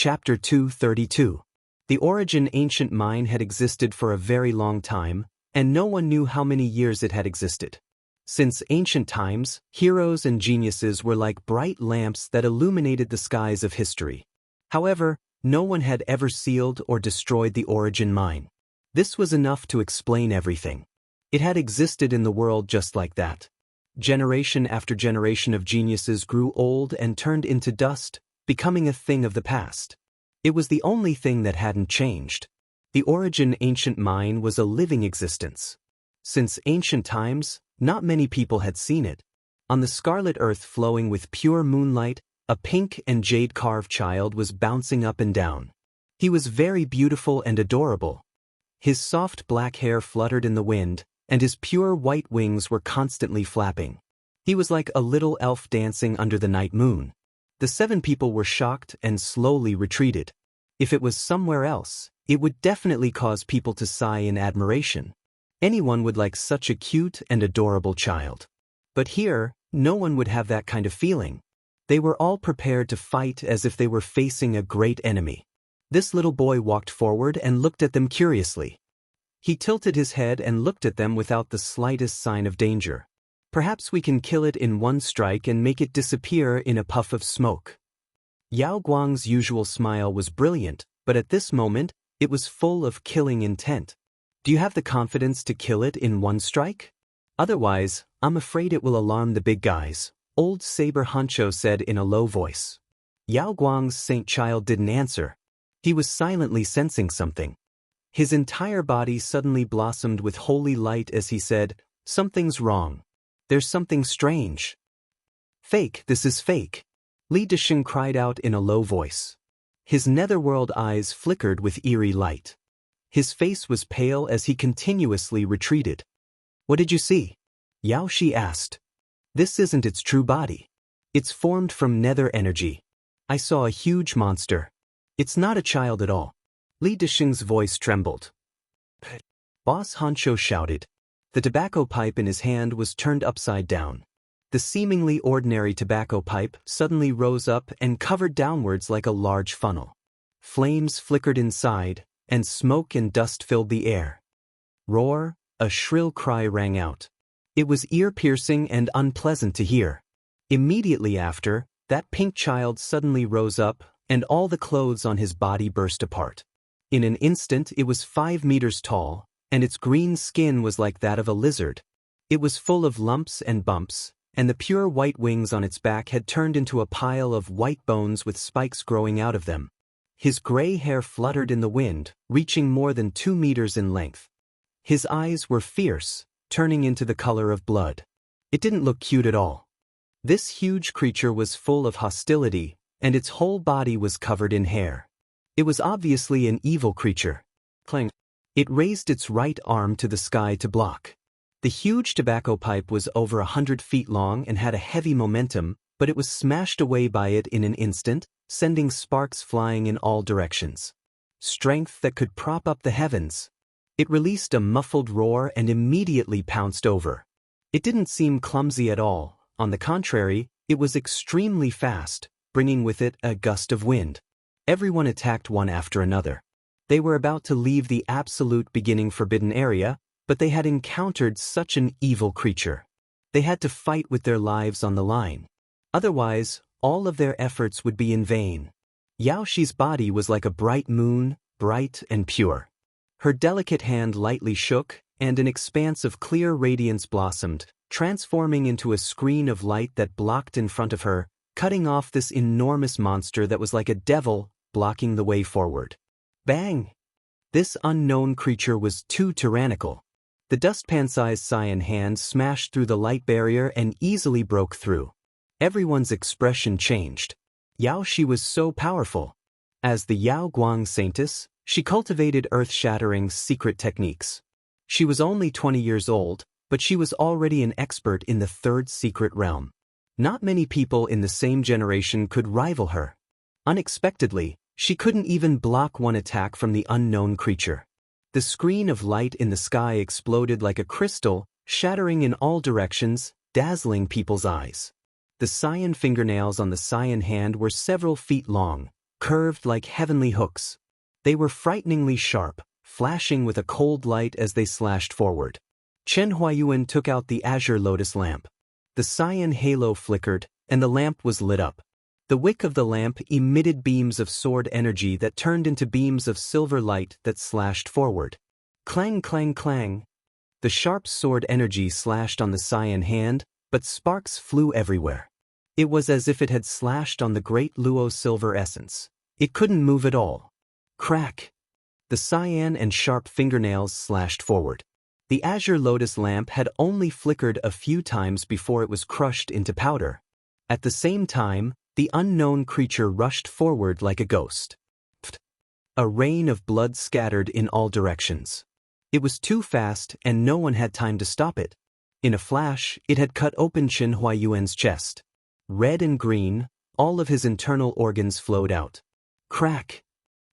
Chapter 232. The origin ancient mine had existed for a very long time, and no one knew how many years it had existed. Since ancient times, heroes and geniuses were like bright lamps that illuminated the skies of history. However, no one had ever sealed or destroyed the origin mine. This was enough to explain everything. It had existed in the world just like that. Generation after generation of geniuses grew old and turned into dust, becoming a thing of the past. It was the only thing that hadn't changed. The origin ancient mine was a living existence. Since ancient times, not many people had seen it. On the scarlet earth flowing with pure moonlight, a pink and jade-carved child was bouncing up and down. He was very beautiful and adorable. His soft black hair fluttered in the wind, and his pure white wings were constantly flapping. He was like a little elf dancing under the night moon. The 7 people were shocked and slowly retreated. If it was somewhere else, it would definitely cause people to sigh in admiration. Anyone would like such a cute and adorable child. But here, no one would have that kind of feeling. They were all prepared to fight as if they were facing a great enemy. This little boy walked forward and looked at them curiously. He tilted his head and looked at them without the slightest sign of danger. Perhaps we can kill it in one strike and make it disappear in a puff of smoke. Yao Guang's usual smile was brilliant, but at this moment, it was full of killing intent. Do you have the confidence to kill it in one strike? Otherwise, I'm afraid it will alarm the big guys, old Saber Honcho said in a low voice. Yao Guang's saint child didn't answer. He was silently sensing something. His entire body suddenly blossomed with holy light as he said, "Something's wrong. There's something strange." "Fake, this is fake," Li Desheng cried out in a low voice. His netherworld eyes flickered with eerie light. His face was pale as he continuously retreated. "What did you see?" Yao Shi asked. "This isn't its true body. It's formed from nether energy. I saw a huge monster. It's not a child at all." Li Desheng's voice trembled. Boss Honcho shouted. The tobacco pipe in his hand was turned upside down. The seemingly ordinary tobacco pipe suddenly rose up and covered downwards like a large funnel. Flames flickered inside, and smoke and dust filled the air. Roar, a shrill cry rang out. It was ear-piercing and unpleasant to hear. Immediately after, that pink child suddenly rose up, and all the clothes on his body burst apart. In an instant it was 5 meters tall, and its green skin was like that of a lizard. It was full of lumps and bumps, and the pure white wings on its back had turned into a pile of white bones with spikes growing out of them. His gray hair fluttered in the wind, reaching more than 2 meters in length. His eyes were fierce, turning into the color of blood. It didn't look cute at all. This huge creature was full of hostility, and its whole body was covered in hair. It was obviously an evil creature. Clang. It raised its right arm to the sky to block. The huge tobacco pipe was over 100 feet long and had a heavy momentum, but it was smashed away by it in an instant, sending sparks flying in all directions. Strength that could prop up the heavens. It released a muffled roar and immediately pounced over. It didn't seem clumsy at all. On the contrary, it was extremely fast, bringing with it a gust of wind. Everyone attacked one after another. They were about to leave the absolute beginning forbidden area, but they had encountered such an evil creature. They had to fight with their lives on the line. Otherwise, all of their efforts would be in vain. Yao Shi's body was like a bright moon, bright and pure. Her delicate hand lightly shook, and an expanse of clear radiance blossomed, transforming into a screen of light that blocked in front of her, cutting off this enormous monster that was like a devil, blocking the way forward. Bang! This unknown creature was too tyrannical. The dustpan-sized cyan hand smashed through the light barrier and easily broke through. Everyone's expression changed. Yao Shi was so powerful. As the Yao Guang Saintess, she cultivated earth-shattering secret techniques. She was only 20 years old, but she was already an expert in the 3rd secret realm. Not many people in the same generation could rival her. Unexpectedly, she couldn't even block one attack from the unknown creature. The screen of light in the sky exploded like a crystal, shattering in all directions, dazzling people's eyes. The cyan fingernails on the cyan hand were several feet long, curved like heavenly hooks. They were frighteningly sharp, flashing with a cold light as they slashed forward. Chen Huayuan took out the azure lotus lamp. The cyan halo flickered, and the lamp was lit up. The wick of the lamp emitted beams of sword energy that turned into beams of silver light that slashed forward. Clang, clang, clang. The sharp sword energy slashed on the cyan hand, but sparks flew everywhere. It was as if it had slashed on the great Luo silver essence. It couldn't move at all. Crack. The cyan and sharp fingernails slashed forward. The azure lotus lamp had only flickered a few times before it was crushed into powder. At the same time, the unknown creature rushed forward like a ghost. Pfft. A rain of blood scattered in all directions. It was too fast and no one had time to stop it. In a flash, it had cut open Chen Huayuan's chest. Red and green, all of his internal organs flowed out. Crack.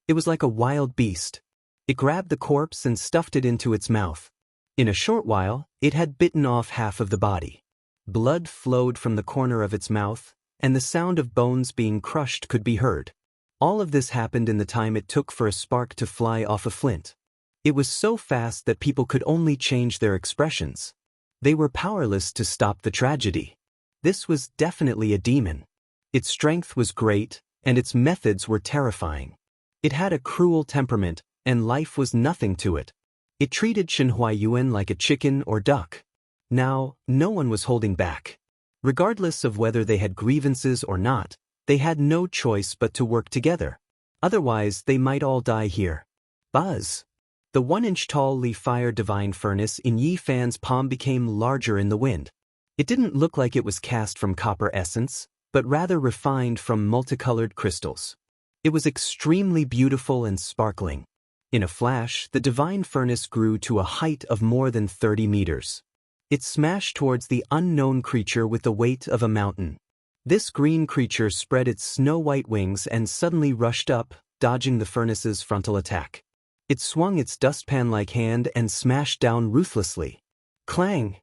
It was like a wild beast. It grabbed the corpse and stuffed it into its mouth. In a short while, it had bitten off half of the body. Blood flowed from the corner of its mouth, and the sound of bones being crushed could be heard. All of this happened in the time it took for a spark to fly off a flint. It was so fast that people could only change their expressions. They were powerless to stop the tragedy. This was definitely a demon. Its strength was great, and its methods were terrifying. It had a cruel temperament, and life was nothing to it. It treated Chen Huayuan like a chicken or duck. Now, no one was holding back. Regardless of whether they had grievances or not, they had no choice but to work together. Otherwise, they might all die here. Buzz! The 1-inch-tall Li-Fire divine furnace in Yi Fan's palm became larger in the wind. It didn't look like it was cast from copper essence, but rather refined from multicolored crystals. It was extremely beautiful and sparkling. In a flash, the divine furnace grew to a height of more than 30 meters. It smashed towards the unknown creature with the weight of a mountain. This green creature spread its snow-white wings and suddenly rushed up, dodging the furnace's frontal attack. It swung its dustpan-like hand and smashed down ruthlessly. Clang!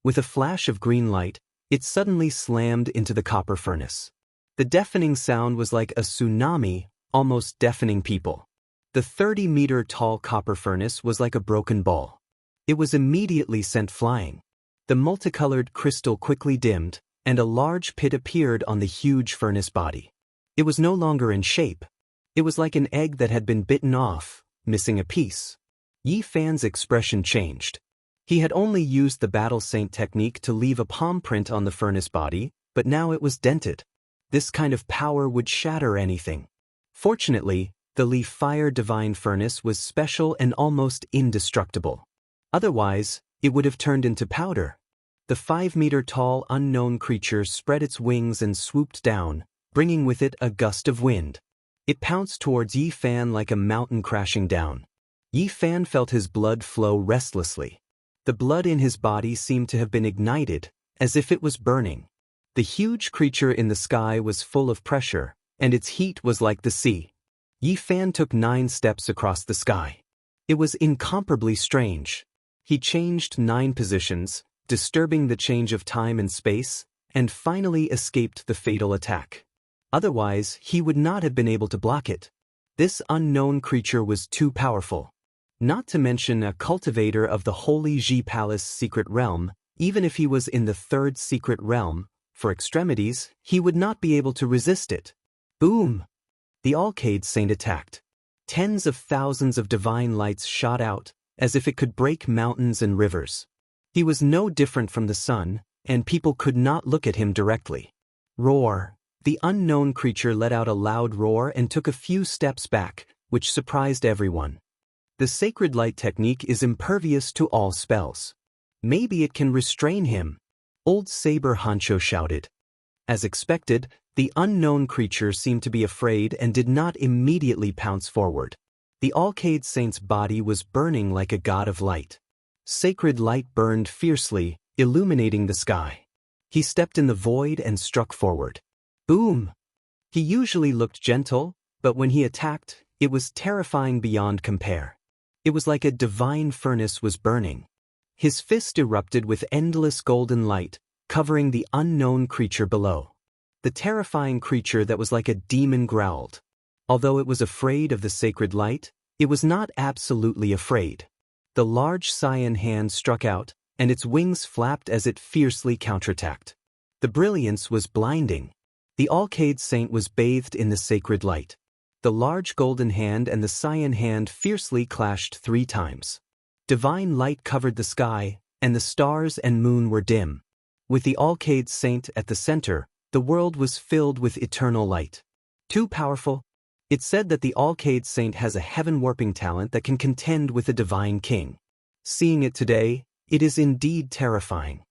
With a flash of green light, it suddenly slammed into the copper furnace. The deafening sound was like a tsunami, almost deafening people. The 30-meter-tall copper furnace was like a broken ball. It was immediately sent flying. The multicolored crystal quickly dimmed, and a large pit appeared on the huge furnace body. It was no longer in shape. It was like an egg that had been bitten off, missing a piece. Yi Fan's expression changed. He had only used the Battle Saint technique to leave a palm print on the furnace body, but now it was dented. This kind of power would shatter anything. Fortunately, the Li-Fire divine furnace was special and almost indestructible. Otherwise, it would have turned into powder. The 5-meter-tall unknown creature spread its wings and swooped down, bringing with it a gust of wind. It pounced towards Yi Fan like a mountain crashing down. Yi Fan felt his blood flow restlessly. The blood in his body seemed to have been ignited, as if it was burning. The huge creature in the sky was full of pressure, and its heat was like the sea. Yi Fan took 9 steps across the sky. It was incomparably strange. He changed 9 positions, disturbing the change of time and space, and finally escaped the fatal attack. Otherwise, he would not have been able to block it. This unknown creature was too powerful. Not to mention a cultivator of the Holy Ji Palace secret realm, even if he was in the 3rd secret realm, for extremities, he would not be able to resist it. Boom! The Alcade Saint attacked. Tens of thousands of divine lights shot out, as if it could break mountains and rivers. He was no different from the sun, and people could not look at him directly. Roar! The unknown creature let out a loud roar and took a few steps back, which surprised everyone. The sacred light technique is impervious to all spells. Maybe it can restrain him. Old Saber Hancho shouted. As expected, the unknown creature seemed to be afraid and did not immediately pounce forward. The Alcade Saint's body was burning like a god of light. Sacred light burned fiercely, illuminating the sky. He stepped in the void and struck forward. Boom! He usually looked gentle, but when he attacked, it was terrifying beyond compare. It was like a divine furnace was burning. His fist erupted with endless golden light, covering the unknown creature below. The terrifying creature that was like a demon growled. Although it was afraid of the sacred light, it was not absolutely afraid. The large cyan hand struck out, and its wings flapped as it fiercely counterattacked. The brilliance was blinding. The Alcade Saint was bathed in the sacred light. The large golden hand and the cyan hand fiercely clashed 3 times. Divine light covered the sky, and the stars and moon were dim. With the Alcade Saint at the center, the world was filled with eternal light. Too powerful? It's said that the Alcade Saint has a heaven-warping talent that can contend with a divine king. Seeing it today, it is indeed terrifying.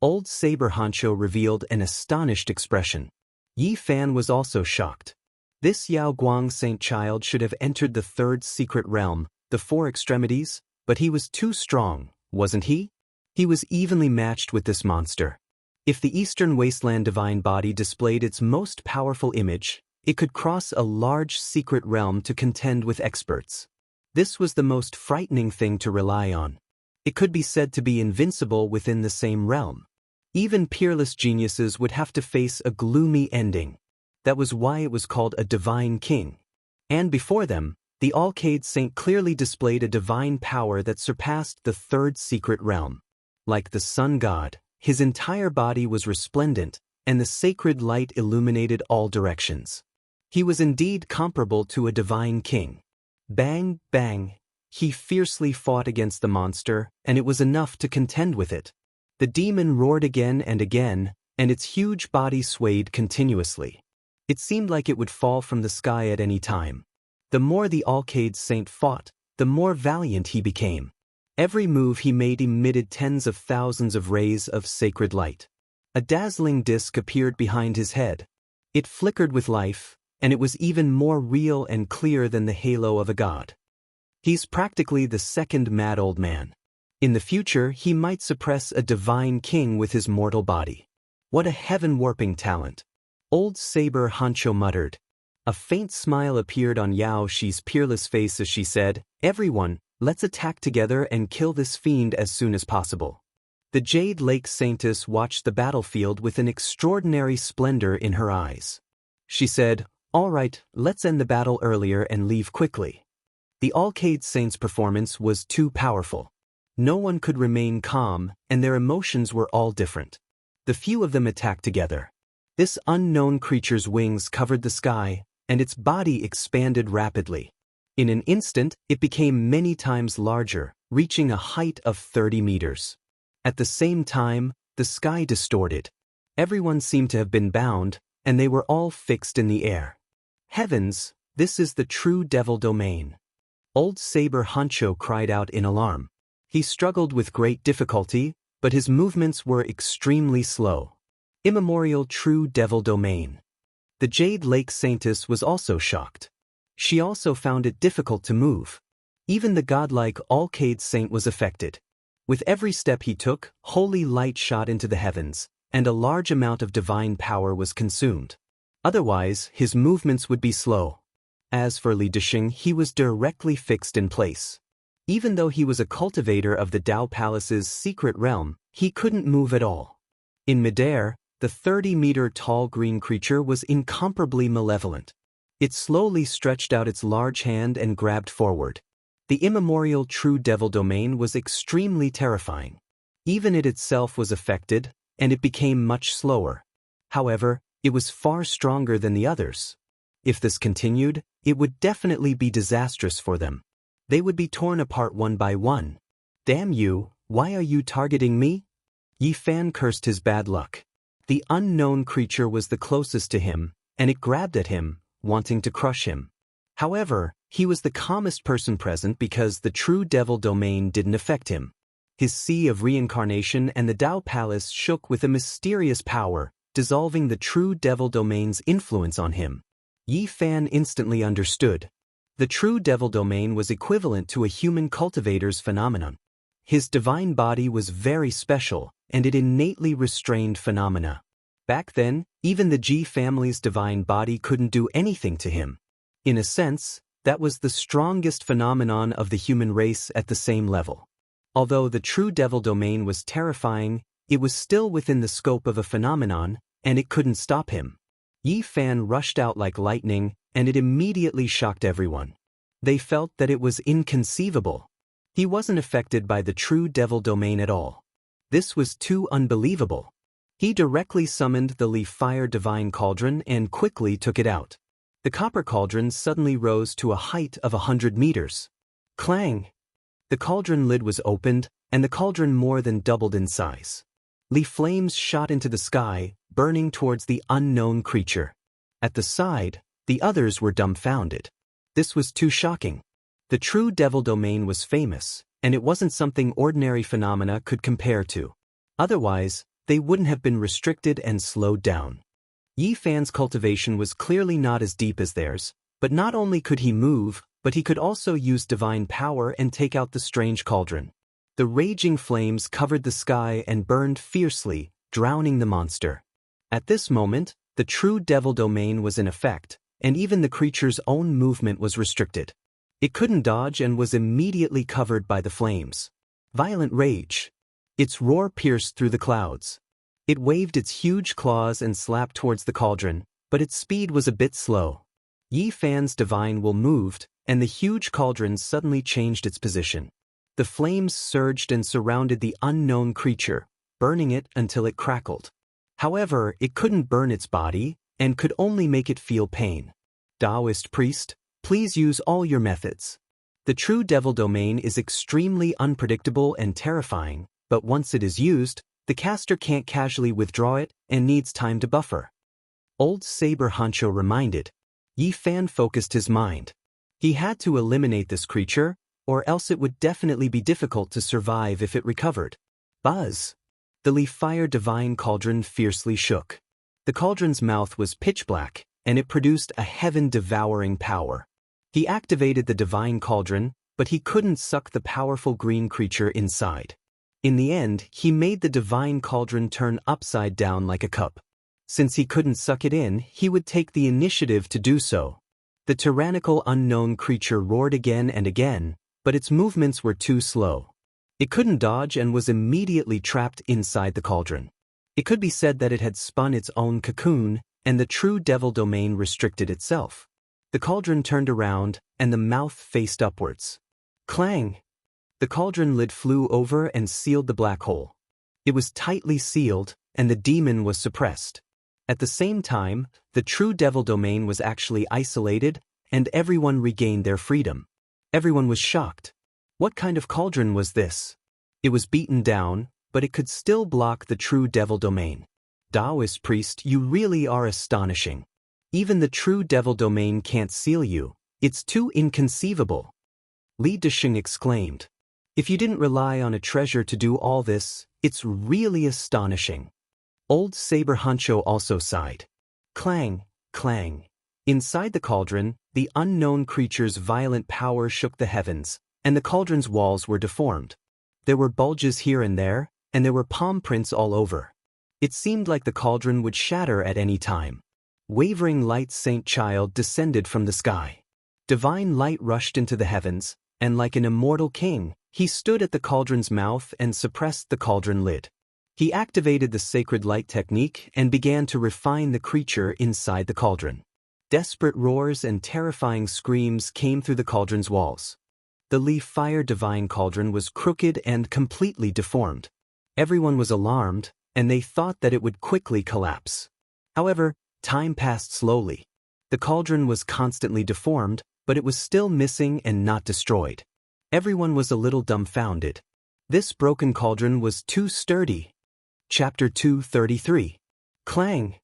Old Saber Hancho revealed an astonished expression. Yi Fan was also shocked. This Yao Guang Saint child should have entered the 3rd secret realm, the 4 extremities, but he was too strong, wasn't he? He was evenly matched with this monster. If the Eastern Wasteland divine body displayed its most powerful image, it could cross a large secret realm to contend with experts. This was the most frightening thing to rely on. It could be said to be invincible within the same realm. Even peerless geniuses would have to face a gloomy ending. That was why it was called a divine king. And before them, the Alcade Saint clearly displayed a divine power that surpassed the 3rd secret realm. Like the sun god, his entire body was resplendent, and the sacred light illuminated all directions. He was indeed comparable to a divine king. Bang, bang, he fiercely fought against the monster, and it was enough to contend with it. The demon roared again, and its huge body swayed continuously. It seemed like it would fall from the sky at any time. The more the Alcade Saint fought, the more valiant he became. Every move he made emitted tens of thousands of rays of sacred light. A dazzling disk appeared behind his head. It flickered with life, and it was even more real and clear than the halo of a god. He's practically the second mad old man. In the future, he might suppress a divine king with his mortal body. What a heaven-warping talent! Old Saber Hancho muttered. A faint smile appeared on Yao Shi's peerless face as she said, "Everyone, let's attack together and kill this fiend as soon as possible." The Jade Lake Saintess watched the battlefield with an extraordinary splendor in her eyes. She said, "All right, let's end the battle earlier and leave quickly." The Alcade Saint's performance was too powerful. No one could remain calm, and their emotions were all different. The few of them attacked together. This unknown creature's wings covered the sky, and its body expanded rapidly. In an instant, it became many times larger, reaching a height of 30 meters. At the same time, the sky distorted. Everyone seemed to have been bound, and they were all fixed in the air. Heavens, this is the true devil domain. Old Saber Hancho cried out in alarm. He struggled with great difficulty, but his movements were extremely slow. Immemorial true devil domain. The Jade Lake Saintess was also shocked. She also found it difficult to move. Even the godlike Alcade Saint was affected. With every step he took, holy light shot into the heavens, and a large amount of divine power was consumed. Otherwise, his movements would be slow. As for Li Disheng, he was directly fixed in place. Even though he was a cultivator of the Dao Palace's secret realm, he couldn't move at all. In midair, the 30-meter-tall green creature was incomparably malevolent. It slowly stretched out its large hand and grabbed forward. The immemorial true devil domain was extremely terrifying. Even it itself was affected, and it became much slower. However, it was far stronger than the others. If this continued, it would definitely be disastrous for them. They would be torn apart one by one. "Damn you, why are you targeting me?" Yi Fan cursed his bad luck. The unknown creature was the closest to him, and it grabbed at him, wanting to crush him. However, he was the calmest person present because the true devil domain didn't affect him. His sea of reincarnation and the Dao Palace shook with a mysterious power, dissolving the true devil domain's influence on him. Yi Fan instantly understood. The true devil domain was equivalent to a human cultivator's phenomenon. His divine body was very special, and it innately restrained phenomena. Back then, even the Ji family's divine body couldn't do anything to him. In a sense, that was the strongest phenomenon of the human race at the same level. Although the true devil domain was terrifying, it was still within the scope of a phenomenon, and it couldn't stop him. Yi Fan rushed out like lightning, and it immediately shocked everyone. They felt that it was inconceivable. He wasn't affected by the true devil domain at all. This was too unbelievable. He directly summoned the leaf fire divine cauldron and quickly took it out. The copper cauldron suddenly rose to a height of 100 meters. Clang! The cauldron lid was opened, and the cauldron more than doubled in size. Leaf flames shot into the sky, burning towards the unknown creature. At the side, the others were dumbfounded. This was too shocking. The true devil domain was famous, and it wasn't something ordinary phenomena could compare to. Otherwise, they wouldn't have been restricted and slowed down. Yi Fan's cultivation was clearly not as deep as theirs, but not only could he move, but he could also use divine power and take out the strange cauldron. The raging flames covered the sky and burned fiercely, drowning the monster. At this moment, the true devil domain was in effect, and even the creature's own movement was restricted. It couldn't dodge and was immediately covered by the flames. Violent rage. Its roar pierced through the clouds. It waved its huge claws and slapped towards the cauldron, but its speed was a bit slow. Yi Fan's divine will moved, and the huge cauldron suddenly changed its position. The flames surged and surrounded the unknown creature, burning it until it crackled. However, it couldn't burn its body, and could only make it feel pain. Daoist priest, please use all your methods. The true devil domain is extremely unpredictable and terrifying, but once it is used, the caster can't casually withdraw it and needs time to buffer. Old Saber Hancho reminded. Yi Fan focused his mind. He had to eliminate this creature, or else it would definitely be difficult to survive if it recovered. Buzz! The leaf fire divine cauldron fiercely shook. The cauldron's mouth was pitch black, and it produced a heaven-devouring power. He activated the divine cauldron, but he couldn't suck the powerful green creature inside. In the end, he made the divine cauldron turn upside down like a cup. Since he couldn't suck it in, he would take the initiative to do so. The tyrannical unknown creature roared again and again, but its movements were too slow. It couldn't dodge and was immediately trapped inside the cauldron. It could be said that it had spun its own cocoon, and the true devil domain restricted itself. The cauldron turned around, and the mouth faced upwards. Clang! The cauldron lid flew over and sealed the black hole. It was tightly sealed, and the demon was suppressed. At the same time, the true devil domain was actually isolated, and everyone regained their freedom. Everyone was shocked. What kind of cauldron was this? It was beaten down, but it could still block the true devil domain. Daoist priest, you really are astonishing. Even the true devil domain can't seal you. It's too inconceivable. Li Desheng exclaimed. If you didn't rely on a treasure to do all this, it's really astonishing. Old Saber Hancho also sighed. Clang, clang. Inside the cauldron, the unknown creature's violent power shook the heavens, and the cauldron's walls were deformed. There were bulges here and there, and there were palm prints all over. It seemed like the cauldron would shatter at any time. Wavering light Saint Child descended from the sky. Divine light rushed into the heavens, and like an immortal king, he stood at the cauldron's mouth and suppressed the cauldron lid. He activated the sacred light technique and began to refine the creature inside the cauldron. Desperate roars and terrifying screams came through the cauldron's walls. The leaf fire divine cauldron was crooked and completely deformed. Everyone was alarmed, and they thought that it would quickly collapse. However, time passed slowly. The cauldron was constantly deformed, but it was still missing and not destroyed. Everyone was a little dumbfounded. This broken cauldron was too sturdy. Chapter 233. Clang!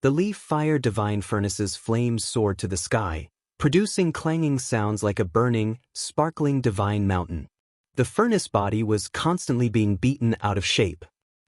The leaf fire divine furnace's flames soared to the sky, producing clanging sounds like a burning, sparkling divine mountain. The furnace body was constantly being beaten out of shape.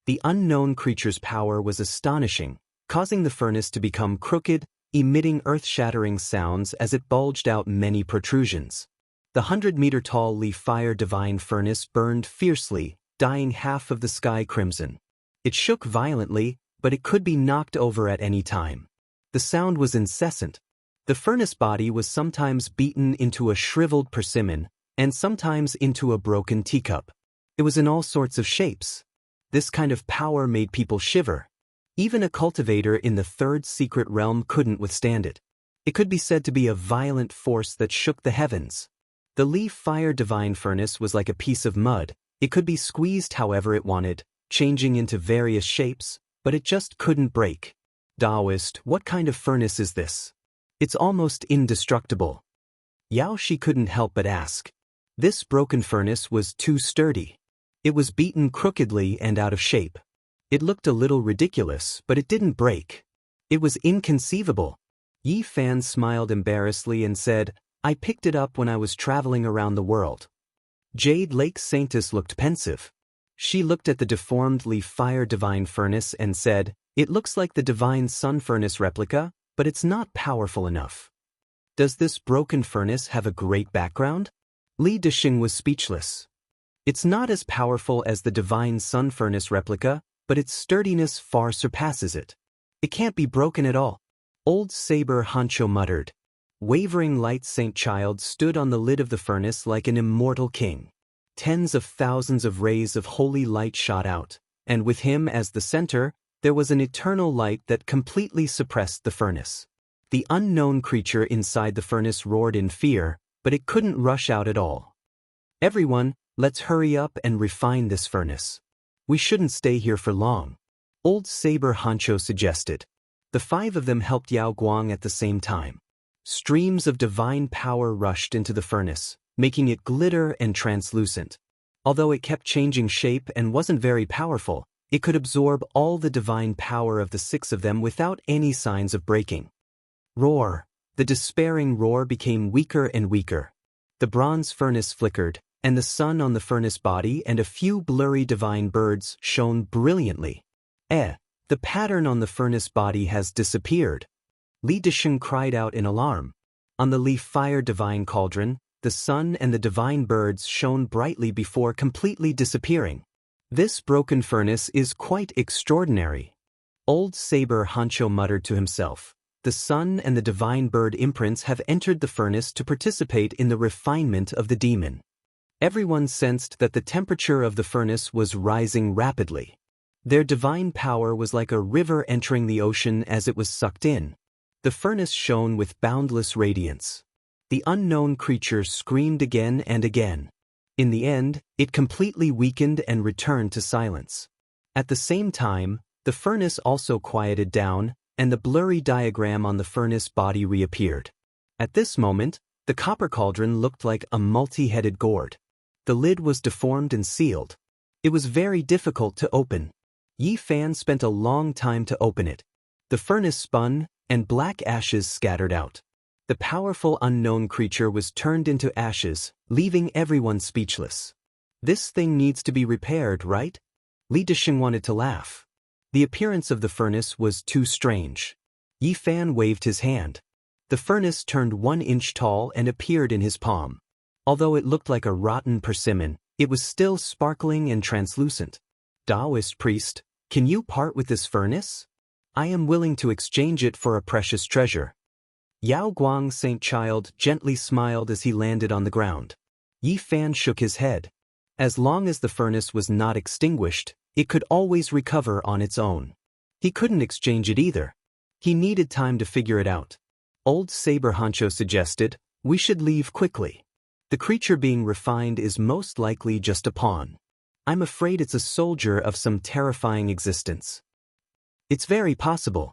The unknown creature's power was astonishing, causing the furnace to become crooked, emitting earth-shattering sounds as it bulged out many protrusions. The 100-meter-tall leaf fire divine furnace burned fiercely, dyeing half of the sky crimson. It shook violently, but it could be knocked over at any time. The sound was incessant. The furnace body was sometimes beaten into a shriveled persimmon, and sometimes into a broken teacup. It was in all sorts of shapes. This kind of power made people shiver. Even a cultivator in the third secret realm couldn't withstand it. It could be said to be a violent force that shook the heavens. The leaf fire divine furnace was like a piece of mud. It could be squeezed however it wanted, changing into various shapes, but it just couldn't break. Daoist, what kind of furnace is this? It's almost indestructible. Yao Shi couldn't help but ask. This broken furnace was too sturdy. It was beaten crookedly and out of shape. It looked a little ridiculous, but it didn't break. It was inconceivable. Yi Fan smiled embarrassedly and said, I picked it up when I was traveling around the world. Jade Lake Saintess looked pensive. She looked at the deformed leaf fire divine furnace and said, it looks like the divine sun furnace replica, but it's not powerful enough. Does this broken furnace have a great background? Li Dexing was speechless. It's not as powerful as the divine sun furnace replica, but its sturdiness far surpasses it. It can't be broken at all. Old Saber Hancho muttered. Wavering light Saint Child stood on the lid of the furnace like an immortal king. Tens of thousands of rays of holy light shot out, and with him as the center, there was an eternal light that completely suppressed the furnace. The unknown creature inside the furnace roared in fear, but it couldn't rush out at all. Everyone, let's hurry up and refine this furnace. We shouldn't stay here for long. Old Saber Hancho suggested. The five of them helped Yao Guang at the same time. Streams of divine power rushed into the furnace, making it glitter and translucent. Although it kept changing shape and wasn't very powerful, it could absorb all the divine power of the six of them without any signs of breaking. Roar! The despairing roar became weaker and weaker. The bronze furnace flickered, and the sun on the furnace body and a few blurry divine birds shone brilliantly. The pattern on the furnace body has disappeared. Li Dexing cried out in alarm. On the leaf fire divine cauldron, the sun and the divine birds shone brightly before completely disappearing. This broken furnace is quite extraordinary. Old Saber Hancho muttered to himself. The sun and the divine bird imprints have entered the furnace to participate in the refinement of the demon. Everyone sensed that the temperature of the furnace was rising rapidly. Their divine power was like a river entering the ocean as it was sucked in. The furnace shone with boundless radiance. The unknown creature screamed again and again. In the end, it completely weakened and returned to silence. At the same time, the furnace also quieted down, and the blurry diagram on the furnace body reappeared. At this moment, the copper cauldron looked like a multi-headed gourd. The lid was deformed and sealed. It was very difficult to open. Yi Fan spent a long time to open it. The furnace spun, and black ashes scattered out. The powerful unknown creature was turned into ashes, leaving everyone speechless. This thing needs to be repaired, right? Li Dexing wanted to laugh. The appearance of the furnace was too strange. Yi Fan waved his hand. The furnace turned 1 inch tall and appeared in his palm. Although it looked like a rotten persimmon, it was still sparkling and translucent. Daoist priest, can you part with this furnace? I am willing to exchange it for a precious treasure. Yao Guang Saint Child gently smiled as he landed on the ground. Yi Fan shook his head. As long as the furnace was not extinguished, it could always recover on its own. He couldn't exchange it either. He needed time to figure it out. Old Saber Hancho suggested, we should leave quickly. The creature being refined is most likely just a pawn. I'm afraid it's a soldier of some terrifying existence. It's very possible.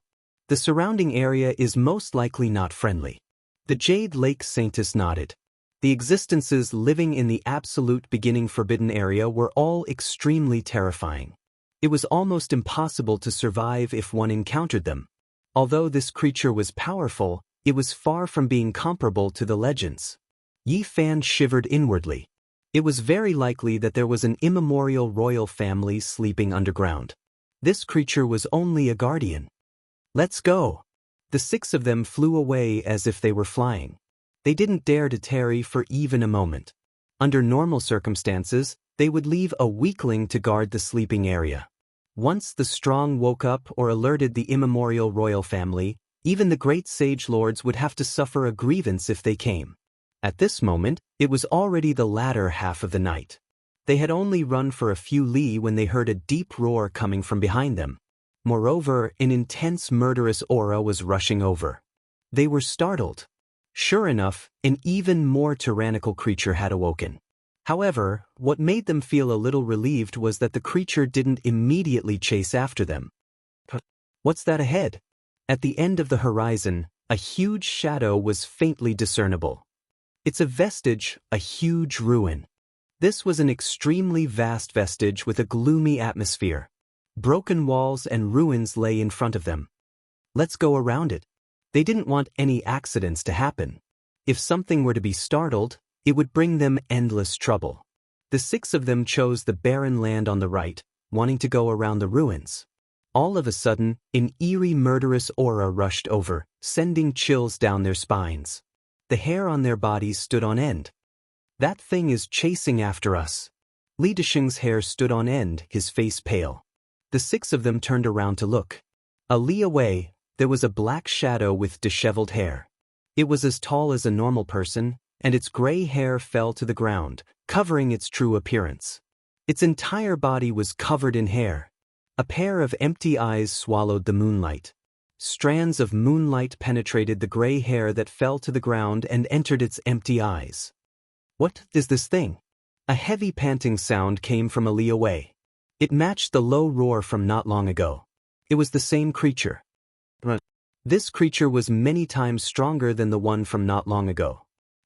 The surrounding area is most likely not friendly. The Jade Lake Saintess nodded. The existences living in the absolute beginning forbidden area were all extremely terrifying. It was almost impossible to survive if one encountered them. Although this creature was powerful, it was far from being comparable to the legends. Yi Fan shivered inwardly. It was very likely that there was an immemorial royal family sleeping underground. This creature was only a guardian. Let's go. The 6 of them flew away as if they were flying. They didn't dare to tarry for even a moment. Under normal circumstances, they would leave a weakling to guard the sleeping area. Once the strong woke up or alerted the immemorial royal family, even the great sage lords would have to suffer a grievance if they came. At this moment, it was already the latter half of the night. They had only run for a few li when they heard a deep roar coming from behind them. Moreover, an intense murderous aura was rushing over. They were startled. Sure enough, an even more tyrannical creature had awoken. However, what made them feel a little relieved was that the creature didn't immediately chase after them. What's that ahead? At the end of the horizon, a huge shadow was faintly discernible. It's a vestige, a huge ruin. This was an extremely vast vestige with a gloomy atmosphere. Broken walls and ruins lay in front of them. Let's go around it. They didn't want any accidents to happen. If something were to be startled, it would bring them endless trouble. The 6 of them chose the barren land on the right, wanting to go around the ruins. All of a sudden, an eerie murderous aura rushed over, sending chills down their spines. The hair on their bodies stood on end. That thing is chasing after us. Li Desheng's hair stood on end, his face pale. The 6 of them turned around to look. A li away, there was a black shadow with disheveled hair. It was as tall as a normal person, and its gray hair fell to the ground, covering its true appearance. Its entire body was covered in hair. A pair of empty eyes swallowed the moonlight. Strands of moonlight penetrated the gray hair that fell to the ground and entered its empty eyes. What is this thing? A heavy panting sound came from a li away. It matched the low roar from not long ago. It was the same creature. This creature was many times stronger than the one from not long ago.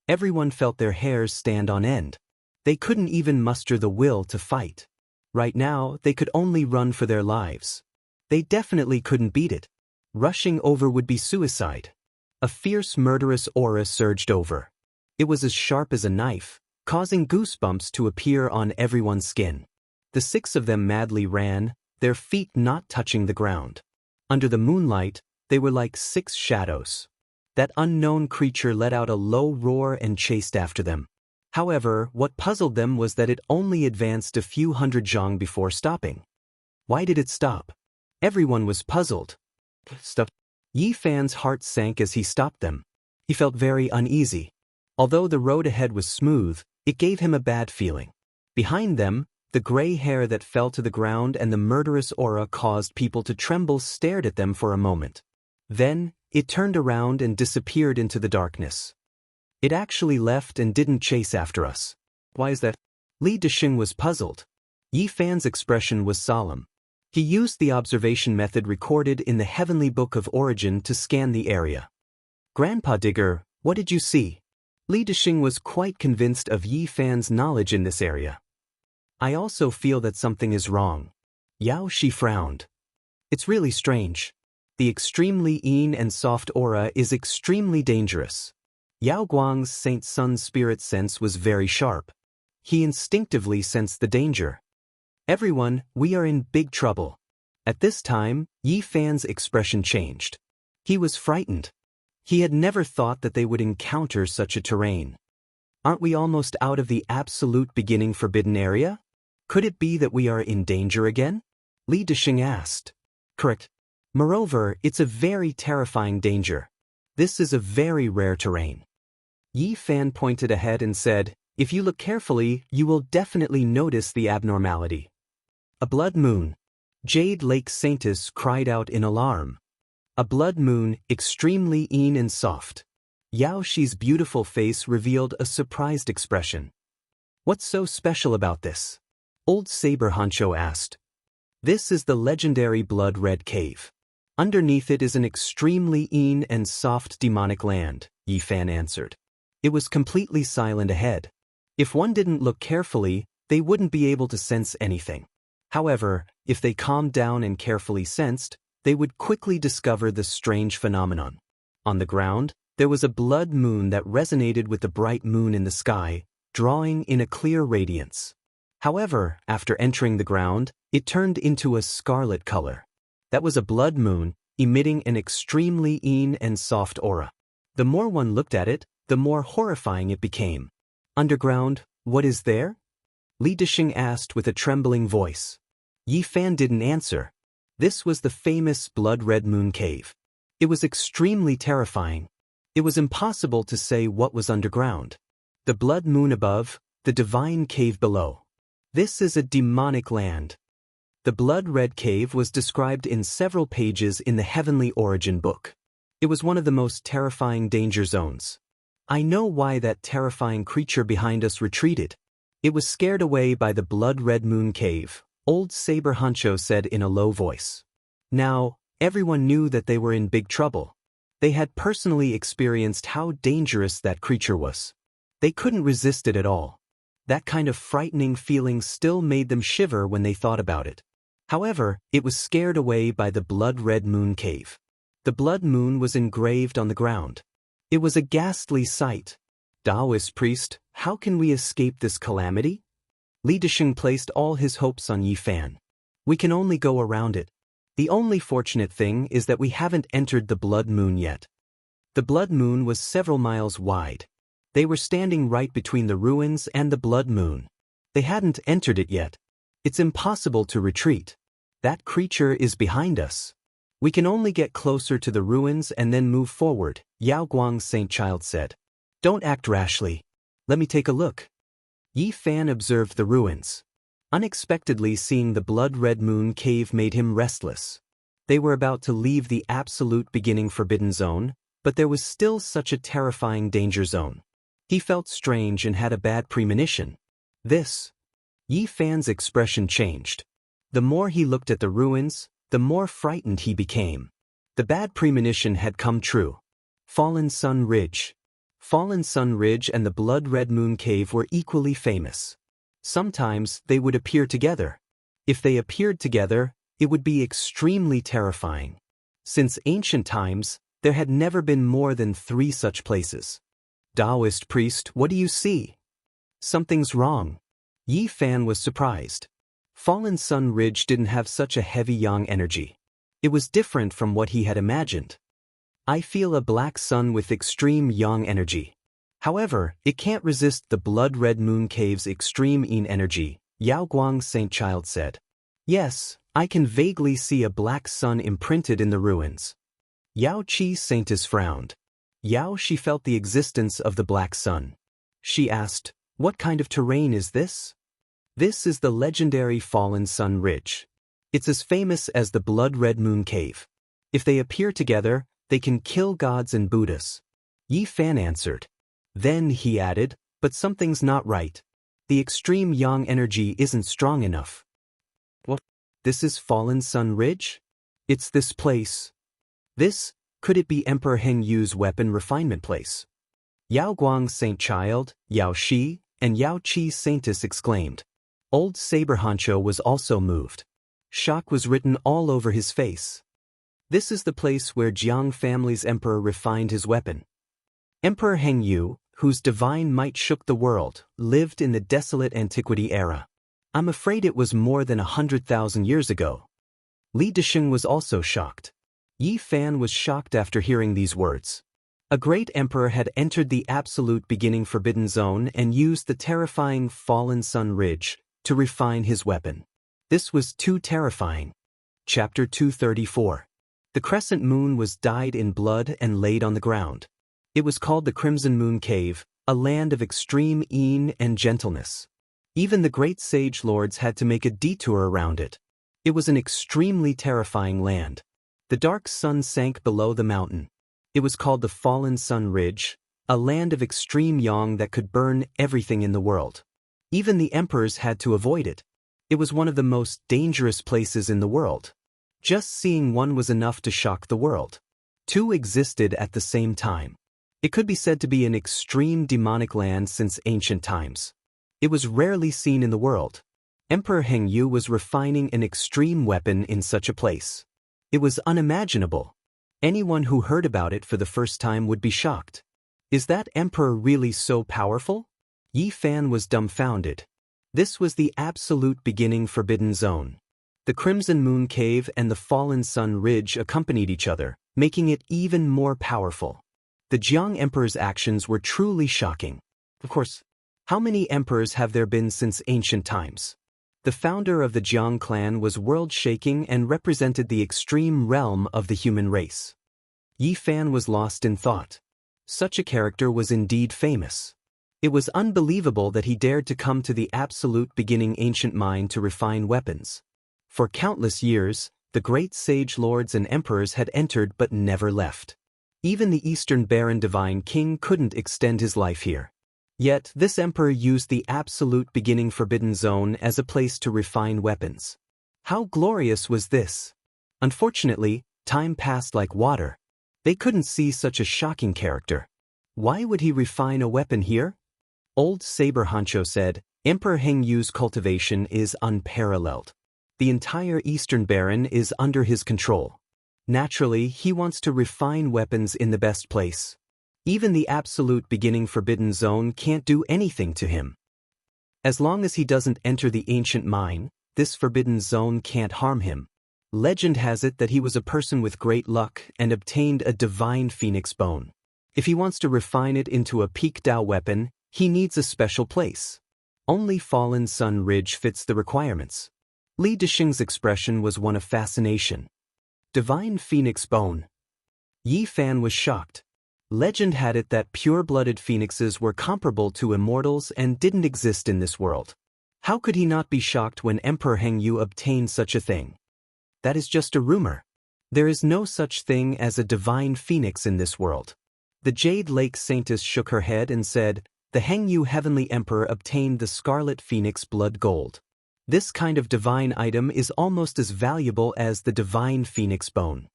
Everyone felt their hairs stand on end. They couldn't even muster the will to fight. Right now, they could only run for their lives. They definitely couldn't beat it. Rushing over would be suicide. A fierce murderous aura surged over. It was as sharp as a knife, causing goosebumps to appear on everyone's skin. The 6 of them madly ran, their feet not touching the ground. Under the moonlight, they were like 6 shadows. That unknown creature let out a low roar and chased after them. However, what puzzled them was that it only advanced a few hundred zhang before stopping. Why did it stop? Everyone was puzzled. Stop. Yi Fan's heart sank as he stopped them. He felt very uneasy. Although the road ahead was smooth, it gave him a bad feeling. Behind them, the gray hair that fell to the ground and the murderous aura caused people to tremble stared at them for a moment. Then, it turned around and disappeared into the darkness. It actually left and didn't chase after us. Why is that? Li Desheng was puzzled. Yi Fan's expression was solemn. He used the observation method recorded in the Heavenly Book of Origin to scan the area. Grandpa Digger, what did you see? Li Desheng was quite convinced of Yi Fan's knowledge in this area. I also feel that something is wrong. Yao Shi frowned. It's really strange. The extremely yin and soft aura is extremely dangerous. Yao Guang's Saint Sun spirit sense was very sharp. He instinctively sensed the danger. Everyone, we are in big trouble. At this time, Yi Fan's expression changed. He was frightened. He had never thought that they would encounter such a terrain. Aren't we almost out of the absolute beginning forbidden area? Could it be that we are in danger again? Li Desheng asked. Correct. Moreover, it's a very terrifying danger. This is a very rare terrain. Yi Fan pointed ahead and said, if you look carefully, you will definitely notice the abnormality. A blood moon. Jade Lake Saintess cried out in alarm. A blood moon, extremely yin and soft. Yao Shi's beautiful face revealed a surprised expression. What's so special about this? Old Saber Hancho asked. This is the legendary Blood Red Cave. Underneath it is an extremely yin and soft demonic land, Yi Fan answered. It was completely silent ahead. If one didn't look carefully, they wouldn't be able to sense anything. However, if they calmed down and carefully sensed, they would quickly discover the strange phenomenon. On the ground, there was a blood moon that resonated with the bright moon in the sky, drawing in a clear radiance. However, after entering the ground, it turned into a scarlet color. That was a blood moon, emitting an extremely yin and soft aura. The more one looked at it, the more horrifying it became. Underground, what is there? Li Desheng asked with a trembling voice. Yi Fan didn't answer. This was the famous Blood Red Moon Cave. It was extremely terrifying. It was impossible to say what was underground. The blood moon above, the divine cave below. This is a demonic land. The Blood Red Cave was described in several pages in the Heavenly Origin book. It was one of the most terrifying danger zones. I know why that terrifying creature behind us retreated. It was scared away by the blood-red moon cave, old Saber Huncho said in a low voice. Now, everyone knew that they were in big trouble. They had personally experienced how dangerous that creature was. They couldn't resist it at all. That kind of frightening feeling still made them shiver when they thought about it. However, it was scared away by the blood-red moon cave. The blood moon was engraved on the ground. It was a ghastly sight. Daoist priest, how can we escape this calamity? Li Disheng placed all his hopes on Yi Fan. We can only go around it. The only fortunate thing is that we haven't entered the blood moon yet. The blood moon was several miles wide. They were standing right between the ruins and the blood moon. They hadn't entered it yet. It's impossible to retreat. That creature is behind us. We can only get closer to the ruins and then move forward, Yao Guang's Saint Child said. Don't act rashly. Let me take a look. Yi Fan observed the ruins. Unexpectedly seeing the blood-red moon cave made him restless. They were about to leave the absolute beginning forbidden zone, but there was still such a terrifying danger zone. He felt strange and had a bad premonition. Yi Fan's expression changed. The more he looked at the ruins, the more frightened he became. The bad premonition had come true. Fallen Sun Ridge. Fallen Sun Ridge and the blood-red moon cave were equally famous. Sometimes they would appear together. If they appeared together, it would be extremely terrifying. Since ancient times, there had never been more than 3 such places. Daoist priest, what do you see? Something's wrong. Yi Fan was surprised. Fallen Sun Ridge didn't have such a heavy yang energy. It was different from what he had imagined. I feel a black sun with extreme yang energy. However, it can't resist the blood-red moon cave's extreme yin energy, Yao Guang's Saint Child said. Yes, I can vaguely see a black sun imprinted in the ruins. Yao Chi's Saintess frowned. She felt the existence of the black sun. She asked, what kind of terrain is this? This is the legendary Fallen Sun Ridge. It's as famous as the blood-red moon cave. If they appear together, they can kill gods and Buddhas. Yi Fan answered. Then he added, but something's not right. The extreme yang energy isn't strong enough. What? This is Fallen Sun Ridge? It's this place. Could it be Emperor Heng Yu's weapon refinement place? Yao Guang's Saint Child, Yao Shi, and Yao Chi's Saintess exclaimed. Old Saber Hancho was also moved. Shock was written all over his face. This is the place where Jiang family's emperor refined his weapon. Emperor Heng Yu, whose divine might shook the world, lived in the desolate antiquity era. I'm afraid it was more than 100,000 years ago. Li Disheng was also shocked. Yi Fan was shocked after hearing these words. A great emperor had entered the absolute beginning forbidden zone and used the terrifying Fallen Sun Ridge to refine his weapon. This was too terrifying. Chapter 234. The crescent moon was dyed in blood and laid on the ground. It was called the Crimson Moon Cave, a land of extreme yin and gentleness. Even the great sage lords had to make a detour around it. It was an extremely terrifying land. The dark sun sank below the mountain. It was called the Fallen Sun Ridge, a land of extreme yang that could burn everything in the world. Even the emperors had to avoid it. It was one of the most dangerous places in the world. Just seeing one was enough to shock the world. 2 existed at the same time. It could be said to be an extreme demonic land since ancient times. It was rarely seen in the world. Emperor Heng Yu was refining an extreme weapon in such a place. It was unimaginable. Anyone who heard about it for the first time would be shocked. Is that emperor really so powerful? Yi Fan was dumbfounded. This was the absolute beginning forbidden zone. The Crimson Moon Cave and the Fallen Sun Ridge accompanied each other, making it even more powerful. The Jiang Emperor's actions were truly shocking. Of course, how many emperors have there been since ancient times? The founder of the Jiang clan was world-shaking and represented the extreme realm of the human race. Yi Fan was lost in thought. Such a character was indeed famous. It was unbelievable that he dared to come to the absolute beginning ancient mind to refine weapons. For countless years, the great sage lords and emperors had entered but never left. Even the Eastern Baron Divine King couldn't extend his life here. Yet, this emperor used the absolute beginning forbidden zone as a place to refine weapons. How glorious was this? Unfortunately, time passed like water. They couldn't see such a shocking character. Why would he refine a weapon here? Old Saber Hancho said, Emperor Heng Yu's cultivation is unparalleled. The entire Eastern Baron is under his control. Naturally, he wants to refine weapons in the best place. Even the absolute beginning forbidden zone can't do anything to him. As long as he doesn't enter the ancient mine, this forbidden zone can't harm him. Legend has it that he was a person with great luck and obtained a divine phoenix bone. If he wants to refine it into a peak Dao weapon, he needs a special place. Only Fallen Sun Ridge fits the requirements. Li Disheng's expression was one of fascination. Divine phoenix bone. Yi Fan was shocked. Legend had it that pure-blooded phoenixes were comparable to immortals and didn't exist in this world. How could he not be shocked when Emperor Heng Yu obtained such a thing? That is just a rumor. There is no such thing as a divine phoenix in this world. The Jade Lake Saintess shook her head and said, the Heng Yu Heavenly Emperor obtained the Scarlet Phoenix Blood Gold. This kind of divine item is almost as valuable as the divine phoenix bone.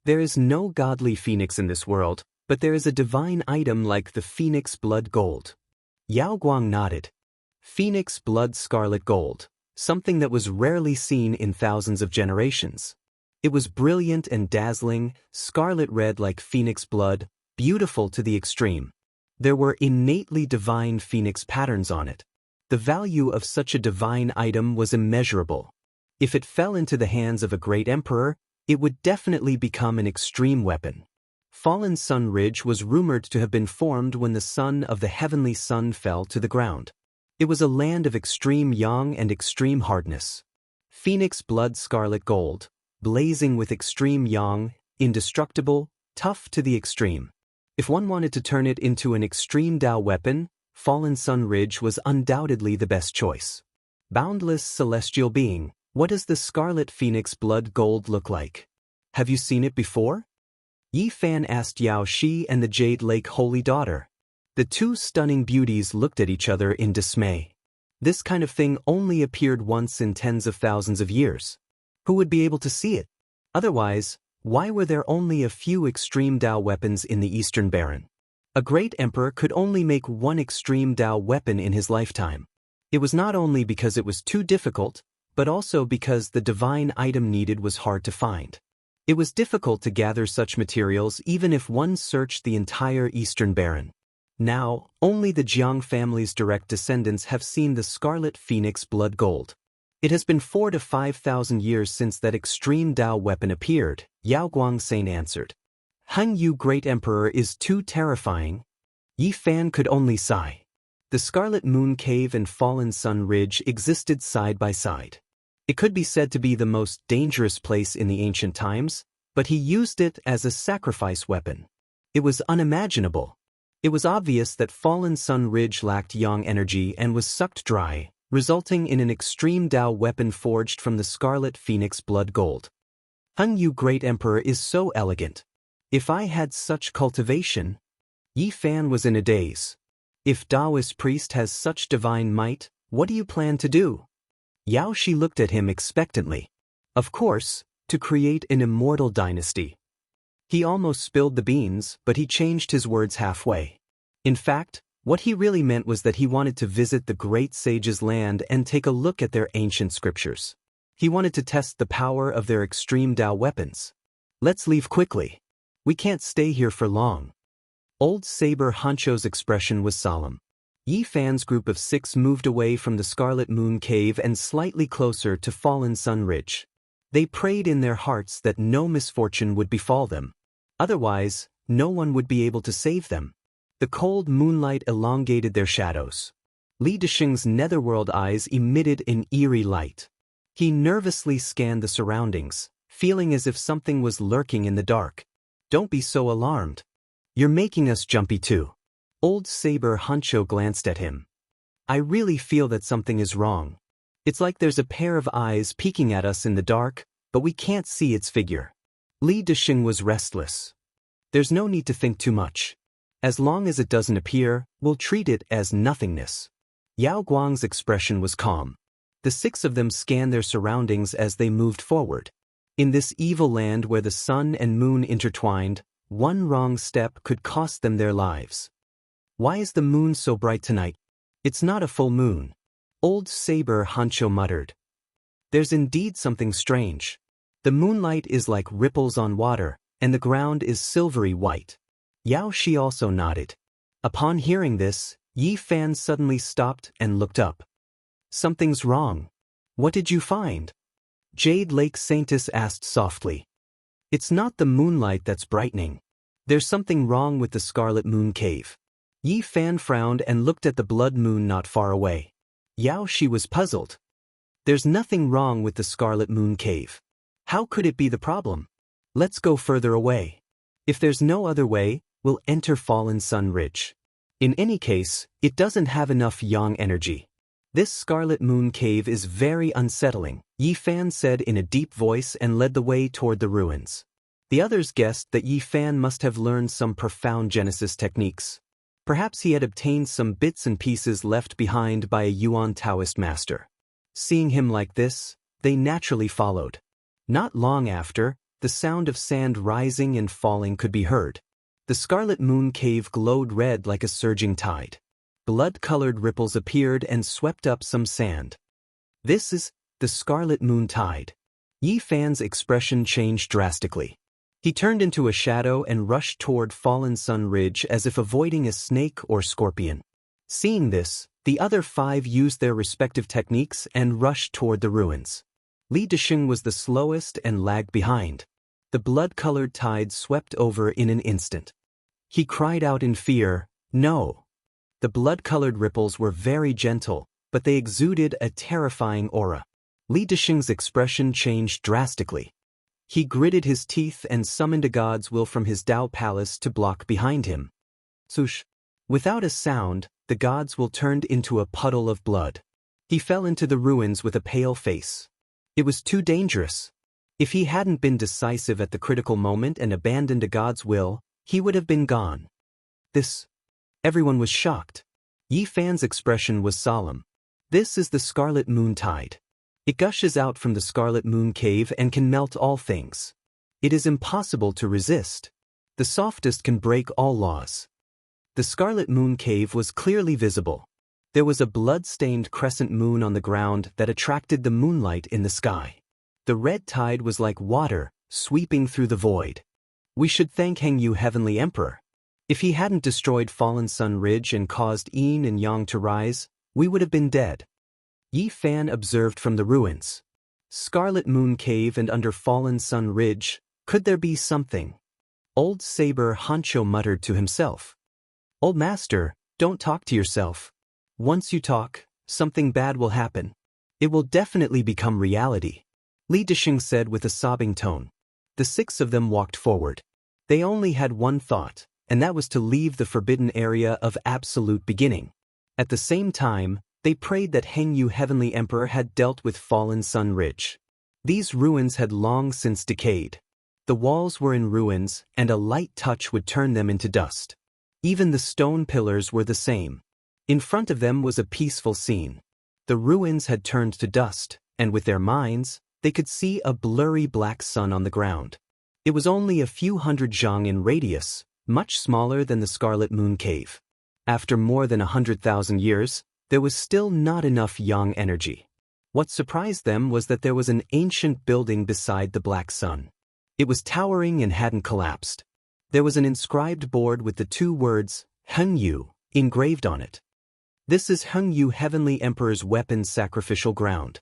There is no godly phoenix in this world, but there is a divine item like the Phoenix Blood Gold. Yao Guang nodded. Phoenix Blood Scarlet Gold, something that was rarely seen in thousands of generations. It was brilliant and dazzling, scarlet red like phoenix blood, beautiful to the extreme. There were innately divine phoenix patterns on it. The value of such a divine item was immeasurable. If it fell into the hands of a great emperor, it would definitely become an extreme weapon. Fallen Sun Ridge was rumored to have been formed when the sun of the heavenly sun fell to the ground. It was a land of extreme yang and extreme hardness. Phoenix Blood Scarlet Gold, blazing with extreme yang, indestructible, tough to the extreme. If one wanted to turn it into an extreme Dao weapon, Fallen Sun Ridge was undoubtedly the best choice. Boundless celestial being, what does the Scarlet Phoenix Blood Gold look like? Have you seen it before? Yi Fan asked Yao Shi and the Jade Lake Holy Daughter. The two stunning beauties looked at each other in dismay. This kind of thing only appeared once in tens of thousands of years. Who would be able to see it? Otherwise, why were there only a few extreme Dao weapons in the Eastern Baron? A great emperor could only make one extreme Dao weapon in his lifetime. It was not only because it was too difficult, but also because the divine item needed was hard to find. It was difficult to gather such materials even if one searched the entire Eastern Baron. Now, only the Jiang family's direct descendants have seen the Scarlet Phoenix Blood Gold. It has been 4,000 to 5,000 years since that extreme Dao weapon appeared, Yao Guangsain answered. Heng Yu Great Emperor is too terrifying. Yi Fan could only sigh. The Scarlet Moon Cave and Fallen Sun Ridge existed side by side. It could be said to be the most dangerous place in the ancient times, but he used it as a sacrifice weapon. It was unimaginable. It was obvious that Fallen Sun Ridge lacked yang energy and was sucked dry, resulting in an extreme Dao weapon forged from the Scarlet Phoenix Blood Gold. Heng Yu Great Emperor is so elegant. If I had such cultivation... Yi Fan was in a daze. If Daoist priest has such divine might, what do you plan to do? Yao Shi looked at him expectantly. Of course, to create an immortal dynasty. He almost spilled the beans, but he changed his words halfway. In fact, what he really meant was that he wanted to visit the great sages' land and take a look at their ancient scriptures. He wanted to test the power of their extreme Dao weapons. Let's leave quickly. We can't stay here for long. Old Saber Hancho's expression was solemn. Yi Fan's group of 6 moved away from the Scarlet Moon Cave and slightly closer to Fallen Sun Ridge. They prayed in their hearts that no misfortune would befall them. Otherwise, no one would be able to save them. The cold moonlight elongated their shadows. Li Disheng's netherworld eyes emitted an eerie light. He nervously scanned the surroundings, feeling as if something was lurking in the dark. Don't be so alarmed. You're making us jumpy too. Old Saber Hancho glanced at him. I really feel that something is wrong. It's like there's a pair of eyes peeking at us in the dark, but we can't see its figure. Li Disheng was restless. There's no need to think too much. As long as it doesn't appear, we'll treat it as nothingness. Yao Guang's expression was calm. The six of them scanned their surroundings as they moved forward. In this evil land where the sun and moon intertwined, one wrong step could cost them their lives. Why is the moon so bright tonight? It's not a full moon. Old Saber Hancho muttered. There's indeed something strange. The moonlight is like ripples on water, and the ground is silvery white. Yao Shi also nodded. Upon hearing this, Yi Fan suddenly stopped and looked up. Something's wrong. What did you find? Jade Lake Saintess asked softly. It's not the moonlight that's brightening. There's something wrong with the Scarlet Moon Cave. Yi Fan frowned and looked at the blood moon not far away. Yao Shi was puzzled. There's nothing wrong with the Scarlet Moon Cave. How could it be the problem? Let's go further away. If there's no other way, we'll enter Fallen Sun Ridge. In any case, it doesn't have enough yang energy. This Scarlet Moon Cave is very unsettling, Yi Fan said in a deep voice and led the way toward the ruins. The others guessed that Yi Fan must have learned some profound Genesis techniques. Perhaps he had obtained some bits and pieces left behind by a Yuan Taoist master. Seeing him like this, they naturally followed. Not long after, the sound of sand rising and falling could be heard. The Scarlet Moon Cave glowed red like a surging tide. Blood-colored ripples appeared and swept up some sand. This is the Scarlet Moon Tide. Yi Fan's expression changed drastically. He turned into a shadow and rushed toward Fallen Sun Ridge as if avoiding a snake or scorpion. Seeing this, the other five used their respective techniques and rushed toward the ruins. Li Desheng was the slowest and lagged behind. The blood-colored tide swept over in an instant. He cried out in fear, "No!" The blood-colored ripples were very gentle, but they exuded a terrifying aura. Li Desheng's expression changed drastically. He gritted his teeth and summoned a god's will from his Dao palace to block behind him. Swoosh! Without a sound, the god's will turned into a puddle of blood. He fell into the ruins with a pale face. It was too dangerous. If he hadn't been decisive at the critical moment and abandoned a god's will, he would have been gone. Everyone was shocked. Yi Fan's expression was solemn. This is the Scarlet Moon Tide. It gushes out from the Scarlet Moon Cave and can melt all things. It is impossible to resist. The softest can break all laws. The Scarlet Moon Cave was clearly visible. There was a blood-stained crescent moon on the ground that attracted the moonlight in the sky. The red tide was like water, sweeping through the void. We should thank Hengyu Heavenly Emperor. If he hadn't destroyed Fallen Sun Ridge and caused yin and yang to rise, we would have been dead. Yi Fan observed from the ruins. Scarlet Moon Cave and under Fallen Sun Ridge, could there be something? Old Saber Hancho muttered to himself. Old Master, don't talk to yourself. Once you talk, something bad will happen. It will definitely become reality. Li Desheng said with a sobbing tone. The six of them walked forward. They only had one thought, and that was to leave the forbidden area of absolute beginning. At the same time, they prayed that Hengyu Heavenly Emperor had dealt with Fallen Sun Ridge. These ruins had long since decayed. The walls were in ruins, and a light touch would turn them into dust. Even the stone pillars were the same. In front of them was a peaceful scene. The ruins had turned to dust, and with their minds, they could see a blurry black sun on the ground. It was only a few hundred zhang in radius, much smaller than the Scarlet Moon Cave. After more than 100,000 years, there was still not enough yang energy. What surprised them was that there was an ancient building beside the black sun. It was towering and hadn't collapsed. There was an inscribed board with the two words, Hengyu, engraved on it. This is Hengyu Heavenly Emperor's weapon sacrificial ground.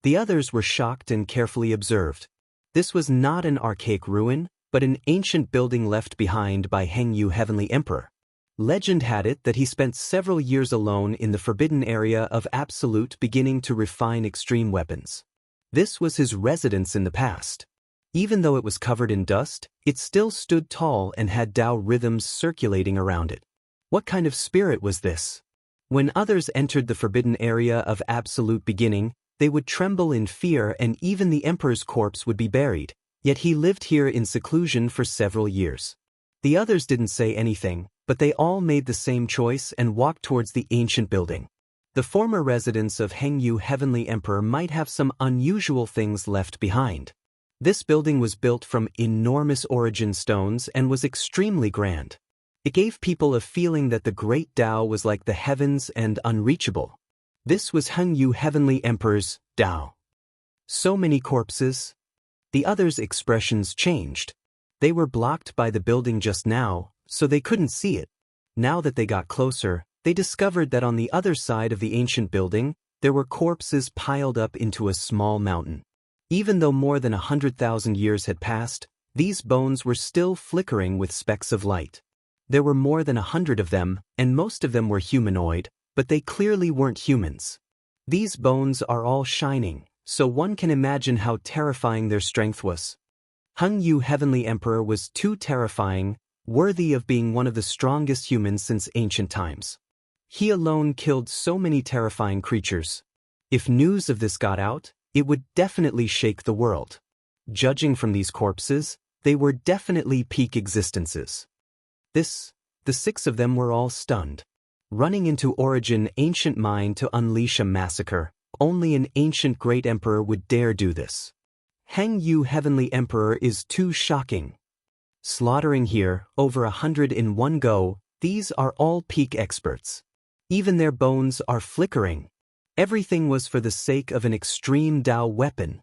The others were shocked and carefully observed. This was not an archaic ruin, but an ancient building left behind by Hengyu Heavenly Emperor. Legend had it that he spent several years alone in the forbidden area of absolute, beginning to refine extreme weapons. This was his residence in the past. Even though it was covered in dust, it still stood tall and had Dao rhythms circulating around it. What kind of spirit was this? When others entered the forbidden area of absolute beginning, they would tremble in fear and even the emperor's corpse would be buried, yet he lived here in seclusion for several years. The others didn't say anything, but they all made the same choice and walked towards the ancient building. The former residence of Hengyu Heavenly Emperor might have some unusual things left behind. This building was built from enormous origin stones and was extremely grand. It gave people a feeling that the great Tao was like the heavens and unreachable. This was Hengyu Heavenly Emperor's Tao. So many corpses. The others' expressions changed. They were blocked by the building just now, so they couldn't see it. Now that they got closer, they discovered that on the other side of the ancient building, there were corpses piled up into a small mountain. Even though more than 100,000 years had passed, these bones were still flickering with specks of light. There were more than 100 of them, and most of them were humanoid, but they clearly weren't humans. These bones are all shining, so one can imagine how terrifying their strength was. Hengyu Heavenly Emperor was too terrifying, worthy of being one of the strongest humans since ancient times. He alone killed so many terrifying creatures. If news of this got out, it would definitely shake the world. Judging from these corpses, they were definitely peak existences. The 6 of them were all stunned. Running into Origin Ancient Mind to unleash a massacre, only an ancient great emperor would dare do this. Hengyu Heavenly Emperor is too shocking. Slaughtering here, over 100 in one go, these are all peak experts. Even their bones are flickering. Everything was for the sake of an extreme Tao weapon.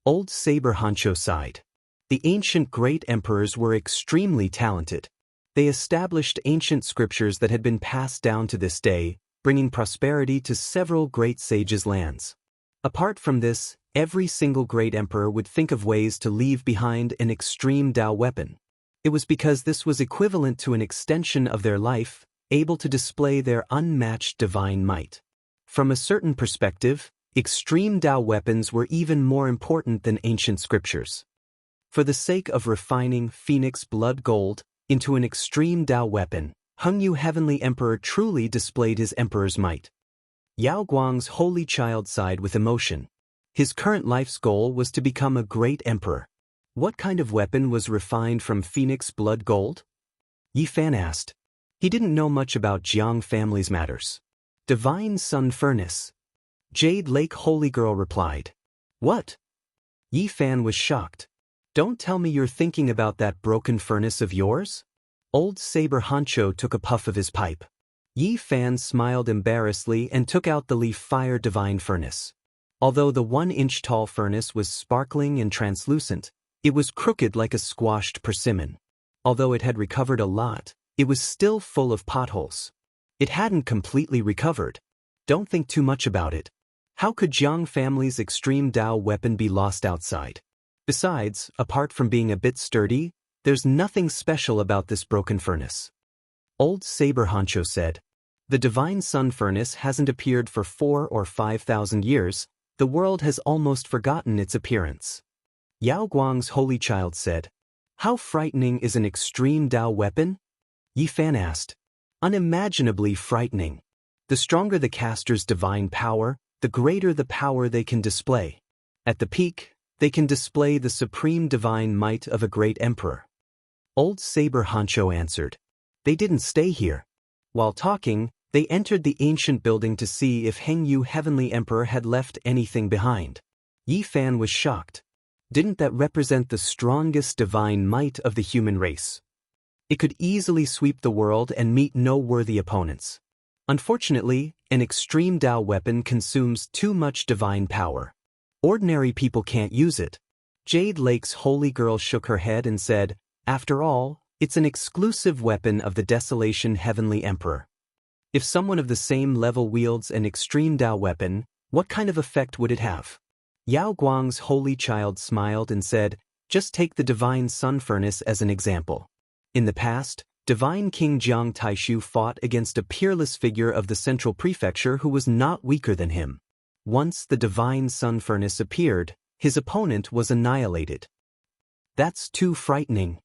Old Saber Hancho sighed. The ancient great emperors were extremely talented. They established ancient scriptures that had been passed down to this day, bringing prosperity to several great sages' lands. Apart from this, every single great emperor would think of ways to leave behind an extreme Tao weapon. It was because this was equivalent to an extension of their life, able to display their unmatched divine might. From a certain perspective, extreme Tao weapons were even more important than ancient scriptures. For the sake of refining Phoenix Blood Gold into an extreme Tao weapon, Hengyu Heavenly Emperor truly displayed his emperor's might. Yao Guang's holy child sighed with emotion. His current life's goal was to become a great emperor. What kind of weapon was refined from Phoenix Blood Gold? Yi Fan asked. He didn't know much about Jiang family's matters. Divine Sun Furnace. Jade Lake Holy Girl replied. What? Yi Fan was shocked. Don't tell me you're thinking about that broken furnace of yours? Old Saber Hancho took a puff of his pipe. Yi Fan smiled embarrassedly and took out the leaf fire divine furnace. Although the 1-inch tall furnace was sparkling and translucent, it was crooked like a squashed persimmon. Although it had recovered a lot, it was still full of potholes. It hadn't completely recovered. Don't think too much about it. How could Jiang family's extreme Tao weapon be lost outside? Besides, apart from being a bit sturdy, there's nothing special about this broken furnace. Old Saber Hancho said. The Divine Sun Furnace hasn't appeared for 4,000 or 5,000 years. The world has almost forgotten its appearance. Yao Guang's holy child said. How frightening is an extreme Tao weapon? Yi Fan asked. Unimaginably frightening. The stronger the caster's divine power, the greater the power they can display. At the peak, they can display the supreme divine might of a great emperor. Old Saber Hancho answered. They didn't stay here. While talking, they entered the ancient building to see if Hengyu Heavenly Emperor had left anything behind. Yi Fan was shocked. Didn't that represent the strongest divine might of the human race? It could easily sweep the world and meet no worthy opponents. Unfortunately, an extreme Tao weapon consumes too much divine power. Ordinary people can't use it. Jade Lake's holy girl shook her head and said, after all, it's an exclusive weapon of the Desolation Heavenly Emperor. If someone of the same level wields an extreme Tao weapon, what kind of effect would it have? Yao Guang's holy child smiled and said, just take the Divine Sun Furnace as an example. In the past, Divine King Jiang Taishu fought against a peerless figure of the Central Prefecture who was not weaker than him. Once the Divine Sun Furnace appeared, his opponent was annihilated. That's too frightening.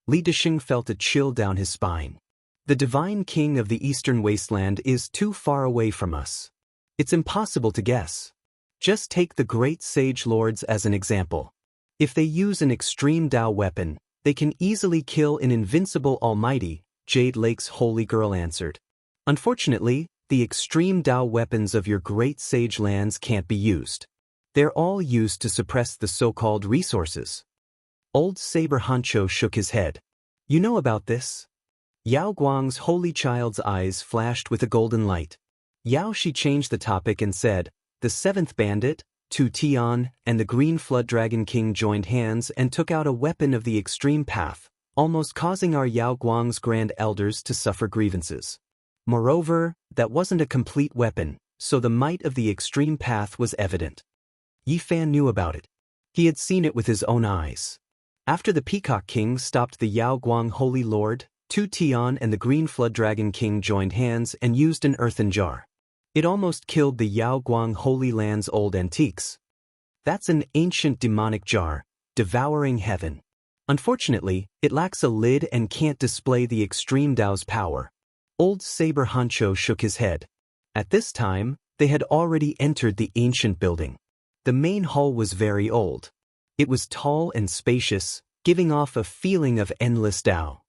Li Desheng felt a chill down his spine. The Divine King of the Eastern Wasteland is too far away from us. It's impossible to guess. Just take the great sage lords as an example. If they use an extreme Tao weapon, They can easily kill an invincible almighty, Jade Lake's holy girl answered. Unfortunately, the extreme Dao weapons of your great sage lands can't be used. They're all used to suppress the so-called resources. Old Saber Hancho shook his head. You know about this? Yao Guang's holy child's eyes flashed with a golden light. Yao Shi changed the topic and said, the seventh bandit, Tu Tian, and the Green Flood Dragon King joined hands and took out a weapon of the extreme path, almost causing our Yao Guang's grand elders to suffer grievances. Moreover, that wasn't a complete weapon, so the might of the extreme path was evident. Yi Fan knew about it. He had seen it with his own eyes. After the Peacock King stopped the Yao Guang Holy Lord, Tu Tian and the Green Flood Dragon King joined hands and used an earthen jar. It almost killed the Yao Guang Holy Land's old antiques. That's an ancient demonic jar, devouring heaven. Unfortunately, it lacks a lid and can't display the extreme Dao's power. Old Saber Hancho shook his head. At this time, they had already entered the ancient building. The main hall was very old. It was tall and spacious, giving off a feeling of endless Dao.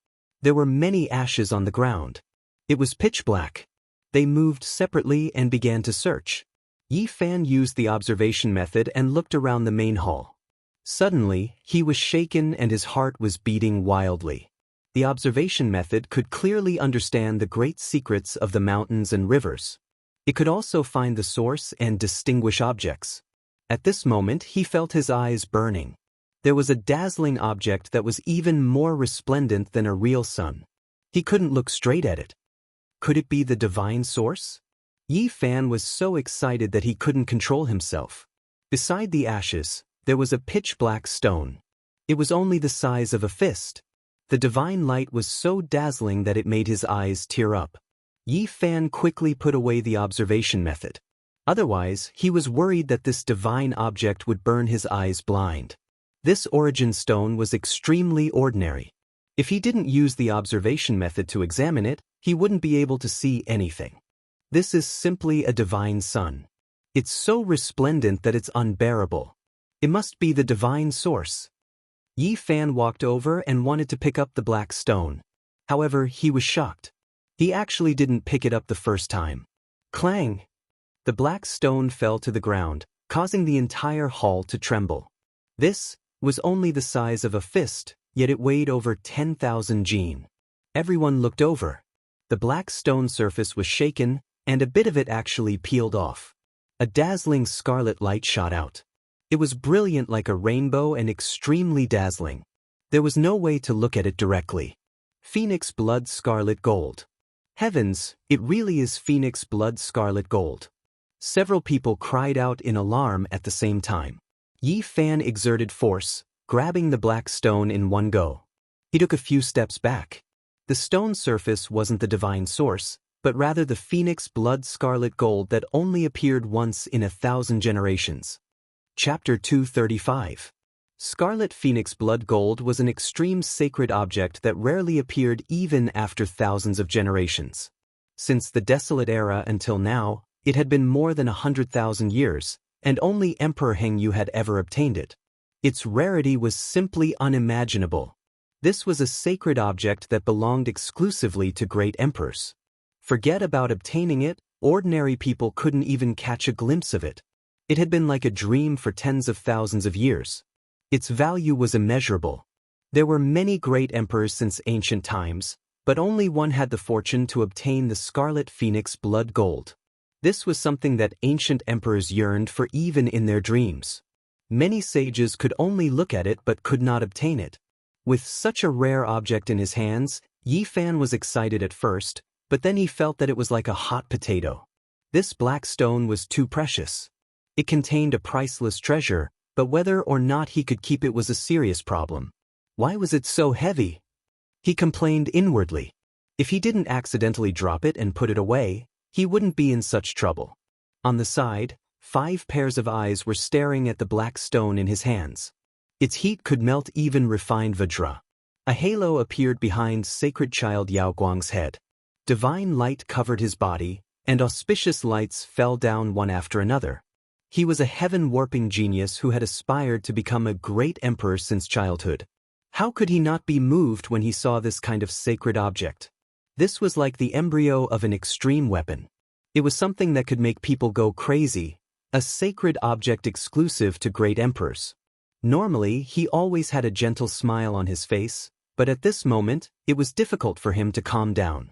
There were many ashes on the ground. It was pitch black. They moved separately and began to search. Yi Fan used the observation method and looked around the main hall. Suddenly, he was shaken and his heart was beating wildly. The observation method could clearly understand the great secrets of the mountains and rivers. It could also find the source and distinguish objects. At this moment, he felt his eyes burning. There was a dazzling object that was even more resplendent than a real sun. He couldn't look straight at it. Could it be the divine source? Yi Fan was so excited that he couldn't control himself. Beside the ashes, there was a pitch-black stone. It was only the size of a fist. The divine light was so dazzling that it made his eyes tear up. Yi Fan quickly put away the observation method. Otherwise, he was worried that this divine object would burn his eyes blind. This origin stone was extremely ordinary. If he didn't use the observation method to examine it, he wouldn't be able to see anything. This is simply a divine sun. It's so resplendent that it's unbearable. It must be the divine source. Yi Fan walked over and wanted to pick up the black stone. However, he was shocked. He actually didn't pick it up the first time. Clang! The black stone fell to the ground, causing the entire hall to tremble. This was only the size of a fist, yet it weighed over 10,000 jin. Everyone looked over. The black stone surface was shaken, and a bit of it actually peeled off. A dazzling scarlet light shot out. It was brilliant like a rainbow and extremely dazzling. There was no way to look at it directly. Phoenix blood scarlet gold. Heavens, it really is phoenix blood scarlet gold. Several people cried out in alarm at the same time. Yi Fan exerted force, grabbing the black stone in one go. He took a few steps back. The stone surface wasn't the divine source, but rather the phoenix blood scarlet gold that only appeared once in 1,000 generations. Chapter 235. Scarlet phoenix blood gold was an extreme sacred object that rarely appeared even after thousands of generations. Since the desolate era until now, it had been more than 100,000 years, and only Emperor Hengyu had ever obtained it. Its rarity was simply unimaginable. This was a sacred object that belonged exclusively to great emperors. Forget about obtaining it, ordinary people couldn't even catch a glimpse of it. It had been like a dream for tens of thousands of years. Its value was immeasurable. There were many great emperors since ancient times, but only one had the fortune to obtain the scarlet phoenix blood gold. This was something that ancient emperors yearned for even in their dreams. Many sages could only look at it but could not obtain it. With such a rare object in his hands, Yi Fan was excited at first, but then he felt that it was like a hot potato. This black stone was too precious. It contained a priceless treasure, but whether or not he could keep it was a serious problem. Why was it so heavy? He complained inwardly. If he didn't accidentally drop it and put it away, he wouldn't be in such trouble. On the side, 5 pairs of eyes were staring at the black stone in his hands. Its heat could melt even refined vajra. A halo appeared behind sacred child Yao Guang's head. Divine light covered his body, and auspicious lights fell down one after another. He was a heaven-warping genius who had aspired to become a great emperor since childhood. How could he not be moved when he saw this kind of sacred object? This was like the embryo of an extreme weapon. It was something that could make people go crazy, a sacred object exclusive to great emperors. Normally, he always had a gentle smile on his face, but at this moment, it was difficult for him to calm down.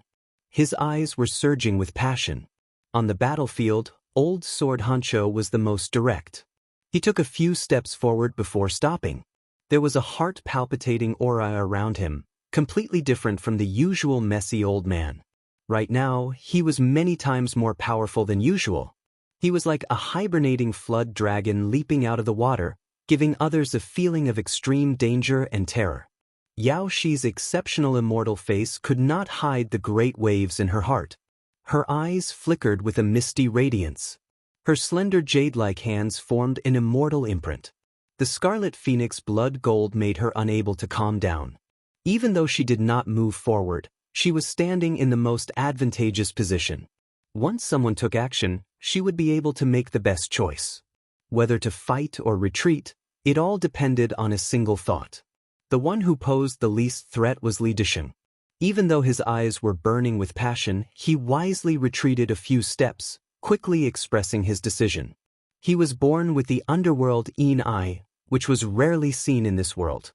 His eyes were surging with passion. On the battlefield, Old Sword Hancho was the most direct. He took a few steps forward before stopping. There was a heart-palpitating aura around him, completely different from the usual messy old man. Right now, he was many times more powerful than usual. He was like a hibernating flood dragon leaping out of the water, giving others a feeling of extreme danger and terror. Yao Shi's exceptional immortal face could not hide the great waves in her heart. Her eyes flickered with a misty radiance. Her slender jade-like hands formed an immortal imprint. The scarlet phoenix blood gold made her unable to calm down. Even though she did not move forward, she was standing in the most advantageous position. Once someone took action, she would be able to make the best choice. Whether to fight or retreat, it all depended on a single thought. The one who posed the least threat was Li Disheng. Even though his eyes were burning with passion, he wisely retreated a few steps, quickly expressing his decision. He was born with the underworld Yin Eye, which was rarely seen in this world.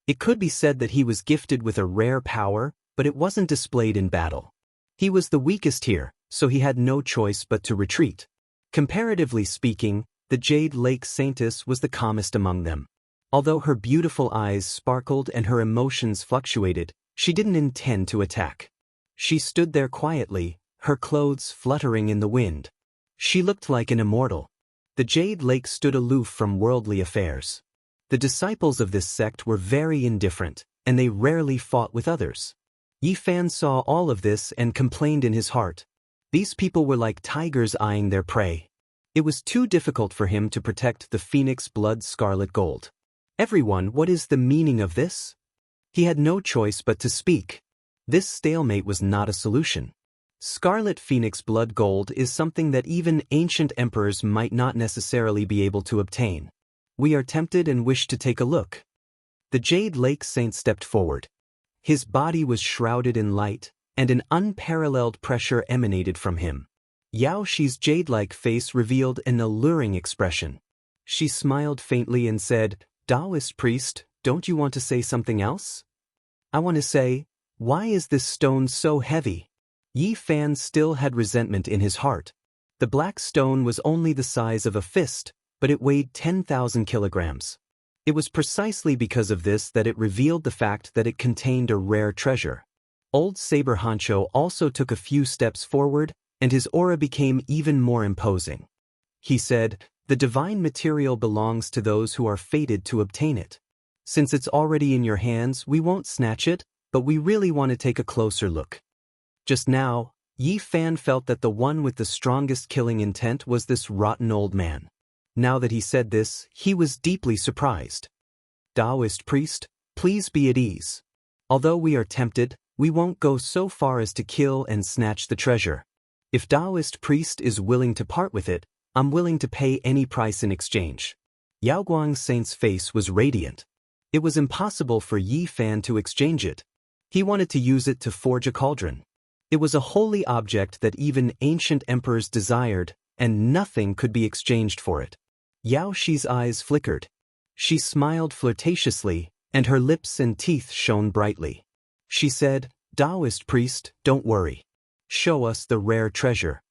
It could be said that he was gifted with a rare power, but it wasn't displayed in battle. He was the weakest here, so he had no choice but to retreat. Comparatively speaking, the Jade Lake Saintess was the calmest among them. Although her beautiful eyes sparkled and her emotions fluctuated, she didn't intend to attack. She stood there quietly, her clothes fluttering in the wind. She looked like an immortal. The Jade Lake stood aloof from worldly affairs. The disciples of this sect were very indifferent, and they rarely fought with others. Yi Fan saw all of this and complained in his heart. These people were like tigers eyeing their prey. It was too difficult for him to protect the phoenix blood scarlet gold. Everyone, what is the meaning of this? He had no choice but to speak. This stalemate was not a solution. Scarlet phoenix blood gold is something that even ancient emperors might not necessarily be able to obtain. We are tempted and wish to take a look. The Jade Lake Saint stepped forward. His body was shrouded in light, and an unparalleled pressure emanated from him. Yao Shi's jade-like face revealed an alluring expression. She smiled faintly and said, "Daoist priest, don't you want to say something else?" "I want to say, why is this stone so heavy?" Yi Fan still had resentment in his heart. The black stone was only the size of a fist, but it weighed 10,000 kilograms. It was precisely because of this that it revealed the fact that it contained a rare treasure. Old Saber Hancho also took a few steps forward, and his aura became even more imposing. He said, "The divine material belongs to those who are fated to obtain it. Since it's already in your hands, we won't snatch it, but we really want to take a closer look." Just now, Yi Fan felt that the one with the strongest killing intent was this rotten old man. Now that he said this, he was deeply surprised. "Daoist priest, please be at ease. Although we are tempted, we won't go so far as to kill and snatch the treasure. If Daoist priest is willing to part with it, I'm willing to pay any price in exchange." Yaoguang Saint's face was radiant. It was impossible for Yi Fan to exchange it. He wanted to use it to forge a cauldron. It was a holy object that even ancient emperors desired, and nothing could be exchanged for it. Yao Shi's eyes flickered. She smiled flirtatiously, and her lips and teeth shone brightly. She said, "Daoist priest, don't worry. Show us the rare treasure."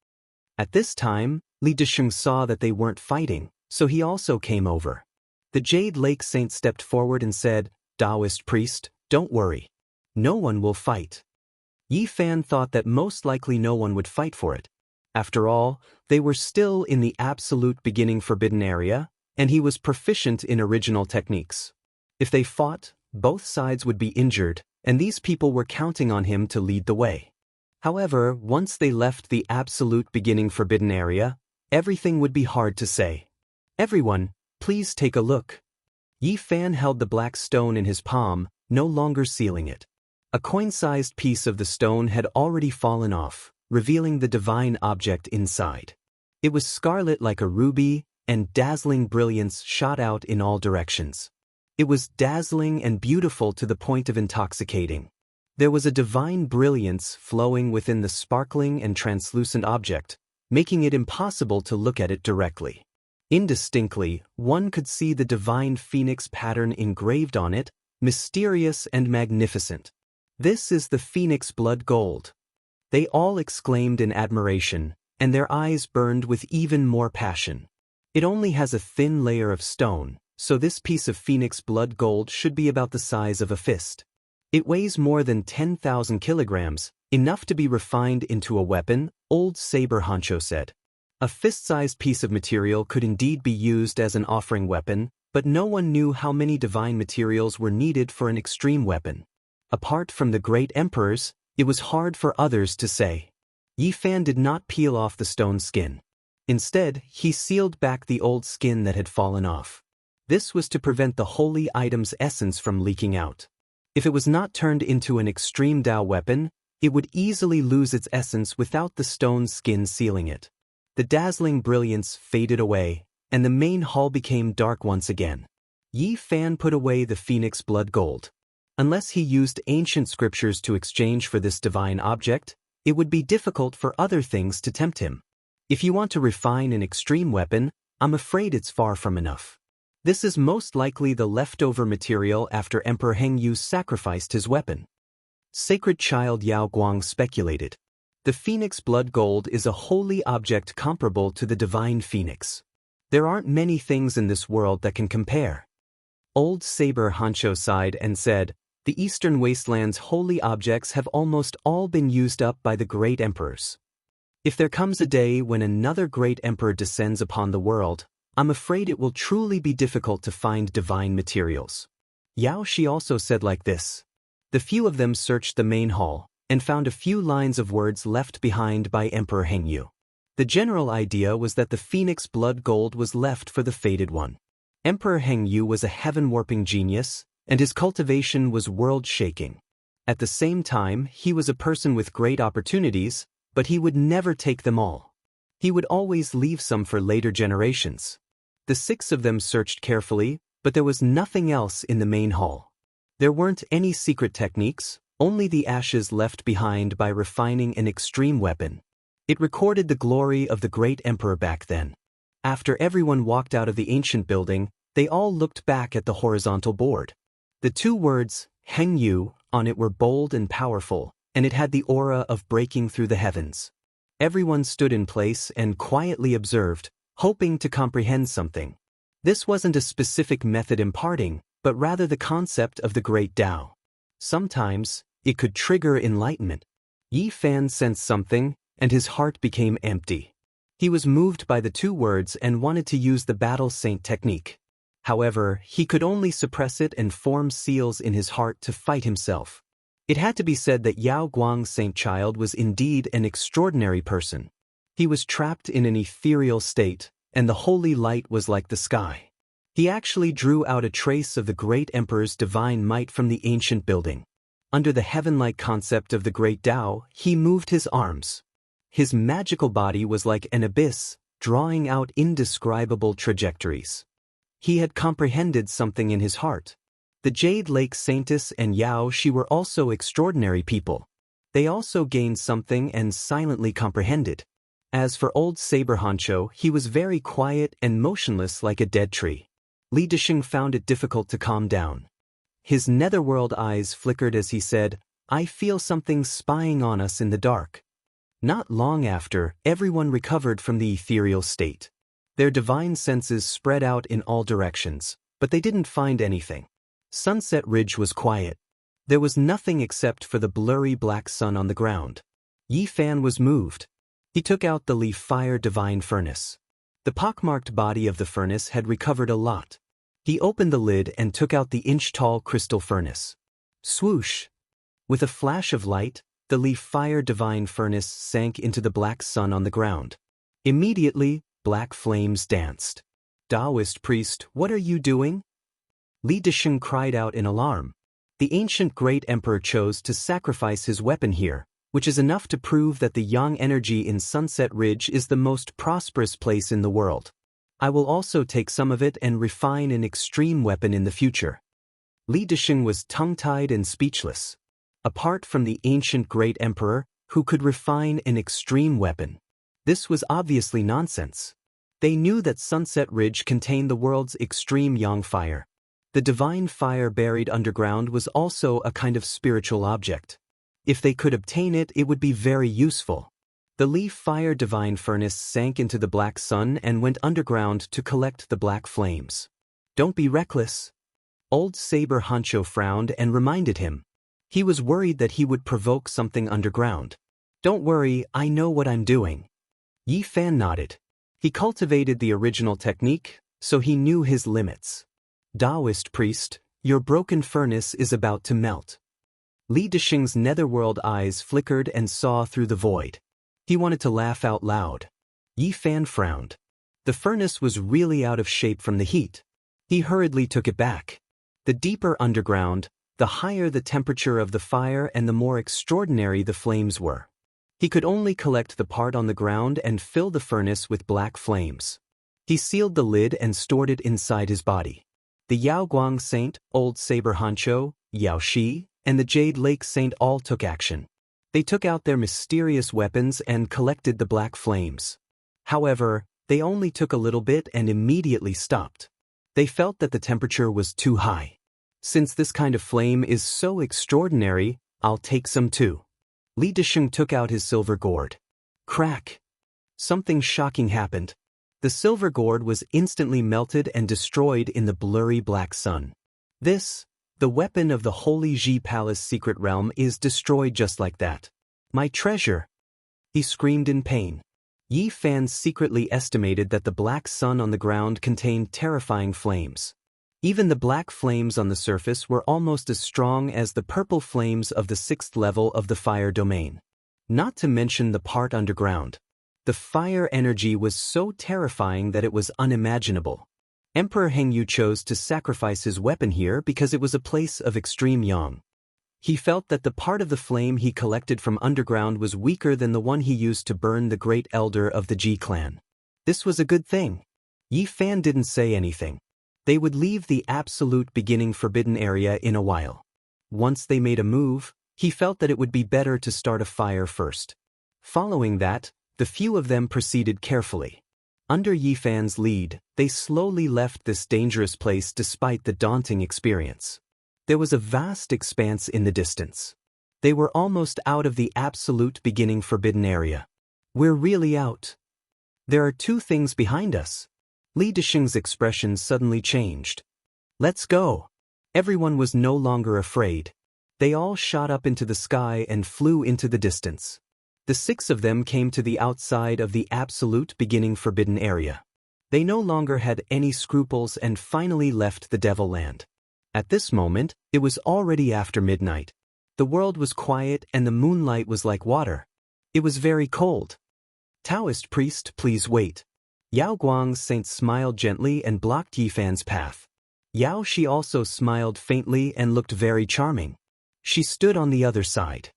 At this time, Li Disheng saw that they weren't fighting, so he also came over. The Jade Lake Saint stepped forward and said, "Daoist priest, don't worry. No one will fight." Yi Fan thought that most likely no one would fight for it. After all, they were still in the absolute beginning forbidden area, and he was proficient in original techniques. If they fought, both sides would be injured, and these people were counting on him to lead the way. However, once they left the absolute beginning forbidden area, everything would be hard to say. "Everyone, please take a look." Yi Fan held the black stone in his palm, no longer sealing it. A coin-sized piece of the stone had already fallen off, revealing the divine object inside. It was scarlet like a ruby, and dazzling brilliance shot out in all directions. It was dazzling and beautiful to the point of intoxicating. There was a divine brilliance flowing within the sparkling and translucent object, making it impossible to look at it directly. Indistinctly, one could see the divine phoenix pattern engraved on it, mysterious and magnificent. "This is the phoenix blood gold," they all exclaimed in admiration, and their eyes burned with even more passion. "It only has a thin layer of stone, so this piece of phoenix blood gold should be about the size of a fist. It weighs more than 10,000 kilograms, enough to be refined into a weapon," old Saber Honcho said. A fist-sized piece of material could indeed be used as an offering weapon, but no one knew how many divine materials were needed for an extreme weapon. Apart from the great emperors, it was hard for others to say. Yi Fan did not peel off the stone skin. Instead, he sealed back the old skin that had fallen off. This was to prevent the holy item's essence from leaking out. If it was not turned into an extreme Dao weapon, it would easily lose its essence without the stone skin sealing it. The dazzling brilliance faded away, and the main hall became dark once again. Yi Fan put away the phoenix blood gold. Unless he used ancient scriptures to exchange for this divine object, it would be difficult for other things to tempt him. If you want to refine an extreme weapon, I'm afraid it's far from enough. This is most likely the leftover material after Emperor Hengyu sacrificed his weapon. Sacred Child Yao Guang speculated. The phoenix blood gold is a holy object comparable to the divine phoenix. There aren't many things in this world that can compare. Old Saber Honcho sighed and said, "The Eastern Wasteland's holy objects have almost all been used up by the great emperors. If there comes a day when another great emperor descends upon the world, I'm afraid it will truly be difficult to find divine materials." Yao Shi also said like this. The few of them searched the main hall, and found a few lines of words left behind by Emperor Hengyu. The general idea was that the phoenix blood gold was left for the fated one. Emperor Hengyu was a heaven-warping genius, and his cultivation was world-shaking. At the same time, he was a person with great opportunities, but he would never take them all. He would always leave some for later generations. The 6 of them searched carefully, but there was nothing else in the main hall. There weren't any secret techniques, only the ashes left behind by refining an extreme weapon. It recorded the glory of the great emperor back then. After everyone walked out of the ancient building, they all looked back at the horizontal board. The 2 words, Hengyu, on it were bold and powerful, and it had the aura of breaking through the heavens. Everyone stood in place and quietly observed, hoping to comprehend something. This wasn't a specific method imparting, but rather the concept of the great Tao. Sometimes, it could trigger enlightenment. Yi Fan sensed something, and his heart became empty. He was moved by the 2 words and wanted to use the battle saint technique. However, he could only suppress it and form seals in his heart to fight himself. It had to be said that Yao Guang Saint Child was indeed an extraordinary person. He was trapped in an ethereal state, and the holy light was like the sky. He actually drew out a trace of the great emperor's divine might from the ancient building. Under the heaven-like concept of the great Tao, he moved his arms. His magical body was like an abyss, drawing out indescribable trajectories. He had comprehended something in his heart. The Jade Lake Saintess and Yao Shi were also extraordinary people. They also gained something and silently comprehended. As for old Saber Honcho, he was very quiet and motionless like a dead tree. Li Disheng found it difficult to calm down. His netherworld eyes flickered as he said, "I feel something spying on us in the dark." Not long after, everyone recovered from the ethereal state. Their divine senses spread out in all directions, but they didn't find anything. Sunset Ridge was quiet. There was nothing except for the blurry black sun on the ground. Yi Fan was moved. He took out the leaf fire divine furnace. The pockmarked body of the furnace had recovered a lot. He opened the lid and took out the inch-tall crystal furnace. Swoosh! With a flash of light, the leaf fire divine furnace sank into the black sun on the ground. Immediately, black flames danced. "Daoist priest, what are you doing?" Li Disheng cried out in alarm. The ancient great emperor chose to sacrifice his weapon here, which is enough to prove that the yang energy in Sunset Ridge is the most prosperous place in the world. I will also take some of it and refine an extreme weapon in the future. Li Disheng was tongue-tied and speechless. Apart from the ancient great emperor, who could refine an extreme weapon, this was obviously nonsense. They knew that Sunset Ridge contained the world's extreme yang fire. The divine fire buried underground was also a kind of spiritual object. If they could obtain it, it would be very useful. The Li fire divine furnace sank into the black sun and went underground to collect the black flames. Don't be reckless. Old Saber Hancho frowned and reminded him. He was worried that he would provoke something underground. Don't worry, I know what I'm doing. Yi Fan nodded. He cultivated the original technique, so he knew his limits. Daoist priest, your broken furnace is about to melt. Li Disheng's netherworld eyes flickered and saw through the void. He wanted to laugh out loud. Yi Fan frowned. The furnace was really out of shape from the heat. He hurriedly took it back. The deeper underground, the higher the temperature of the fire and the more extraordinary the flames were. He could only collect the part on the ground and fill the furnace with black flames. He sealed the lid and stored it inside his body. The Yaoguang Saint, Old Saber Hancho, Yao Shi, and the Jade Lake Saint all took action. They took out their mysterious weapons and collected the black flames. However, they only took a little bit and immediately stopped. They felt that the temperature was too high. Since this kind of flame is so extraordinary, I'll take some too. Li Disheng took out his silver gourd. Crack! Something shocking happened. The silver gourd was instantly melted and destroyed in the blurry black sun. This, the weapon of the Holy Ji Palace secret realm, is destroyed just like that. My treasure! He screamed in pain. Yi Fan secretly estimated that the black sun on the ground contained terrifying flames. Even the black flames on the surface were almost as strong as the purple flames of the 6th level of the fire domain. Not to mention the part underground. The fire energy was so terrifying that it was unimaginable. Emperor Hengyu chose to sacrifice his weapon here because it was a place of extreme yang. He felt that the part of the flame he collected from underground was weaker than the one he used to burn the great elder of the Ji clan. This was a good thing. Yi Fan didn't say anything. They would leave the absolute beginning forbidden area in a while. Once they made a move, he felt that it would be better to start a fire first. Following that, the few of them proceeded carefully. Under Yi Fan's lead, they slowly left this dangerous place despite the daunting experience. There was a vast expanse in the distance. They were almost out of the absolute beginning forbidden area. We're really out. There are 2 things behind us. Li Disheng's expression suddenly changed. Let's go. Everyone was no longer afraid. They all shot up into the sky and flew into the distance. The 6 of them came to the outside of the absolute beginning forbidden area. They no longer had any scruples and finally left the Devil Land. At this moment, it was already after midnight. The world was quiet and the moonlight was like water. It was very cold. Taoist priest, please wait. Yao Guang's saint smiled gently and blocked Yi Fan's path. Yao Shi also smiled faintly and looked very charming. She stood on the other side.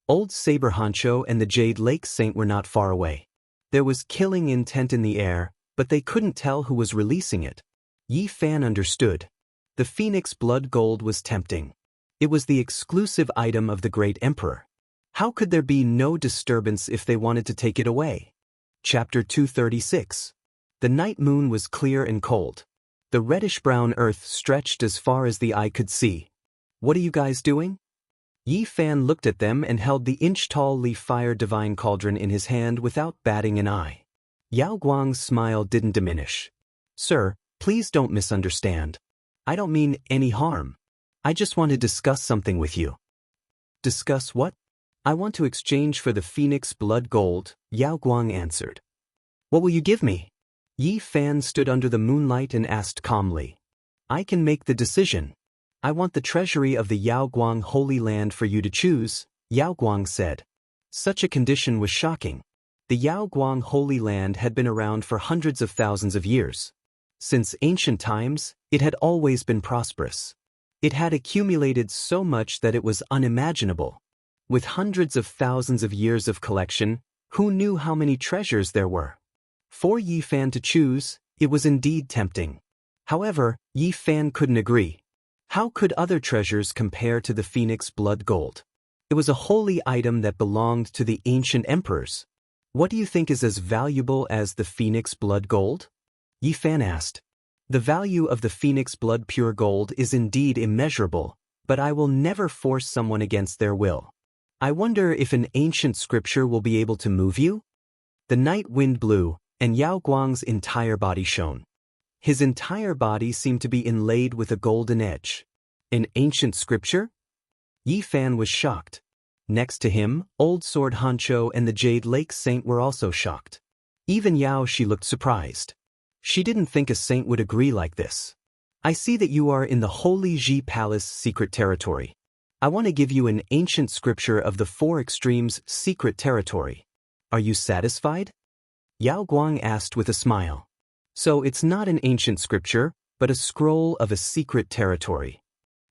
Old Saber Hancho and the Jade Lake Saint were not far away. There was killing intent in the air, but they couldn't tell who was releasing it. Yi Fan understood. The Phoenix Blood Gold was tempting. It was the exclusive item of the Great Emperor. How could there be no disturbance if they wanted to take it away? Chapter 236. The night moon was clear and cold. The reddish-brown earth stretched as far as the eye could see. What are you guys doing? Yi Fan looked at them and held the inch-tall Li Fire Divine Cauldron in his hand without batting an eye. Yao Guang's smile didn't diminish. Sir, please don't misunderstand. I don't mean any harm. I just want to discuss something with you. Discuss what? I want to exchange for the Phoenix Blood Gold, Yao Guang answered. What will you give me? Yi Fan stood under the moonlight and asked calmly. I can make the decision. I want the treasury of the Yao Guang Holy Land for you to choose, Yao Guang said. Such a condition was shocking. The Yao Guang Holy Land had been around for hundreds of thousands of years. Since ancient times, it had always been prosperous. It had accumulated so much that it was unimaginable. With hundreds of thousands of years of collection, who knew how many treasures there were? For Yi Fan to choose, it was indeed tempting. However, Yi Fan couldn't agree. How could other treasures compare to the phoenix blood gold? It was a holy item that belonged to the ancient emperors. What do you think is as valuable as the phoenix blood gold? Yi Fan asked. The value of the phoenix blood pure gold is indeed immeasurable, but I will never force someone against their will. I wonder if an ancient scripture will be able to move you? The night wind blew, and Yao Guang's entire body shone. His entire body seemed to be inlaid with a golden edge. An ancient scripture? Yi Fan was shocked. Next to him, Old Sword Hancho and the Jade Lake Saint were also shocked. Even Yao Shi looked surprised. She didn't think a saint would agree like this. I see that you are in the Holy Ji Palace secret territory. I want to give you an ancient scripture of the Four Extremes secret territory. Are you satisfied? Yao Guang asked with a smile. So it's not an ancient scripture, but a scroll of a secret territory.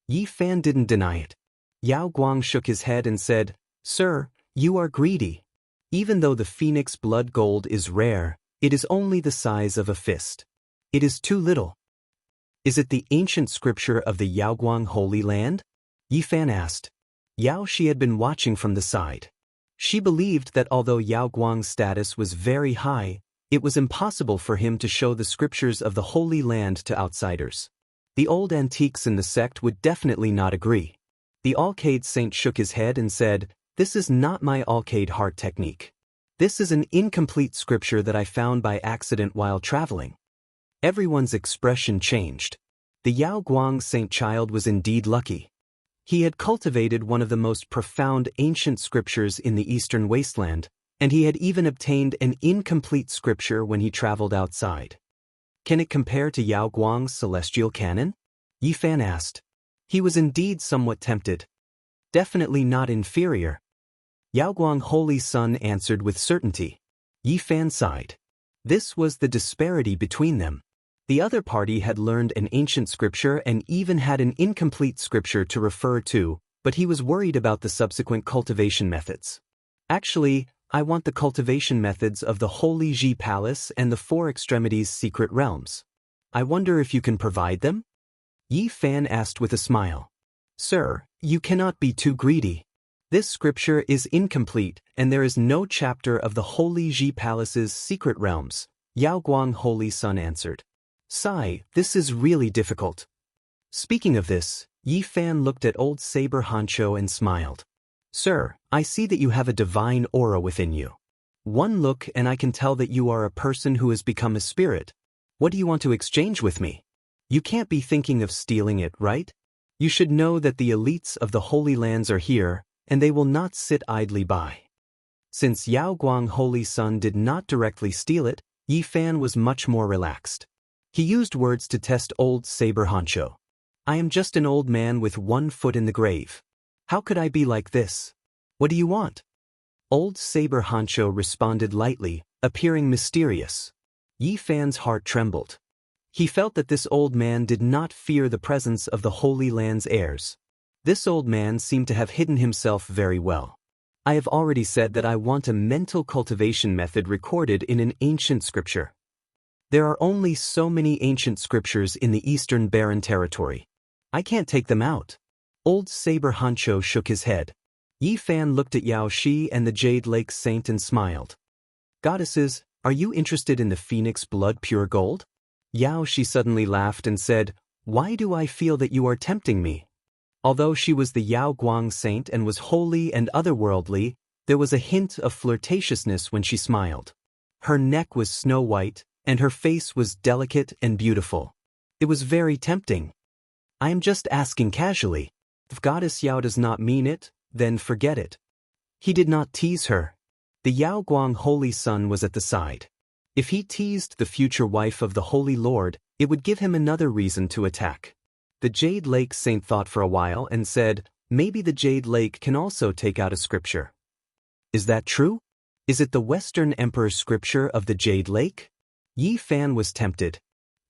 Yi Fan didn't deny it. Yao Guang shook his head and said, Sir, you are greedy. Even though the phoenix blood gold is rare, it is only the size of a fist. It is too little. Is it the ancient scripture of the Yaoguang Holy Land? Yi Fan asked. Yao Shi had been watching from the side. She believed that although Yao Guang's status was very high, it was impossible for him to show the scriptures of the Holy Land to outsiders. The old antiques in the sect would definitely not agree. The Alcade Saint shook his head and said, This is not my Alcade heart technique. This is an incomplete scripture that I found by accident while traveling. Everyone's expression changed. The Yao Guang Saint child was indeed lucky. He had cultivated one of the most profound ancient scriptures in the Eastern Wasteland, and he had even obtained an incomplete scripture when he traveled outside. Can it compare to Yao Guang's celestial canon? Yi Fan asked. He was indeed somewhat tempted. Definitely not inferior. Yao Guang Holy Sun answered with certainty. Yi Fan sighed. This was the disparity between them. The other party had learned an ancient scripture and even had an incomplete scripture to refer to, but he was worried about the subsequent cultivation methods. Actually, I want the cultivation methods of the Holy Ji Palace and the Four Extremities secret realms. I wonder if you can provide them? Yi Fan asked with a smile. Sir, you cannot be too greedy. This scripture is incomplete, and there is no chapter of the Holy Ji Palace's secret realms, Yao Guang Holy Sun answered. Sigh, this is really difficult. Speaking of this, Yi Fan looked at old Saber Hancho and smiled. Sir, I see that you have a divine aura within you. One look and I can tell that you are a person who has become a spirit. What do you want to exchange with me? You can't be thinking of stealing it, right? You should know that the elites of the Holy Lands are here, and they will not sit idly by. Since Yao Guang Holy Sun did not directly steal it, Yi Fan was much more relaxed. He used words to test old Saber Hancho. I am just an old man with one foot in the grave. How could I be like this? What do you want? Old Saber Hancho responded lightly, appearing mysterious. Yi Fan's heart trembled. He felt that this old man did not fear the presence of the Holy Land's heirs. This old man seemed to have hidden himself very well. I have already said that I want a mental cultivation method recorded in an ancient scripture. There are only so many ancient scriptures in the Eastern Barren Territory. I can't take them out. Old Saber Hancho shook his head. Yi Fan looked at Yao Shi and the Jade Lake Saint and smiled. Goddesses, are you interested in the phoenix blood pure gold? Yao Shi suddenly laughed and said, Why do I feel that you are tempting me? Although she was the Yao Guang Saint and was holy and otherworldly, there was a hint of flirtatiousness when she smiled. Her neck was snow-white, and her face was delicate and beautiful. It was very tempting. I am just asking casually. If Goddess Yao does not mean it, then forget it. He did not tease her. The Yao Guang Holy Sun was at the side. If he teased the future wife of the Holy Lord, it would give him another reason to attack. The Jade Lake Saint thought for a while and said, Maybe the Jade Lake can also take out a scripture. Is that true? Is it the Western Emperor's scripture of the Jade Lake? Yi Fan was tempted.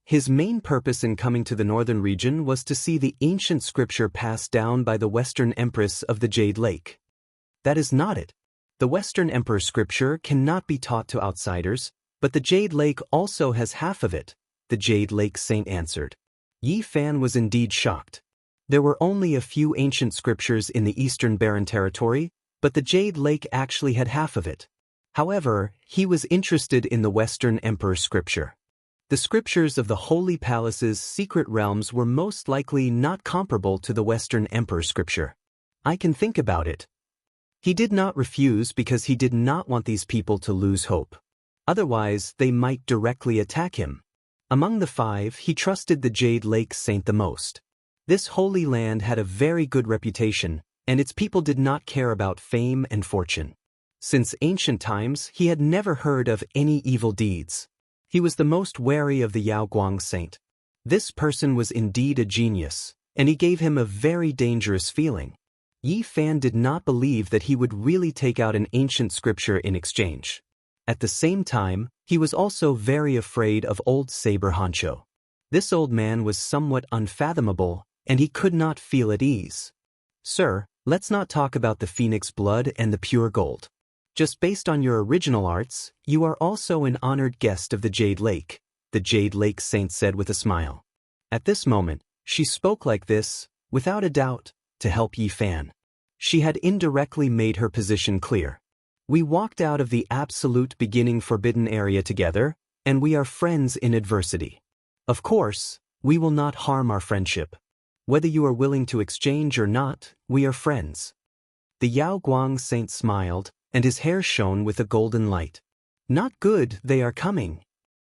His main purpose in coming to the northern region was to see the ancient scripture passed down by the Western Empress of the Jade Lake. That is not it. The Western Emperor's scripture cannot be taught to outsiders, but the Jade Lake also has half of it, the Jade Lake Saint answered. Yi Fan was indeed shocked. There were only a few ancient scriptures in the Eastern Barren Territory, but the Jade Lake actually had half of it. However, he was interested in the Western Emperor's scripture. The scriptures of the Holy Palace's secret realms were most likely not comparable to the Western Emperor's scripture. I can think about it. He did not refuse because he did not want these people to lose hope. Otherwise, they might directly attack him. Among the five, he trusted the Jade Lake Saint the most. This holy land had a very good reputation, and its people did not care about fame and fortune. Since ancient times, he had never heard of any evil deeds. He was the most wary of the Yaoguang Saint. This person was indeed a genius, and he gave him a very dangerous feeling. Yi Fan did not believe that he would really take out an ancient scripture in exchange. At the same time, he was also very afraid of old Saber Honcho. This old man was somewhat unfathomable, and he could not feel at ease. Sir, let's not talk about the phoenix blood and the pure gold. Just based on your original arts, you are also an honored guest of the Jade Lake, the Jade Lake Saint said with a smile. At this moment, she spoke like this, without a doubt, to help Yi Fan. She had indirectly made her position clear. We walked out of the absolute beginning forbidden area together, and we are friends in adversity. Of course, we will not harm our friendship. Whether you are willing to exchange or not, we are friends. The Yaoguang Saint smiled, and his hair shone with a golden light. Not good, they are coming.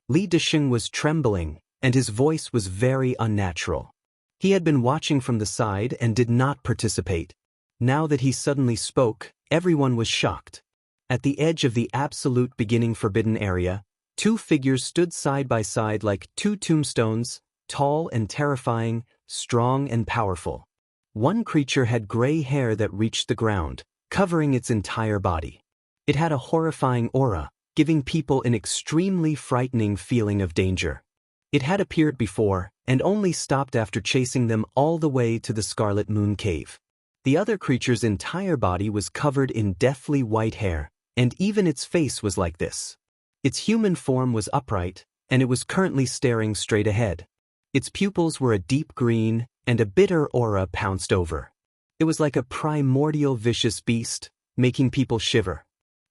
Li Desheng was trembling, and his voice was very unnatural. He had been watching from the side and did not participate. Now that he suddenly spoke, everyone was shocked. At the edge of the absolute beginning forbidden area, two figures stood side by side like two tombstones, tall and terrifying, strong and powerful. One creature had gray hair that reached the ground, covering its entire body. It had a horrifying aura, giving people an extremely frightening feeling of danger. It had appeared before, and only stopped after chasing them all the way to the Scarlet Moon Cave. The other creature's entire body was covered in deathly white hair, and even its face was like this. Its human form was upright, and it was currently staring straight ahead. Its pupils were a deep green, and a bitter aura pounced over. It was like a primordial vicious beast, making people shiver.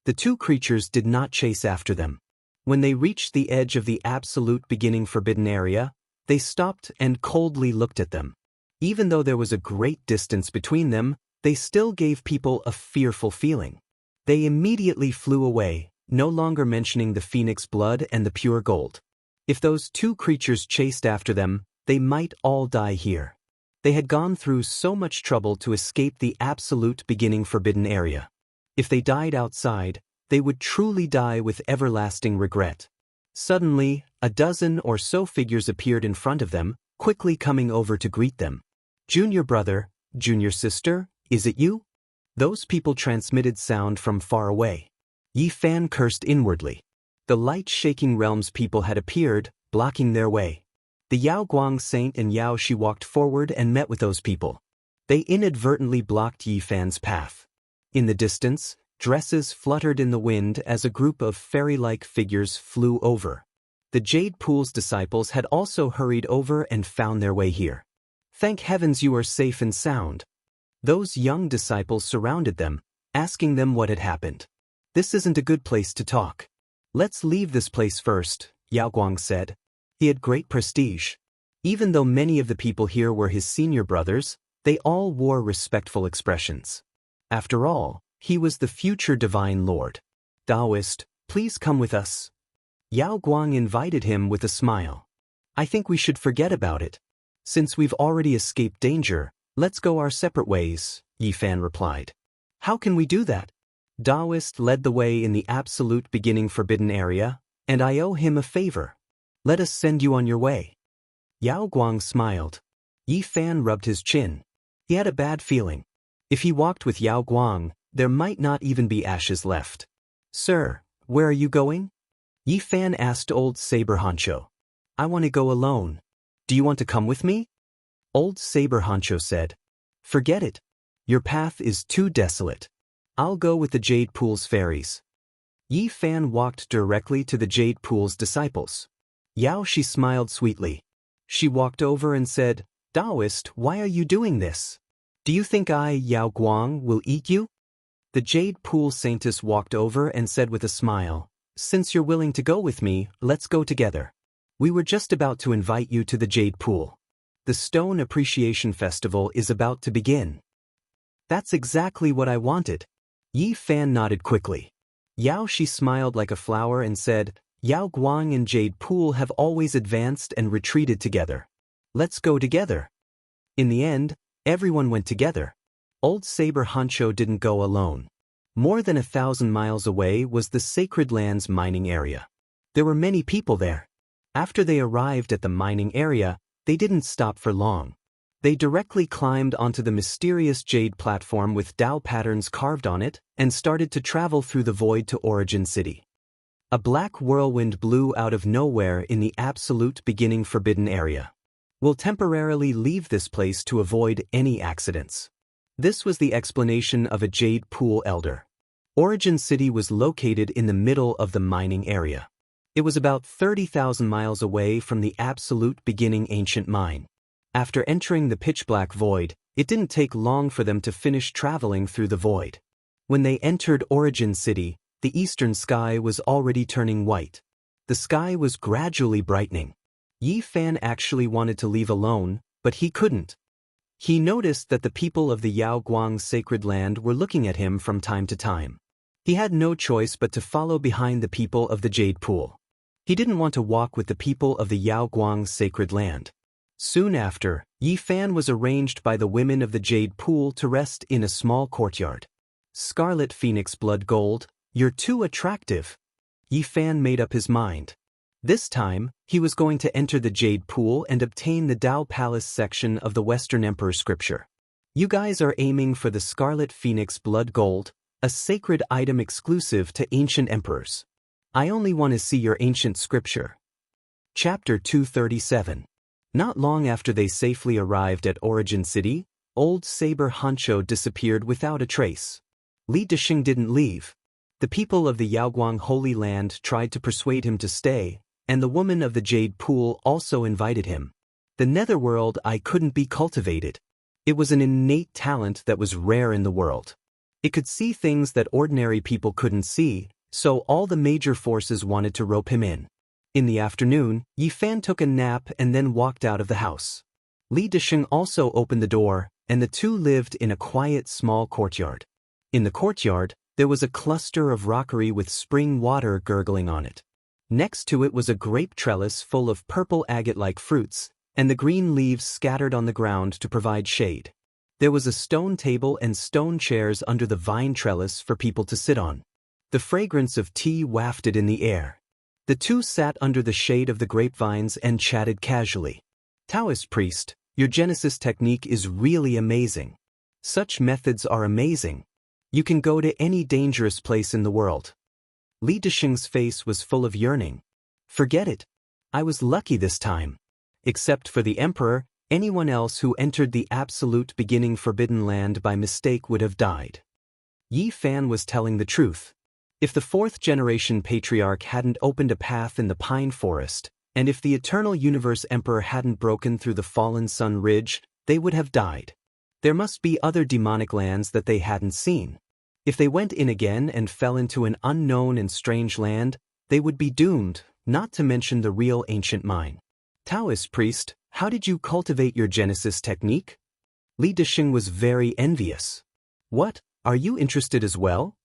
The two creatures did not chase after them. When they reached the edge of the absolute beginning forbidden area, they stopped and coldly looked at them. Even though there was a great distance between them, they still gave people a fearful feeling. They immediately flew away, no longer mentioning the phoenix blood and the pure gold. If those two creatures chased after them, they might all die here. They had gone through so much trouble to escape the absolute beginning forbidden area. If they died outside, they would truly die with everlasting regret. Suddenly, a dozen or so figures appeared in front of them, quickly coming over to greet them. Junior brother, junior sister, is it you? Those people transmitted sound from far away. Yi Fan cursed inwardly. The light-shaking realms people had appeared, blocking their way. The Yaoguang Saint and Yao Shi walked forward and met with those people. They inadvertently blocked Yi Fan's path. In the distance, dresses fluttered in the wind as a group of fairy-like figures flew over. The Jade Pool's disciples had also hurried over and found their way here. Thank heavens you are safe and sound. Those young disciples surrounded them, asking them what had happened. This isn't a good place to talk. Let's leave this place first, Yaoguang said. He had great prestige. Even though many of the people here were his senior brothers, they all wore respectful expressions. After all, he was the future divine lord. Daoist, please come with us. Yaoguang invited him with a smile. I think we should forget about it. Since we've already escaped danger, let's go our separate ways, Yi Fan replied. How can we do that? Daoist led the way in the absolute beginning forbidden area, and I owe him a favor. Let us send you on your way. Yaoguang smiled. Yi Fan rubbed his chin. He had a bad feeling. If he walked with Yaoguang, there might not even be ashes left. Sir, where are you going? Yi Fan asked old Saber Honcho. I want to go alone. Do you want to come with me? Old Saber Honcho said. Forget it. Your path is too desolate. I'll go with the Jade Pool's fairies. Yi Fan walked directly to the Jade Pool's disciples. Yao Shi smiled sweetly. She walked over and said, Daoist, why are you doing this? Do you think I, Yao Guang, will eat you? The Jade Pool Saintess walked over and said with a smile, "Since you're willing to go with me, let's go together. We were just about to invite you to the Jade Pool. The Stone Appreciation Festival is about to begin." That's exactly what I wanted. Yi Fan nodded quickly. Yao Shi smiled like a flower and said, "Yao Guang and Jade Pool have always advanced and retreated together. Let's go together." In the end, everyone went together. Old Saber Hancho didn't go alone. More than 1,000 miles away was the Sacred Lands mining area. There were many people there. After they arrived at the mining area, they didn't stop for long. They directly climbed onto the mysterious jade platform with Dao patterns carved on it and started to travel through the void to Origin City. A black whirlwind blew out of nowhere in the absolute beginning forbidden area. We'll temporarily leave this place to avoid any accidents. This was the explanation of a Jade Pool elder. Origin City was located in the middle of the mining area. It was about 30,000 miles away from the absolute beginning ancient mine. After entering the pitch-black void, it didn't take long for them to finish traveling through the void. When they entered Origin City, the eastern sky was already turning white. The sky was gradually brightening. Yi Fan actually wanted to leave alone, but he couldn't. He noticed that the people of the Yao Guang sacred land were looking at him from time to time. He had no choice but to follow behind the people of the Jade Pool. He didn't want to walk with the people of the Yao Guang sacred land. Soon after, Yi Fan was arranged by the women of the Jade Pool to rest in a small courtyard. "Scarlet Phoenix Blood Gold, you're too attractive." Yi Fan made up his mind. This time, he was going to enter the Jade Pool and obtain the Dao Palace section of the Western Emperor scripture. "You guys are aiming for the Scarlet Phoenix Blood Gold, a sacred item exclusive to ancient emperors. I only want to see your ancient scripture." Chapter 237. Not long after they safely arrived at Origin City, old Saber Hancho disappeared without a trace. Li Dexing didn't leave. The people of the Yaoguang Holy Land tried to persuade him to stay, and the woman of the Jade Pool also invited him. The netherworld eye couldn't be cultivated. It was an innate talent that was rare in the world. It could see things that ordinary people couldn't see, so all the major forces wanted to rope him in. In the afternoon, Yi Fan took a nap and then walked out of the house. Li Dexing also opened the door, and the two lived in a quiet small courtyard. In the courtyard, there was a cluster of rockery with spring water gurgling on it. Next to it was a grape trellis full of purple agate-like fruits, and the green leaves scattered on the ground to provide shade. There was a stone table and stone chairs under the vine trellis for people to sit on. The fragrance of tea wafted in the air. The two sat under the shade of the grapevines and chatted casually. "Taoist priest, your Genesis technique is really amazing. Such methods are amazing. You can go to any dangerous place in the world." Li Dexing's face was full of yearning. "Forget it. I was lucky this time. Except for the Emperor, anyone else who entered the absolute beginning forbidden land by mistake would have died." Yi Fan was telling the truth. If the fourth-generation patriarch hadn't opened a path in the pine forest, and if the Eternal Universe Emperor hadn't broken through the fallen sun ridge, they would have died. There must be other demonic lands that they hadn't seen. If they went in again and fell into an unknown and strange land, they would be doomed, not to mention the real ancient mine. "Taoist priest, how did you cultivate your Genesis technique?" Li Dexing was very envious. "What, are you interested as well?"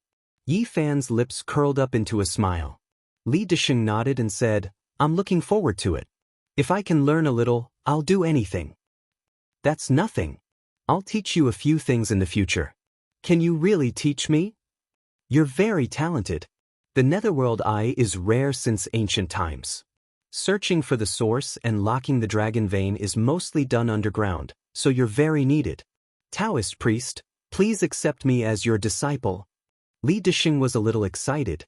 Yi Fan's lips curled up into a smile. Li Dexing nodded and said, "I'm looking forward to it. If I can learn a little, I'll do anything." "That's nothing. I'll teach you a few things in the future." "Can you really teach me?" "You're very talented. The netherworld eye is rare since ancient times. Searching for the source and locking the dragon vein is mostly done underground, so you're very needed. Taoist priest, please accept me as your disciple." Li Dexing was a little excited.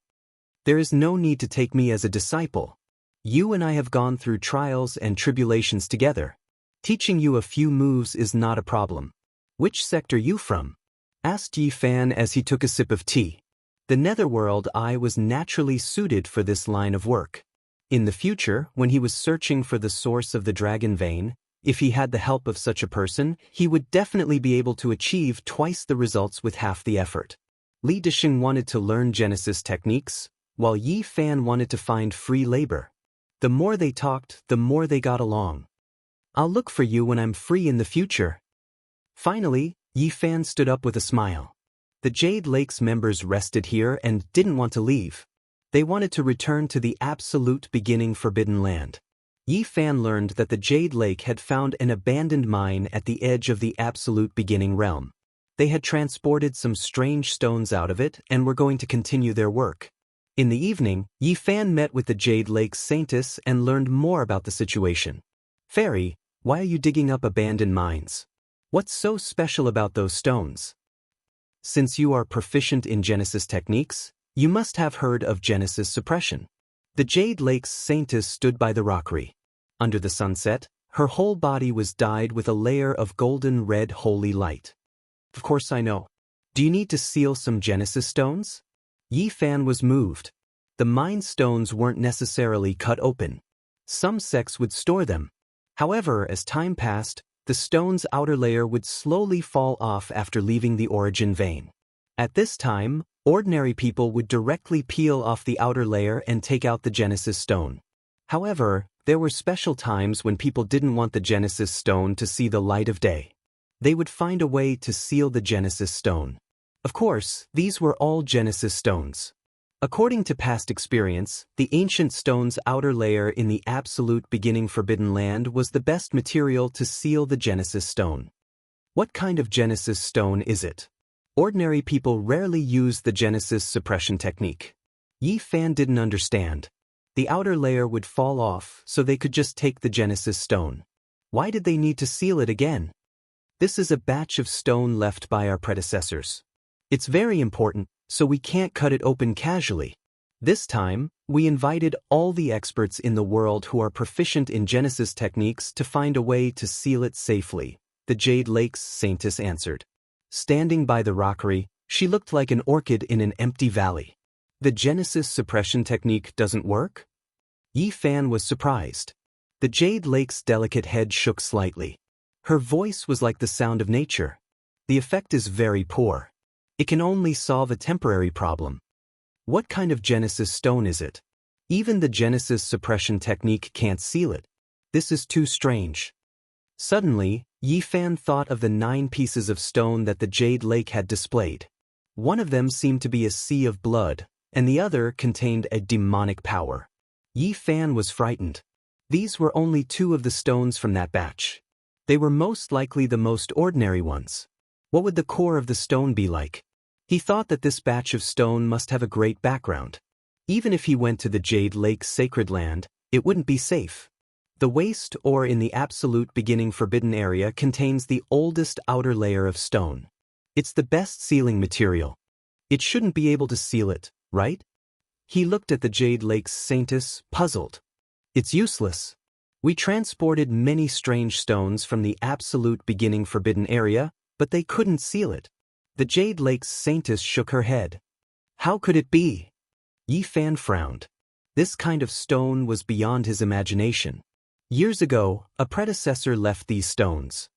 "There is no need to take me as a disciple. You and I have gone through trials and tribulations together. Teaching you a few moves is not a problem." "Which sect are you from?" asked Yi Fan as he took a sip of tea. The netherworld eye was naturally suited for this line of work. In the future, when he was searching for the source of the dragon vein, If he had the help of such a person, he would definitely be able to achieve twice the results with half the effort. Li Disheng wanted to learn Genesis techniques, while Yi Fan wanted to find free labor. The more they talked, the more they got along. "I'll look for you when I'm free in the future." Finally, Yi Fan stood up with a smile. The Jade Lake's members rested here and didn't want to leave. They wanted to return to the absolute beginning Forbidden Land. Yi Fan learned that the Jade Lake had found an abandoned mine at the edge of the absolute beginning realm. They had transported some strange stones out of it and were going to continue their work. In the evening, Yi Fan met with the Jade Lake's Saintess and learned more about the situation. "Fairy, why are you digging up abandoned mines? What's so special about those stones? Since you are proficient in Genesis techniques, you must have heard of Genesis suppression." The Jade Lake's Saintess stood by the rockery. Under the sunset, her whole body was dyed with a layer of golden red holy light. "Of course I know. Do you need to seal some Genesis stones?" Yi Fan was moved. The mine stones weren't necessarily cut open. Some sects would store them. However, as time passed, the stone's outer layer would slowly fall off after leaving the origin vein. At this time, ordinary people would directly peel off the outer layer and take out the Genesis stone. However, there were special times when people didn't want the Genesis stone to see the light of day. They would find a way to seal the Genesis stone. Of course, these were all Genesis stones. According to past experience, the ancient stone's outer layer in the absolute beginning Forbidden Land was the best material to seal the Genesis stone. What kind of Genesis stone is it? Ordinary people rarely use the Genesis suppression technique. Yi Fan didn't understand. The outer layer would fall off, so they could just take the Genesis stone. Why did they need to seal it again? "This is a batch of stone left by our predecessors. It's very important, so we can't cut it open casually. This time, we invited all the experts in the world who are proficient in Genesis techniques to find a way to seal it safely," the Jade Lake's Saintess answered. Standing by the rockery, she looked like an orchid in an empty valley. "The Genesis suppression technique doesn't work?" Yi Fan was surprised. The Jade Lake's delicate head shook slightly. Her voice was like the sound of nature. "The effect is very poor. It can only solve a temporary problem." "What kind of Genesis stone is it? Even the Genesis suppression technique can't seal it. This is too strange." Suddenly, Yi Fan thought of the 9 pieces of stone that the Jade Lake had displayed. One of them seemed to be a sea of blood, and the other contained a demonic power. Yi Fan was frightened. These were only 2 of the stones from that batch. They were most likely the most ordinary ones. What would the core of the stone be like? He thought that this batch of stone must have a great background. Even if he went to the Jade Lake's sacred land, it wouldn't be safe. The waste ore in the absolute beginning forbidden area contains the oldest outer layer of stone. It's the best sealing material. It shouldn't be able to seal it, right? He looked at the Jade Lake's Saintess, puzzled. "It's useless. We transported many strange stones from the absolute beginning forbidden area, but they couldn't seal it." The Jade Lake's Saintess shook her head. "How could it be?" Yi Fan frowned. This kind of stone was beyond his imagination. Years ago, a predecessor left these stones.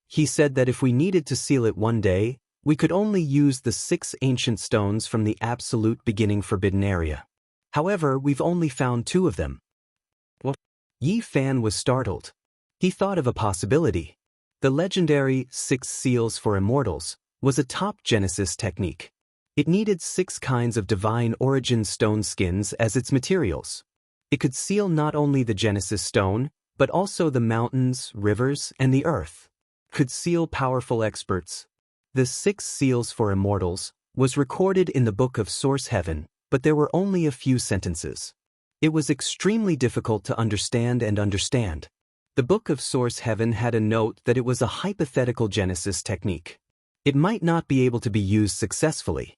He said that if we needed to seal it one day, we could only use the 6 ancient stones from the absolute beginning forbidden area. However, we've only found 2 of them. What? Yi Fan was startled. He thought of a possibility. The legendary 6 seals for immortals was a top Genesis technique. It needed 6 kinds of divine origin stone skins as its materials. It could seal not only the Genesis stone, but also the mountains, rivers, and the earth. Could seal powerful experts. The 6 seals for immortals was recorded in the Book of Source Heaven, but there were only a few sentences. It was extremely difficult to understand. The Book of Source Heaven had a note that it was a hypothetical Genesis technique. It might not be able to be used successfully.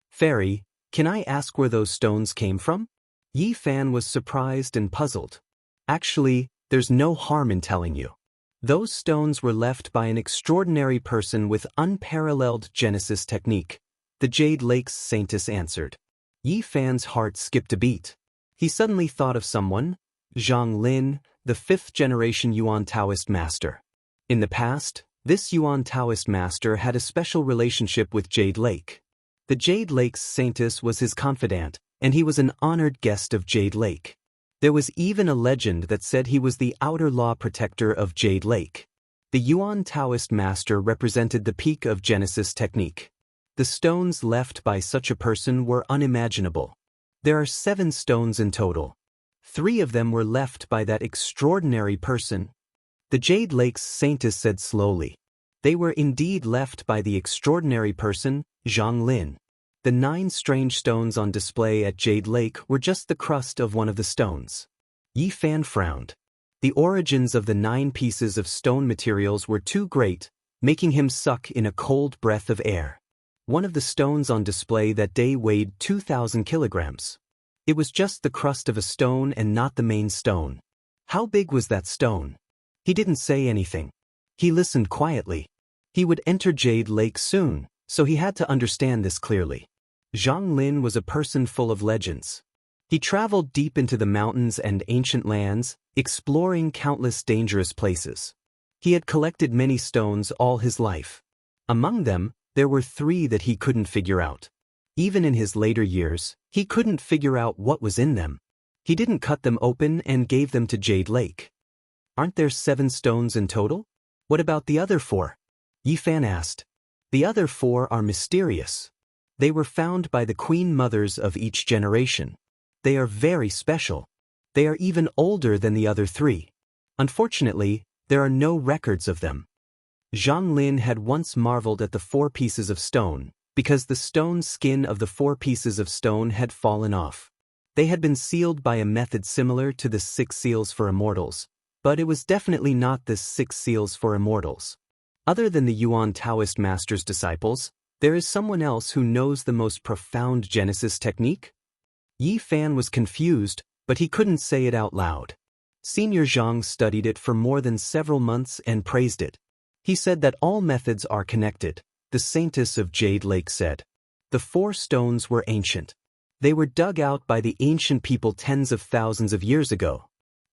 "Fairy, can I ask where those stones came from?" Yi Fan was surprised and puzzled. "Actually, there's no harm in telling you. Those stones were left by an extraordinary person with unparalleled Genesis technique," the Jade Lake's Saintess answered. Yi Fan's heart skipped a beat. He suddenly thought of someone, Wang Lin, the fifth-generation Yuan Taoist master. In the past, this Yuan Taoist master had a special relationship with Jade Lake. The Jade Lake's saintess was his confidant, and he was an honored guest of Jade Lake. There was even a legend that said he was the outer law protector of Jade Lake. The Yuan Taoist master represented the peak of Genesis technique. The stones left by such a person were unimaginable. There are 7 stones in total. 3 of them were left by that extraordinary person. The Jade Lake's saintess said slowly. They were indeed left by the extraordinary person, Wang Lin. The 9 strange stones on display at Jade Lake were just the crust of one of the stones. Yi Fan frowned. The origins of the 9 pieces of stone materials were too great, making him suck in a cold breath of air. One of the stones on display that day weighed 2,000 kilograms. It was just the crust of a stone and not the main stone. How big was that stone? He didn't say anything. He listened quietly. He would enter Jade Lake soon, so he had to understand this clearly. Wang Lin was a person full of legends. He traveled deep into the mountains and ancient lands, exploring countless dangerous places. He had collected many stones all his life. Among them, there were 3 that he couldn't figure out. Even in his later years, he couldn't figure out what was in them. He didn't cut them open and gave them to Jade Lake. Aren't there 7 stones in total? What about the other 4? Yi Fan asked. The other 4 are mysterious. They were found by the queen mothers of each generation. They are very special. They are even older than the other 3. Unfortunately, there are no records of them. Wang Lin had once marveled at the 4 pieces of stone, because the stone skin of the 4 pieces of stone had fallen off. They had been sealed by a method similar to the 6 seals for immortals, but it was definitely not the 6 seals for immortals. Other than the Yuan Taoist master's disciples, there is someone else who knows the most profound Genesis technique? Yi Fan was confused, but he couldn't say it out loud. Senior Zhang studied it for more than several months and praised it. He said that all methods are connected, the saintess of Jade Lake said. The 4 stones were ancient. They were dug out by the ancient people tens of thousands of years ago.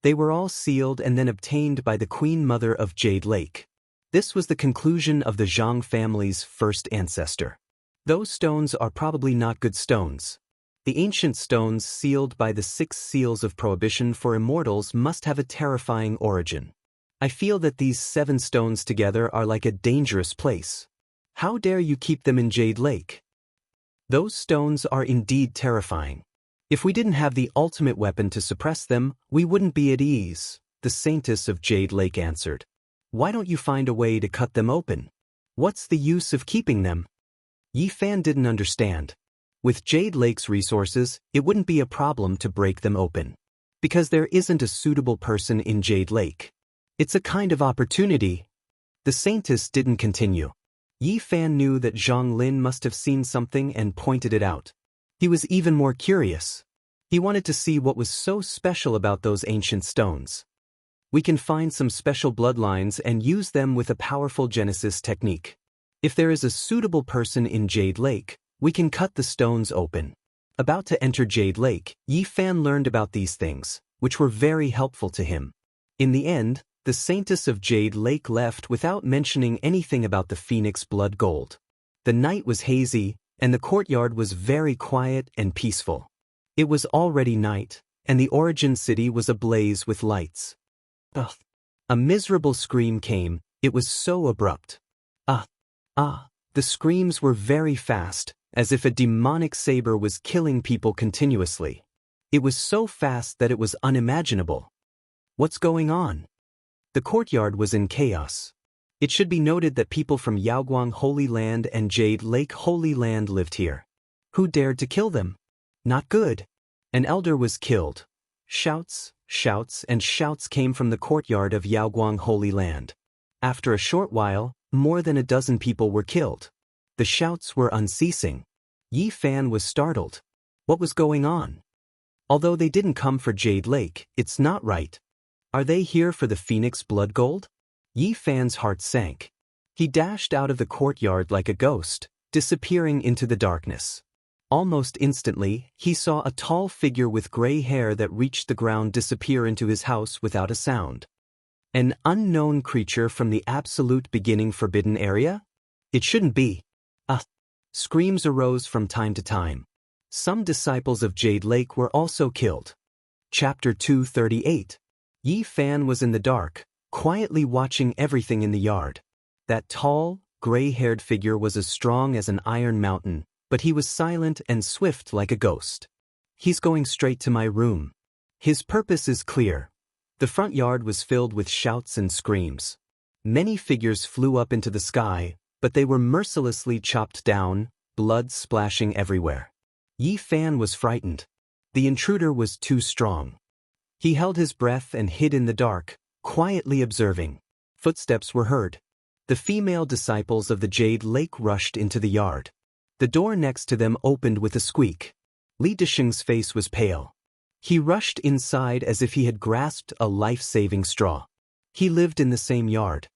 They were all sealed and then obtained by the queen mother of Jade Lake. This was the conclusion of the Zhang family's first ancestor. Those stones are probably not good stones. The ancient stones sealed by the 6 seals of prohibition for immortals must have a terrifying origin. I feel that these 7 stones together are like a dangerous place. How dare you keep them in Jade Lake? Those stones are indeed terrifying. If we didn't have the ultimate weapon to suppress them, we wouldn't be at ease, the saintess of Jade Lake answered. Why don't you find a way to cut them open? What's the use of keeping them? Yi Fan didn't understand. With Jade Lake's resources, it wouldn't be a problem to break them open. Because there isn't a suitable person in Jade Lake. It's a kind of opportunity. The saintess didn't continue. Yi Fan knew that Wang Lin must have seen something and pointed it out. He was even more curious. He wanted to see what was so special about those ancient stones. We can find some special bloodlines and use them with a powerful Genesis technique. If there is a suitable person in Jade Lake, we can cut the stones open. About to enter Jade Lake, Yi Fan learned about these things, which were very helpful to him. In the end, the saintess of Jade Lake left without mentioning anything about the phoenix blood gold. The night was hazy, and the courtyard was very quiet and peaceful. It was already night, and the origin city was ablaze with lights. Ugh. A miserable scream came. It was so abrupt. The screams were very fast, as if a demonic saber was killing people continuously. It was so fast that it was unimaginable. What's going on? The courtyard was in chaos. It should be noted that people from Yaoguang Holy Land and Jade Lake Holy Land lived here. Who dared to kill them? Not good. An elder was killed. Shouts, and shouts came from the courtyard of Yaoguang Holy Land. After a short while, more than a dozen people were killed. The shouts were unceasing. Yi Fan was startled. What was going on? Although they didn't come for Jade Lake, it's not right. Are they here for the phoenix blood gold? Yi Fan's heart sank. He dashed out of the courtyard like a ghost, disappearing into the darkness. Almost instantly, he saw a tall figure with gray hair that reached the ground disappear into his house without a sound. An unknown creature from the absolute beginning forbidden area? It shouldn't be. Screams arose from time to time. Some disciples of Jade Lake were also killed. Chapter 238. Yi Fan was in the dark, quietly watching everything in the yard. That tall, gray-haired figure was as strong as an iron mountain, but he was silent and swift like a ghost. He's going straight to my room. His purpose is clear. The front yard was filled with shouts and screams. Many figures flew up into the sky, but they were mercilessly chopped down, blood splashing everywhere. Yi Fan was frightened. The intruder was too strong. He held his breath and hid in the dark, quietly observing. Footsteps were heard. The female disciples of the Jade Lake rushed into the yard. The door next to them opened with a squeak. Li Disheng's face was pale. He rushed inside as if he had grasped a life-saving straw. He lived in the same yard.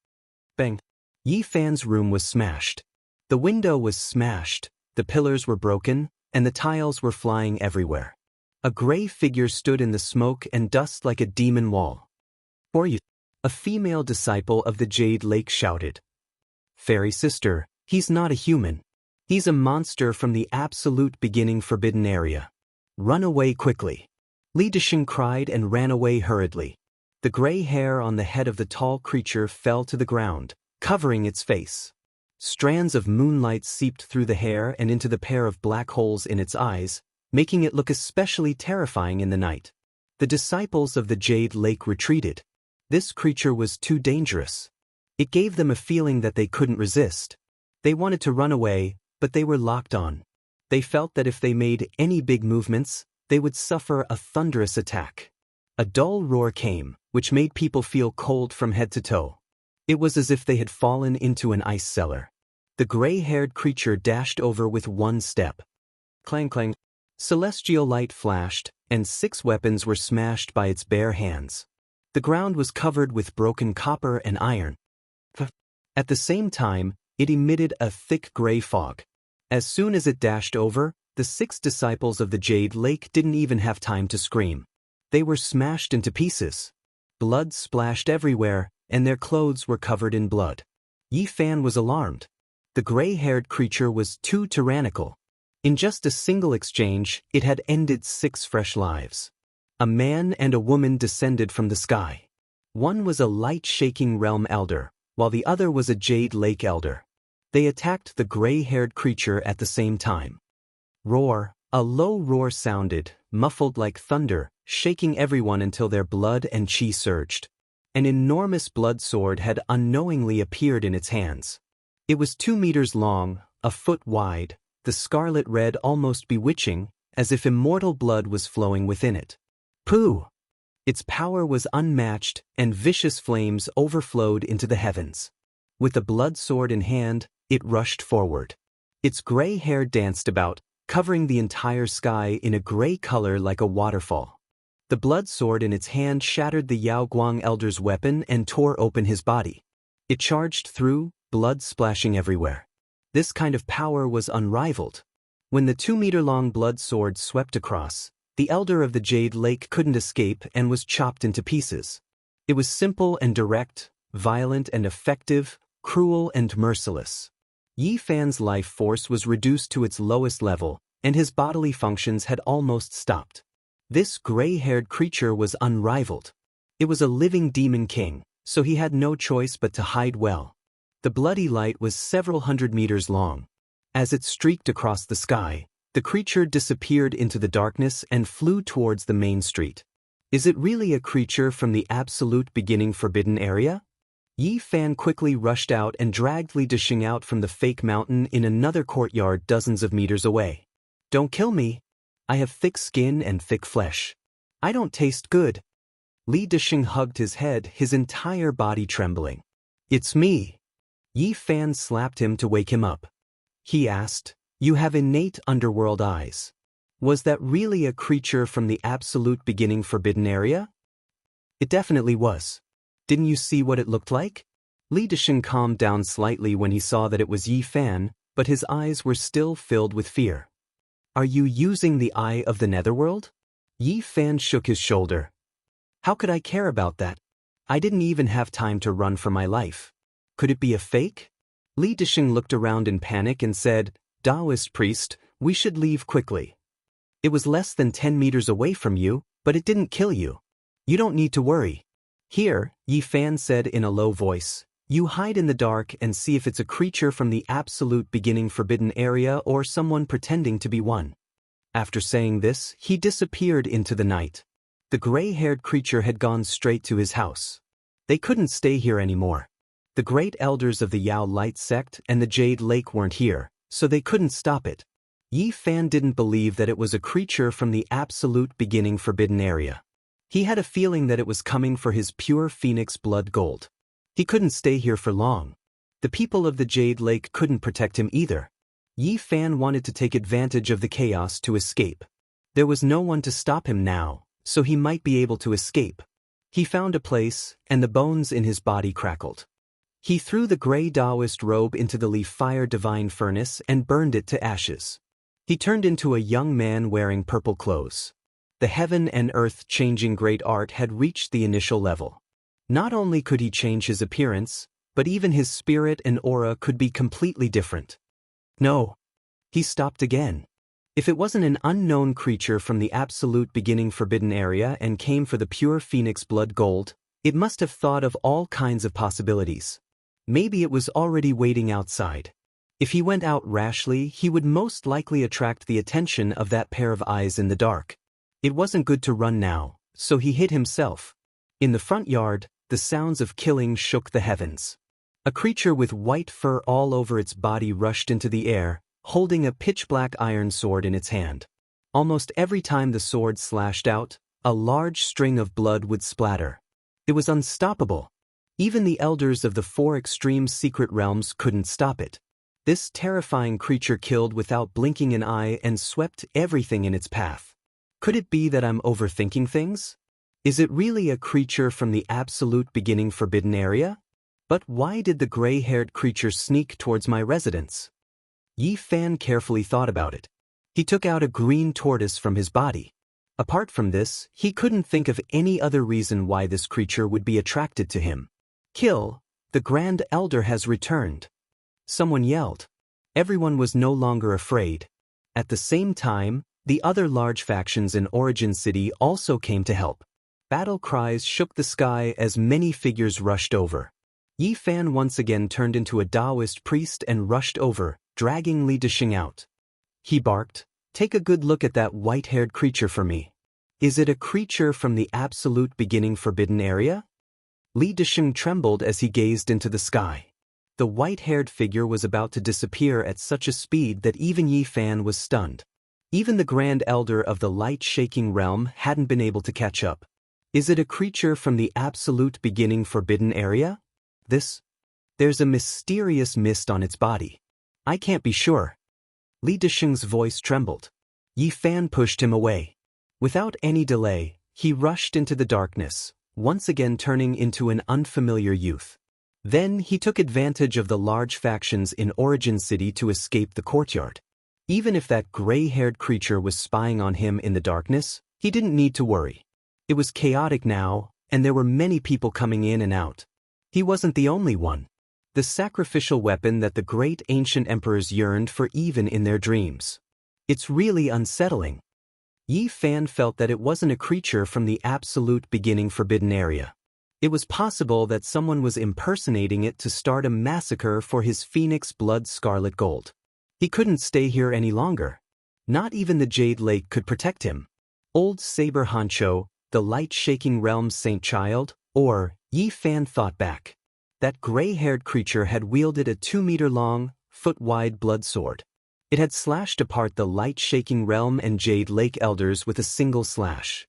Bang! Yi Fan's room was smashed. The window was smashed, the pillars were broken, and the tiles were flying everywhere. A gray figure stood in the smoke and dust like a demon wall. "For you," a female disciple of the Jade Lake shouted. "Fairy sister, he's not a human. He's a monster from the absolute beginning forbidden area. Run away quickly." Li Disheng cried and ran away hurriedly. The gray hair on the head of the tall creature fell to the ground, covering its face. Strands of moonlight seeped through the hair and into the pair of black holes in its eyes, making it look especially terrifying in the night. The disciples of the Jade Lake retreated. This creature was too dangerous. It gave them a feeling that they couldn't resist. They wanted to run away, but they were locked on. They felt that if they made any big movements, they would suffer a thunderous attack. A dull roar came, which made people feel cold from head to toe. It was as if they had fallen into an ice cellar. The gray-haired creature dashed over with one step. Clang clang. Celestial light flashed, and 6 weapons were smashed by its bare hands. The ground was covered with broken copper and iron. At the same time, it emitted a thick gray fog. As soon as it dashed over, the 6 disciples of the Jade Lake didn't even have time to scream. They were smashed into pieces. Blood splashed everywhere, and their clothes were covered in blood. Yi Fan was alarmed. The gray-haired creature was too tyrannical. In just a single exchange, it had ended 6 fresh lives. A man and a woman descended from the sky. One was a light-shaking realm elder, while the other was a Jade Lake elder. They attacked the gray-haired creature at the same time. Roar! A low roar sounded, muffled like thunder, shaking everyone until their blood and chi surged. An enormous blood sword had unknowingly appeared in its hands. It was 2 meters long, a foot wide, the scarlet red almost bewitching, as if immortal blood was flowing within it. Pooh! Its power was unmatched, and vicious flames overflowed into the heavens. With the blood sword in hand, it rushed forward. Its gray hair danced about, covering the entire sky in a gray color like a waterfall. The blood sword in its hand shattered the Yao Guang elder's weapon and tore open his body. It charged through, blood splashing everywhere. This kind of power was unrivaled. When the 2-meter-long blood sword swept across, the elder of the Jade Lake couldn't escape and was chopped into pieces. It was simple and direct, violent and effective, cruel and merciless. Yi Fan's life force was reduced to its lowest level, and his bodily functions had almost stopped. This gray-haired creature was unrivaled. It was a living demon king, so he had no choice but to hide well. The bloody light was several hundred meters long. As it streaked across the sky, the creature disappeared into the darkness and flew towards the main street. Is it really a creature from the absolute beginning forbidden area? Yi Fan quickly rushed out and dragged Li Disheng out from the fake mountain in another courtyard dozens of meters away. "Don't kill me. I have thick skin and thick flesh. I don't taste good." Li Disheng hugged his head, his entire body trembling. "It's me." Yi Fan slapped him to wake him up. He asked, "You have innate underworld eyes. Was that really a creature from the absolute beginning forbidden area?" "It definitely was. Didn't you see what it looked like?" Li Disheng calmed down slightly when he saw that it was Yi Fan, but his eyes were still filled with fear. Are you using the eye of the netherworld? Yi Fan shook his shoulder. How could I care about that? I didn't even have time to run for my life. Could it be a fake? Li Disheng looked around in panic and said, Daoist priest, we should leave quickly. It was less than 10 meters away from you, but it didn't kill you. You don't need to worry. Here, Yi Fan said in a low voice, you hide in the dark and see if it's a creature from the absolute beginning forbidden area or someone pretending to be one. After saying this, he disappeared into the night. The gray-haired creature had gone straight to his house. They couldn't stay here anymore. The great elders of the Yao Light sect and the Jade Lake weren't here, so they couldn't stop it. Yi Fan didn't believe that it was a creature from the absolute beginning forbidden area. He had a feeling that it was coming for his pure phoenix blood gold. He couldn't stay here for long. The people of the Jade Lake couldn't protect him either. Yi Fan wanted to take advantage of the chaos to escape. There was no one to stop him now, so he might be able to escape. He found a place, and the bones in his body crackled. He threw the gray Daoist robe into the leaf fire divine furnace and burned it to ashes. He turned into a young man wearing purple clothes. The heaven and earth changing great art had reached the initial level. Not only could he change his appearance, but even his spirit and aura could be completely different. No. He stopped again. If it wasn't an unknown creature from the absolute beginning forbidden area and came for the pure phoenix blood gold, it must have thought of all kinds of possibilities. Maybe it was already waiting outside. If he went out rashly, he would most likely attract the attention of that pair of eyes in the dark. It wasn't good to run now, so he hid himself. In the front yard, the sounds of killing shook the heavens. A creature with white fur all over its body rushed into the air, holding a pitch-black iron sword in its hand. Almost every time the sword slashed out, a large string of blood would splatter. It was unstoppable. Even the elders of the 4 extreme secret realms couldn't stop it. This terrifying creature killed without blinking an eye and swept everything in its path. Could it be that I'm overthinking things? Is it really a creature from the absolute beginning forbidden area? But why did the gray-haired creature sneak towards my residence? Yi Fan carefully thought about it. He took out a green tortoise from his body. Apart from this, he couldn't think of any other reason why this creature would be attracted to him. Kill, the Grand Elder has returned. Someone yelled. Everyone was no longer afraid. At the same time, the other large factions in Origin City also came to help. Battle cries shook the sky as many figures rushed over. Yi Fan once again turned into a Daoist priest and rushed over, dragging Li Disheng out. He barked, "Take a good look at that white-haired creature for me. Is it a creature from the absolute beginning forbidden area?" Li Disheng trembled as he gazed into the sky. The white-haired figure was about to disappear at such a speed that even Yi Fan was stunned. Even the Grand Elder of the light-shaking realm hadn't been able to catch up. Is it a creature from the absolute beginning forbidden area? There's a mysterious mist on its body. I can't be sure. Li Disheng's voice trembled. Yi Fan pushed him away. Without any delay, he rushed into the darkness, once again turning into an unfamiliar youth. Then he took advantage of the large factions in Origin City to escape the courtyard. Even if that gray-haired creature was spying on him in the darkness, he didn't need to worry. It was chaotic now, and there were many people coming in and out. He wasn't the only one. The sacrificial weapon that the great ancient emperors yearned for even in their dreams. It's really unsettling. Yi Fan felt that it wasn't a creature from the absolute beginning forbidden area. It was possible that someone was impersonating it to start a massacre for his phoenix blood scarlet gold. He couldn't stay here any longer. Not even the Jade Lake could protect him. Old Saber Hancho, the light-shaking realm's saint child, or, Yi Fan thought back. That gray-haired creature had wielded a 2-meter-long, foot-wide blood sword. It had slashed apart the light-shaking realm and Jade Lake elders with a single slash.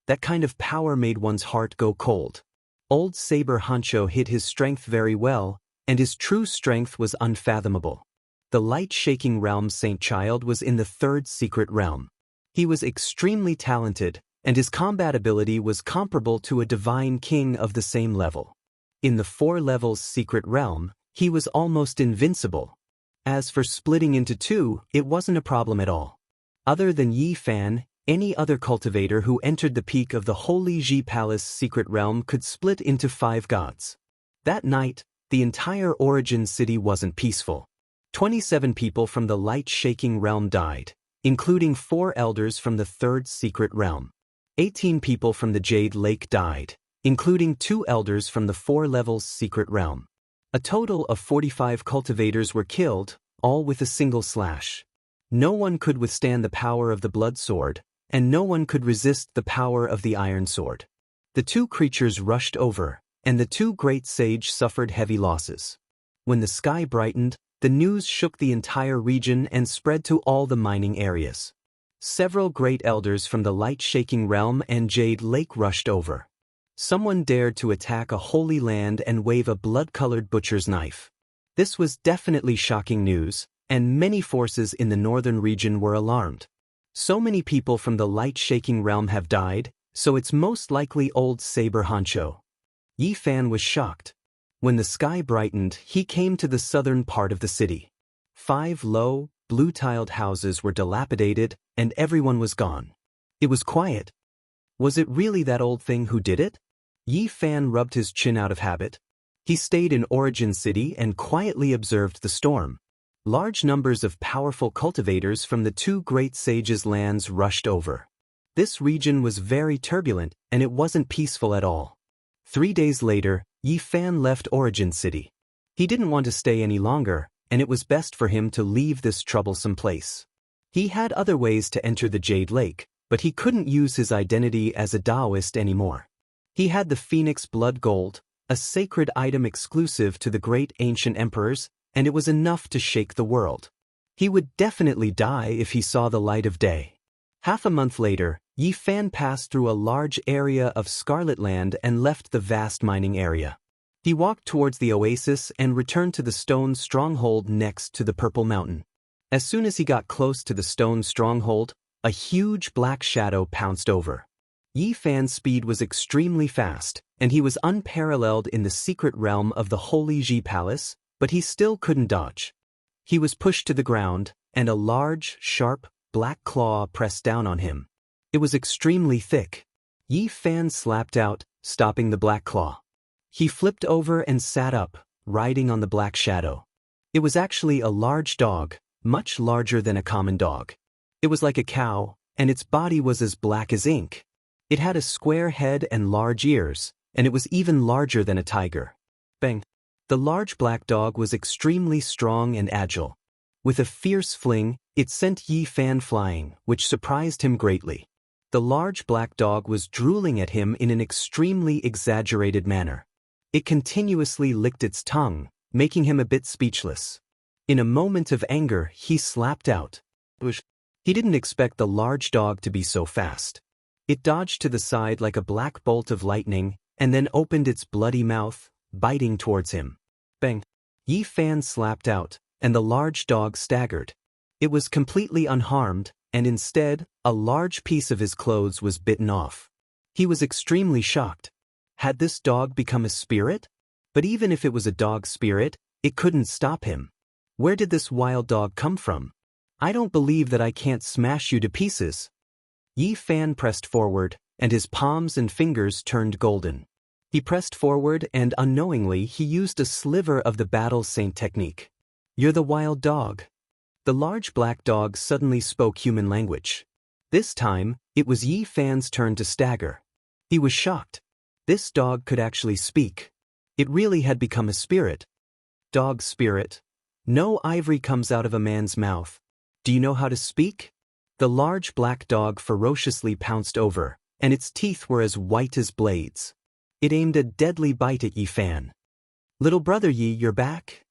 That kind of power made one's heart go cold. Old Saber Hancho hid his strength very well, and his true strength was unfathomable. The light-shaking realm's saint child was in the 3rd secret realm. He was extremely talented, and his combat ability was comparable to a divine king of the same level. In the 4 levels secret realm, he was almost invincible. As for splitting into 2, it wasn't a problem at all. Other than Yi Fan, any other cultivator who entered the peak of the Holy Ji Palace secret realm could split into 5 gods. That night, the entire Origin city wasn't peaceful. 27 people from the light-shaking realm died, including 4 elders from the 3rd secret realm. 18 people from the Jade Lake died, including 2 elders from the 4 levels secret realm. A total of 45 cultivators were killed, all with a single slash. No one could withstand the power of the blood sword, and no one could resist the power of the iron sword. The 2 creatures rushed over, and the 2 great sage suffered heavy losses. When the sky brightened, the news shook the entire region and spread to all the mining areas. Several great elders from the light-shaking realm and Jade Lake rushed over. Someone dared to attack a holy land and wave a blood-colored butcher's knife. This was definitely shocking news, and many forces in the northern region were alarmed. So many people from the light-shaking realm have died, so it's most likely old Saber Honcho. Yi Fan was shocked. When the sky brightened, he came to the southern part of the city. 5 low, blue-tiled houses were dilapidated, and everyone was gone. It was quiet. Was it really that old thing who did it? Yi Fan rubbed his chin out of habit. He stayed in Origin City and quietly observed the storm. Large numbers of powerful cultivators from the 2 great sages' lands rushed over. This region was very turbulent, and it wasn't peaceful at all. 3 days later, Yi Fan left Origin City. He didn't want to stay any longer, and it was best for him to leave this troublesome place. He had other ways to enter the Jade Lake, but he couldn't use his identity as a Daoist anymore. He had the Phoenix Blood Gold, a sacred item exclusive to the great ancient emperors, and it was enough to shake the world. He would definitely die if he saw the light of day. Half a month later, Yi Fan passed through a large area of Scarlet Land and left the vast mining area. He walked towards the oasis and returned to the stone stronghold next to the Purple Mountain. As soon as he got close to the stone stronghold, a huge black shadow pounced over. Yi Fan's speed was extremely fast, and he was unparalleled in the secret realm of the Holy Ji Palace, but he still couldn't dodge. He was pushed to the ground, and a large, sharp, black claw pressed down on him. It was extremely thick. Yi Fan slapped out, stopping the black claw. He flipped over and sat up, riding on the black shadow. It was actually a large dog, much larger than a common dog. It was like a cow, and its body was as black as ink. It had a square head and large ears, and it was even larger than a tiger. Bang! The large black dog was extremely strong and agile. With a fierce fling, it sent Yi Fan flying, which surprised him greatly. The large black dog was drooling at him in an extremely exaggerated manner. It continuously licked its tongue, making him a bit speechless. In a moment of anger, he slapped out. He didn't expect the large dog to be so fast. It dodged to the side like a black bolt of lightning, and then opened its bloody mouth, biting towards him. Bang! Yi Fan slapped out, and the large dog staggered. It was completely unharmed, and instead, a large piece of his clothes was bitten off. He was extremely shocked. Had this dog become a spirit? But even if it was a dog spirit, it couldn't stop him. Where did this wild dog come from? I don't believe that I can't smash you to pieces. Yi Fan pressed forward, and his palms and fingers turned golden. He pressed forward and unknowingly he used a sliver of the Battle Saint technique. You're the wild dog. The large black dog suddenly spoke human language. This time, it was Yi Fan's turn to stagger. He was shocked. This dog could actually speak. It really had become a spirit. Dog spirit. No ivory comes out of a man's mouth. Do you know how to speak? The large black dog ferociously pounced over, and its teeth were as white as blades. It aimed a deadly bite at Yi Fan. Little brother Yi, you're back?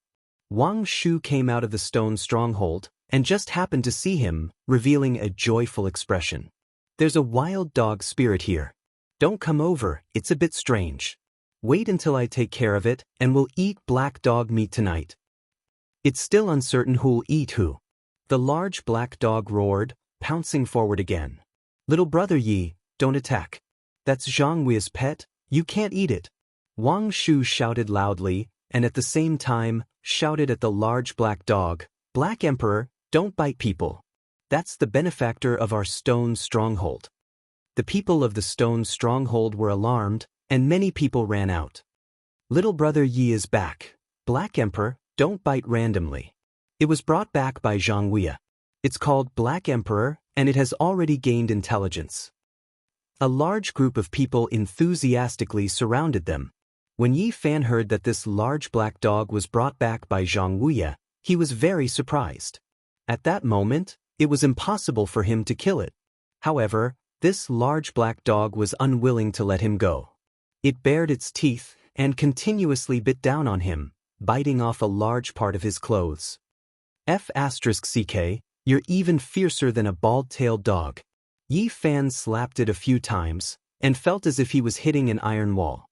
Wang Shu came out of the stone stronghold, and just happened to see him, revealing a joyful expression. There's a wild dog spirit here. Don't come over, it's a bit strange. Wait until I take care of it, and we'll eat black dog meat tonight. It's still uncertain who'll eat who. The large black dog roared, pouncing forward again. Little brother Yi, don't attack. That's Zhanghui's pet, you can't eat it. Wang Shu shouted loudly, and at the same time, shouted at the large black dog, Black Emperor, don't bite people. That's the benefactor of our stone stronghold. The people of the stone stronghold were alarmed, and many people ran out. Little brother Yi is back. Black Emperor, don't bite randomly. It was brought back by Xianxia. It's called Black Emperor, and it has already gained intelligence. A large group of people enthusiastically surrounded them. When Yi Fan heard that this large black dog was brought back by Xianxia, he was very surprised. At that moment, it was impossible for him to kill it. However, this large black dog was unwilling to let him go. It bared its teeth and continuously bit down on him, biting off a large part of his clothes. F***ck, you're even fiercer than a bald-tailed dog. Yi Fan slapped it a few times, and felt as if he was hitting an iron wall.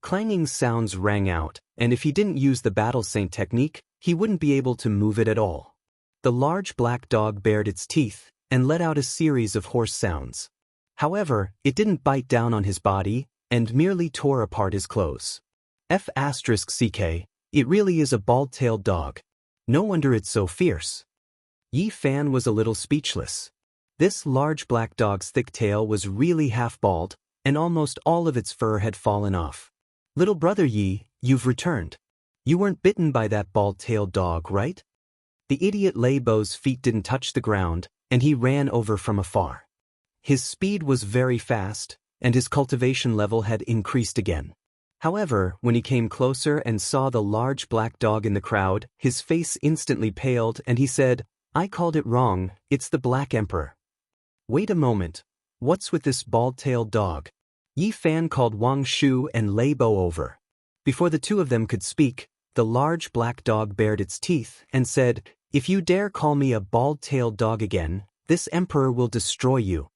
Clanging sounds rang out, and if he didn't use the battle saint technique, he wouldn't be able to move it at all. The large black dog bared its teeth, and let out a series of hoarse sounds. However, it didn't bite down on his body, and merely tore apart his clothes. F***ck, it really is a bald-tailed dog. No wonder it's so fierce. Yi Fan was a little speechless. This large black dog's thick tail was really half bald, and almost all of its fur had fallen off. Little brother Yi, you've returned. You weren't bitten by that bald-tailed dog, right? The idiot Lei Bo's feet didn't touch the ground, and he ran over from afar. His speed was very fast, and his cultivation level had increased again. However, when he came closer and saw the large black dog in the crowd, his face instantly paled and he said, I called it wrong, it's the Black Emperor. Wait a moment, what's with this bald-tailed dog? Yi Fan called Wang Shu and Lei Bo over. Before the two of them could speak, the large black dog bared its teeth and said, if you dare call me a bald-tailed dog again, this emperor will destroy you.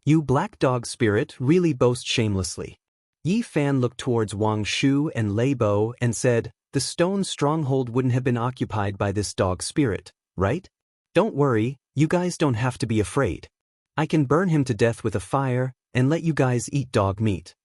You black dog spirit really boast shamelessly. Yi Fan looked towards Wang Shu and Lei Bo and said, the stone stronghold wouldn't have been occupied by this dog spirit, right? Don't worry, you guys don't have to be afraid. I can burn him to death with a fire and let you guys eat dog meat.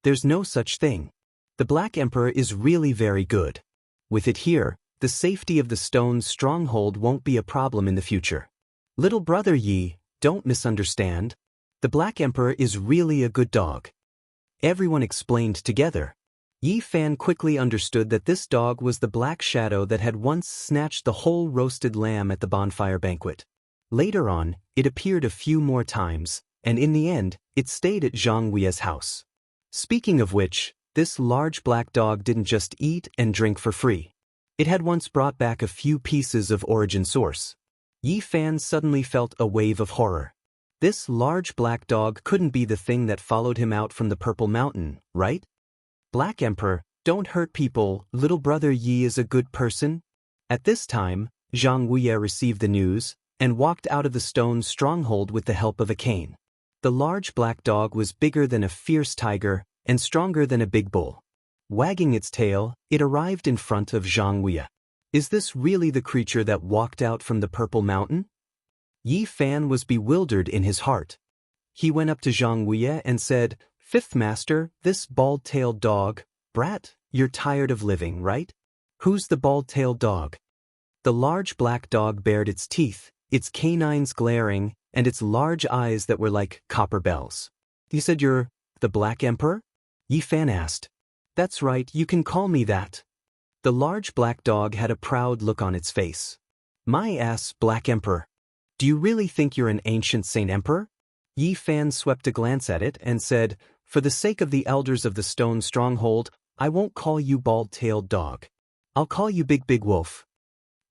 There's no such thing. The Black Emperor is really very good. With it here, the safety of the stone stronghold won't be a problem in the future. Little brother Yi, don't misunderstand. The Black Emperor is really a good dog. Everyone explained together. Yi Fan quickly understood that this dog was the Black Shadow that had once snatched the whole roasted lamb at the bonfire banquet. Later on, it appeared a few more times, and in the end, it stayed at Zhang Wei's house. Speaking of which, this large black dog didn't just eat and drink for free. It had once brought back a few pieces of origin source. Yi Fan suddenly felt a wave of horror. This large black dog couldn't be the thing that followed him out from the Purple Mountain, right? Black Emperor, don't hurt people, little brother Yi is a good person. At this time, Zhang Wei received the news, and walked out of the stone stronghold with the help of a cane. The large black dog was bigger than a fierce tiger, and stronger than a big bull. Wagging its tail, it arrived in front of Zhang Wei. Is this really the creature that walked out from the Purple Mountain? Yi Fan was bewildered in his heart. He went up to Zhang Wei and said, Fifth Master, this bald-tailed dog, brat, you're tired of living, right? Who's the bald-tailed dog? The large black dog bared its teeth, its canines glaring, and its large eyes that were like copper bells. You said you're the Black Emperor? Yi Fan asked. That's right, you can call me that. The large black dog had a proud look on its face. My ass, Black Emperor. Do you really think you're an ancient Saint Emperor? Yi Fan swept a glance at it and said, for the sake of the elders of the stone stronghold, I won't call you bald-tailed dog. I'll call you Big Wolf.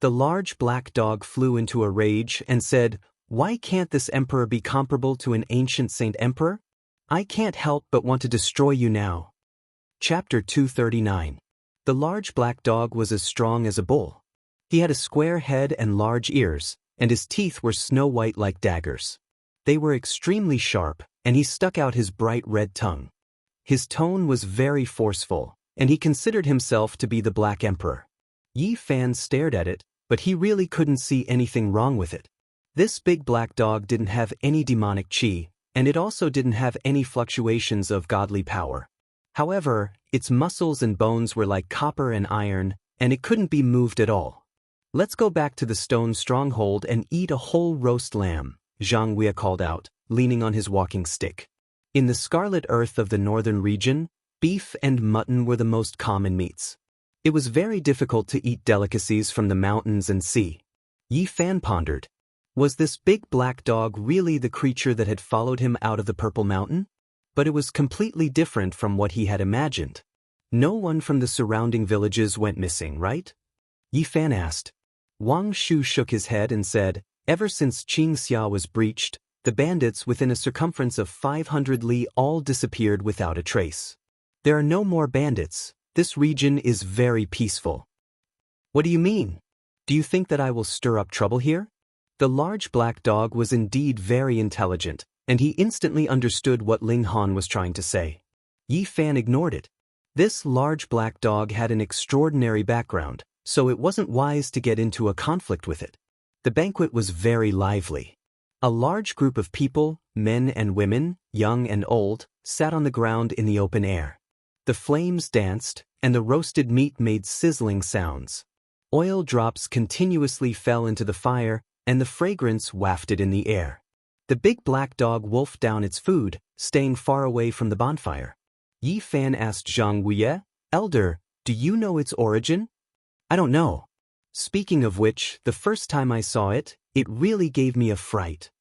The large black dog flew into a rage and said, why can't this emperor be comparable to an ancient Saint Emperor? I can't help but want to destroy you now. Chapter 239. The large black dog was as strong as a bull. He had a square head and large ears, and his teeth were snow-white like daggers. They were extremely sharp, and he stuck out his bright red tongue. His tone was very forceful, and he considered himself to be the Black Emperor. Yi Fan stared at it, but he really couldn't see anything wrong with it. This big black dog didn't have any demonic chi, and it also didn't have any fluctuations of godly power. However, its muscles and bones were like copper and iron, and it couldn't be moved at all. Let's go back to the stone stronghold and eat a whole roast lamb, Xianxia called out, leaning on his walking stick. In the scarlet earth of the northern region, beef and mutton were the most common meats. It was very difficult to eat delicacies from the mountains and sea. Yi Fan pondered. Was this big black dog really the creature that had followed him out of the Purple Mountain? But it was completely different from what he had imagined. No one from the surrounding villages went missing, right? Yi Fan asked. Wang Shu shook his head and said, ever since Xianxia was breached, the bandits within a circumference of 500 li all disappeared without a trace. There are no more bandits. This region is very peaceful. What do you mean? Do you think that I will stir up trouble here? The large black dog was indeed very intelligent, and he instantly understood what Ling Han was trying to say. Yi Fan ignored it. This large black dog had an extraordinary background, so it wasn't wise to get into a conflict with it. The banquet was very lively. A large group of people, men and women, young and old, sat on the ground in the open air. The flames danced, and the roasted meat made sizzling sounds. Oil drops continuously fell into the fire, and the fragrance wafted in the air. The big black dog wolfed down its food, staying far away from the bonfire. Yi Fan asked Xianxia, Elder, do you know its origin? I don't know. Speaking of which, the first time I saw it, it really gave me a fright.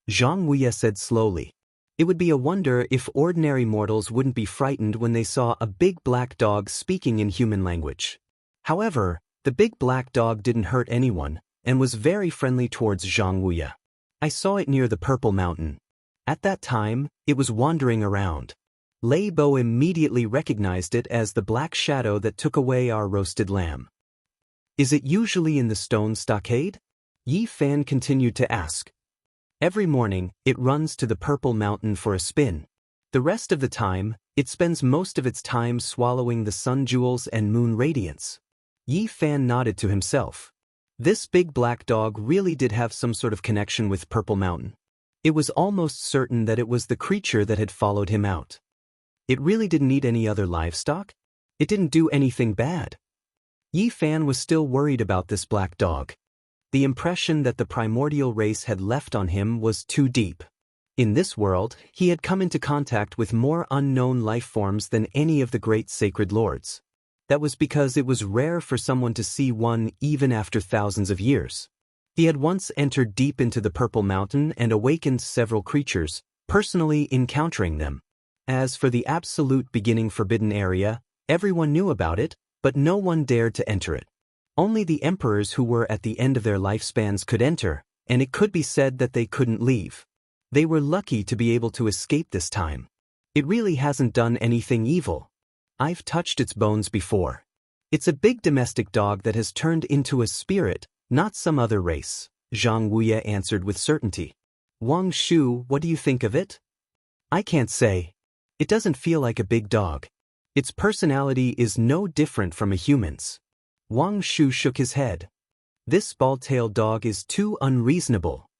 Xianxia said slowly. It would be a wonder if ordinary mortals wouldn't be frightened when they saw a big black dog speaking in human language. However, the big black dog didn't hurt anyone, and was very friendly towards Xianxia. I saw it near the Purple Mountain. At that time, it was wandering around. Lei Bo immediately recognized it as the black shadow that took away our roasted lamb. Is it usually in the stone stockade? Yi Fan continued to ask. Every morning, it runs to the Purple Mountain for a spin. The rest of the time, it spends most of its time swallowing the sun jewels and moon radiance. Yi Fan nodded to himself. This big black dog really did have some sort of connection with Purple Mountain. It was almost certain that it was the creature that had followed him out. It really didn't eat any other livestock? It didn't do anything bad. Yi Fan was still worried about this black dog. The impression that the primordial race had left on him was too deep. In this world, he had come into contact with more unknown life forms than any of the great sacred lords. That was because it was rare for someone to see one even after thousands of years. He had once entered deep into the Purple Mountain and awakened several creatures, personally encountering them. As for the absolute beginning forbidden area, everyone knew about it, but no one dared to enter it. Only the emperors who were at the end of their lifespans could enter, and it could be said that they couldn't leave. They were lucky to be able to escape this time. It really hasn't done anything evil. I've touched its bones before. It's a big domestic dog that has turned into a spirit, not some other race, Xianxia answered with certainty. Wang Shu, what do you think of it? I can't say. It doesn't feel like a big dog. Its personality is no different from a human's. Wang Shu shook his head. This bald-tailed dog is too unreasonable.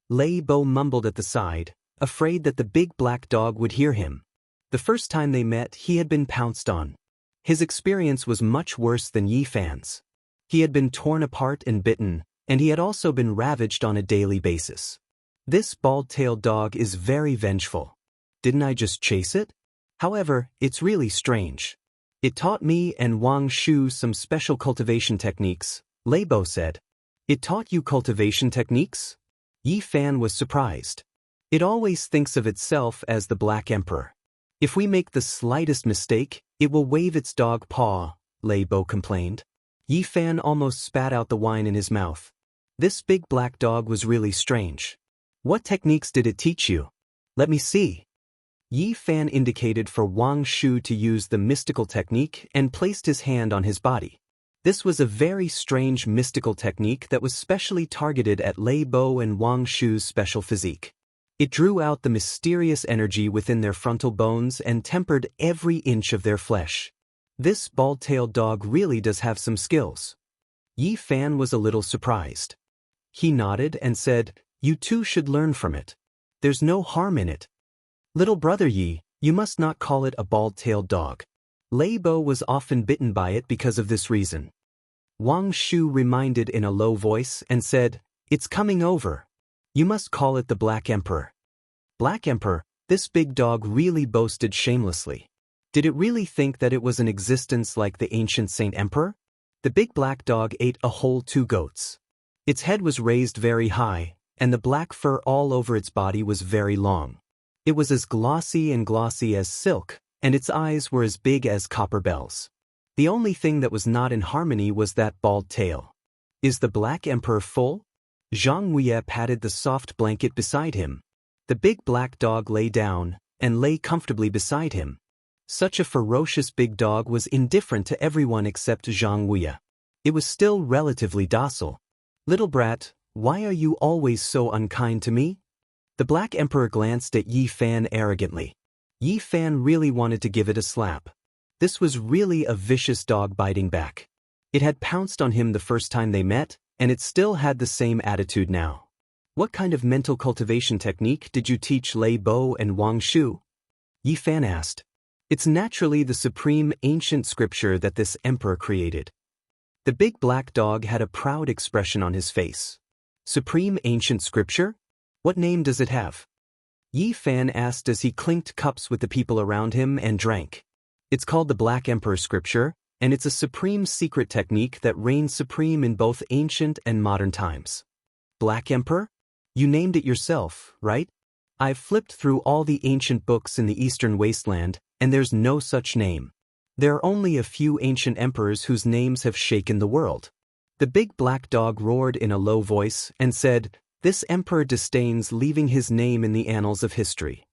Lei Bo mumbled at the side, afraid that the big black dog would hear him. The first time they met, he had been pounced on. His experience was much worse than Yi Fan's. He had been torn apart and bitten, and he had also been ravaged on a daily basis. This bald-tailed dog is very vengeful. Didn't I just chase it? However, it's really strange. It taught me and Wang Shu some special cultivation techniques, Lei Bo said. It taught you cultivation techniques? Yi Fan was surprised. It always thinks of itself as the Black Emperor. If we make the slightest mistake, it will wave its dog paw, Lei Bo complained. Yi Fan almost spat out the wine in his mouth. This big black dog was really strange. What techniques did it teach you? Let me see. Yi Fan indicated for Wang Shu to use the mystical technique and placed his hand on his body. This was a very strange mystical technique that was specially targeted at Lei Bo and Wang Shu's special physique. It drew out the mysterious energy within their frontal bones and tempered every inch of their flesh. This bald-tailed dog really does have some skills. Yi Fan was a little surprised. He nodded and said, "You too should learn from it. There's no harm in it. Little brother Yi, you must not call it a bald-tailed dog. Lei Bo was often bitten by it because of this reason." Wang Shu reminded in a low voice and said, "It's coming over. You must call it the Black Emperor." Black Emperor, this big dog really boasted shamelessly. Did it really think that it was an existence like the ancient Saint Emperor? The big black dog ate a whole 2 goats. Its head was raised very high, and the black fur all over its body was very long. It was as glossy as silk, and its eyes were as big as copper bells. The only thing that was not in harmony was that bald tail. "Is the Black Emperor full?" Xianxia patted the soft blanket beside him. The big black dog lay down, and lay comfortably beside him. Such a ferocious big dog was indifferent to everyone except Xianxia. It was still relatively docile. "Little brat, why are you always so unkind to me?" The Black Emperor glanced at Yi Fan arrogantly. Yi Fan really wanted to give it a slap. This was really a vicious dog biting back. It had pounced on him the first time they met, and it still had the same attitude now. "What kind of mental cultivation technique did you teach Lei Bo and Wang Shu?" Yi Fan asked. "It's naturally the supreme ancient scripture that this emperor created." The big black dog had a proud expression on his face. "Supreme ancient scripture? What name does it have?" Yi Fan asked as he clinked cups with the people around him and drank. "It's called the Black Emperor Scripture, and it's a supreme secret technique that reigns supreme in both ancient and modern times." "Black Emperor? You named it yourself, right?" "I've flipped through all the ancient books in the Eastern Wasteland, and there's no such name. There are only a few ancient emperors whose names have shaken the world." The big black dog roared in a low voice and said, "This emperor disdains leaving his name in the annals of history.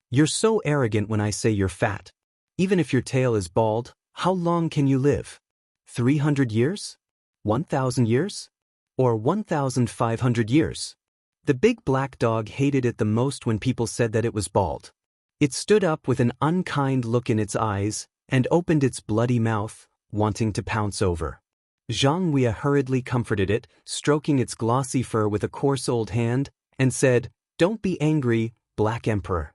You're so arrogant when I say you're fat. Even if your tail is bald, how long can you live? 300 years? 1,000 years? Or 1,500 years?" The big black dog hated it the most when people said that it was bald. It stood up with an unkind look in its eyes and opened its bloody mouth, wanting to pounce over. Xianxia hurriedly comforted it, stroking its glossy fur with a coarse old hand, and said, "Don't be angry, Black Emperor.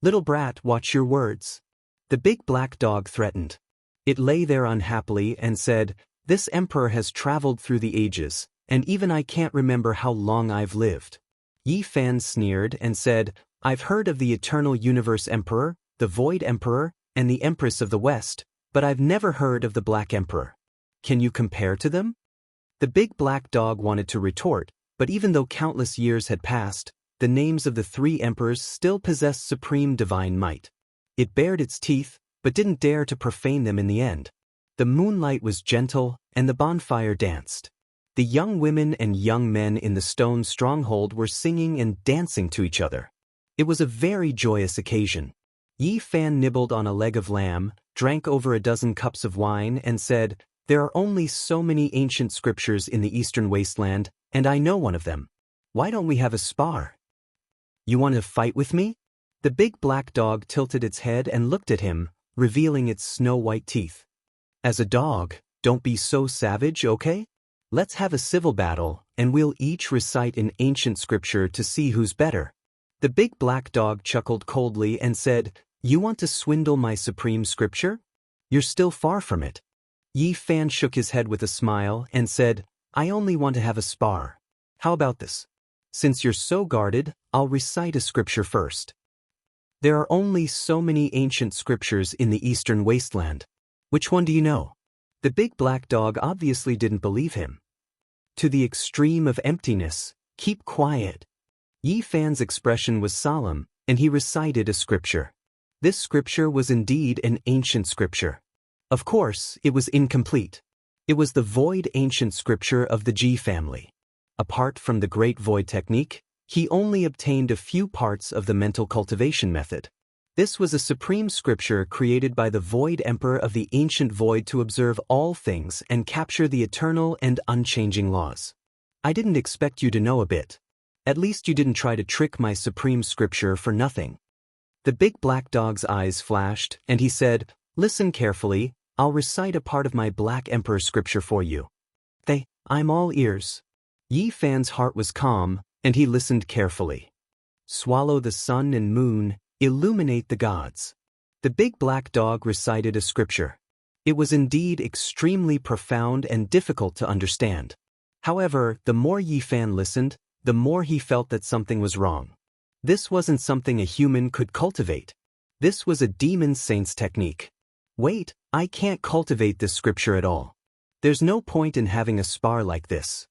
Little brat, watch your words." The big black dog threatened. It lay there unhappily and said, "This emperor has traveled through the ages, and even I can't remember how long I've lived." Yi Fan sneered and said, "I've heard of the Eternal Universe Emperor, the Void Emperor, and the Empress of the West, but I've never heard of the Black Emperor. Can you compare to them?" The big black dog wanted to retort, but even though countless years had passed, the names of the 3 emperors still possessed supreme divine might. It bared its teeth, but didn't dare to profane them in the end. The moonlight was gentle, and the bonfire danced. The young women and young men in the stone stronghold were singing and dancing to each other. It was a very joyous occasion. Yi Fan nibbled on a leg of lamb, drank over a dozen cups of wine, and said, "There are only so many ancient scriptures in the Eastern Wasteland, and I know one of them. Why don't we have a spar? You want to fight with me?" The big black dog tilted its head and looked at him, revealing its snow-white teeth. "As a dog, don't be so savage, okay? Let's have a civil battle, and we'll each recite an ancient scripture to see who's better." The big black dog chuckled coldly and said, "You want to swindle my supreme scripture? You're still far from it." Yi Fan shook his head with a smile and said, "I only want to have a spar. How about this? Since you're so guarded, I'll recite a scripture first. There are only so many ancient scriptures in the Eastern Wasteland. Which one do you know?" The big black dog obviously didn't believe him. "To the extreme of emptiness, keep quiet." Yi Fan's expression was solemn, and he recited a scripture. This scripture was indeed an ancient scripture. Of course, it was incomplete. It was the void ancient scripture of the Ji family. Apart from the Great Void technique, he only obtained a few parts of the mental cultivation method. This was a supreme scripture created by the Void Emperor of the Ancient Void to observe all things and capture the eternal and unchanging laws. I didn't expect you to know a bit. At least you didn't try to trick my supreme scripture for nothing." The big black dog's eyes flashed, and he said, "Listen carefully, I'll recite a part of my Black Emperor scripture for you." I'm all ears." Yi Fan's heart was calm, and he listened carefully. "Swallow the sun and moon, illuminate the gods." The big black dog recited a scripture. It was indeed extremely profound and difficult to understand. However, the more Yi Fan listened, the more he felt that something was wrong. This wasn't something a human could cultivate. This was a demon saint's technique. Wait, I can't cultivate this scripture at all. There's no point in having a spar like this.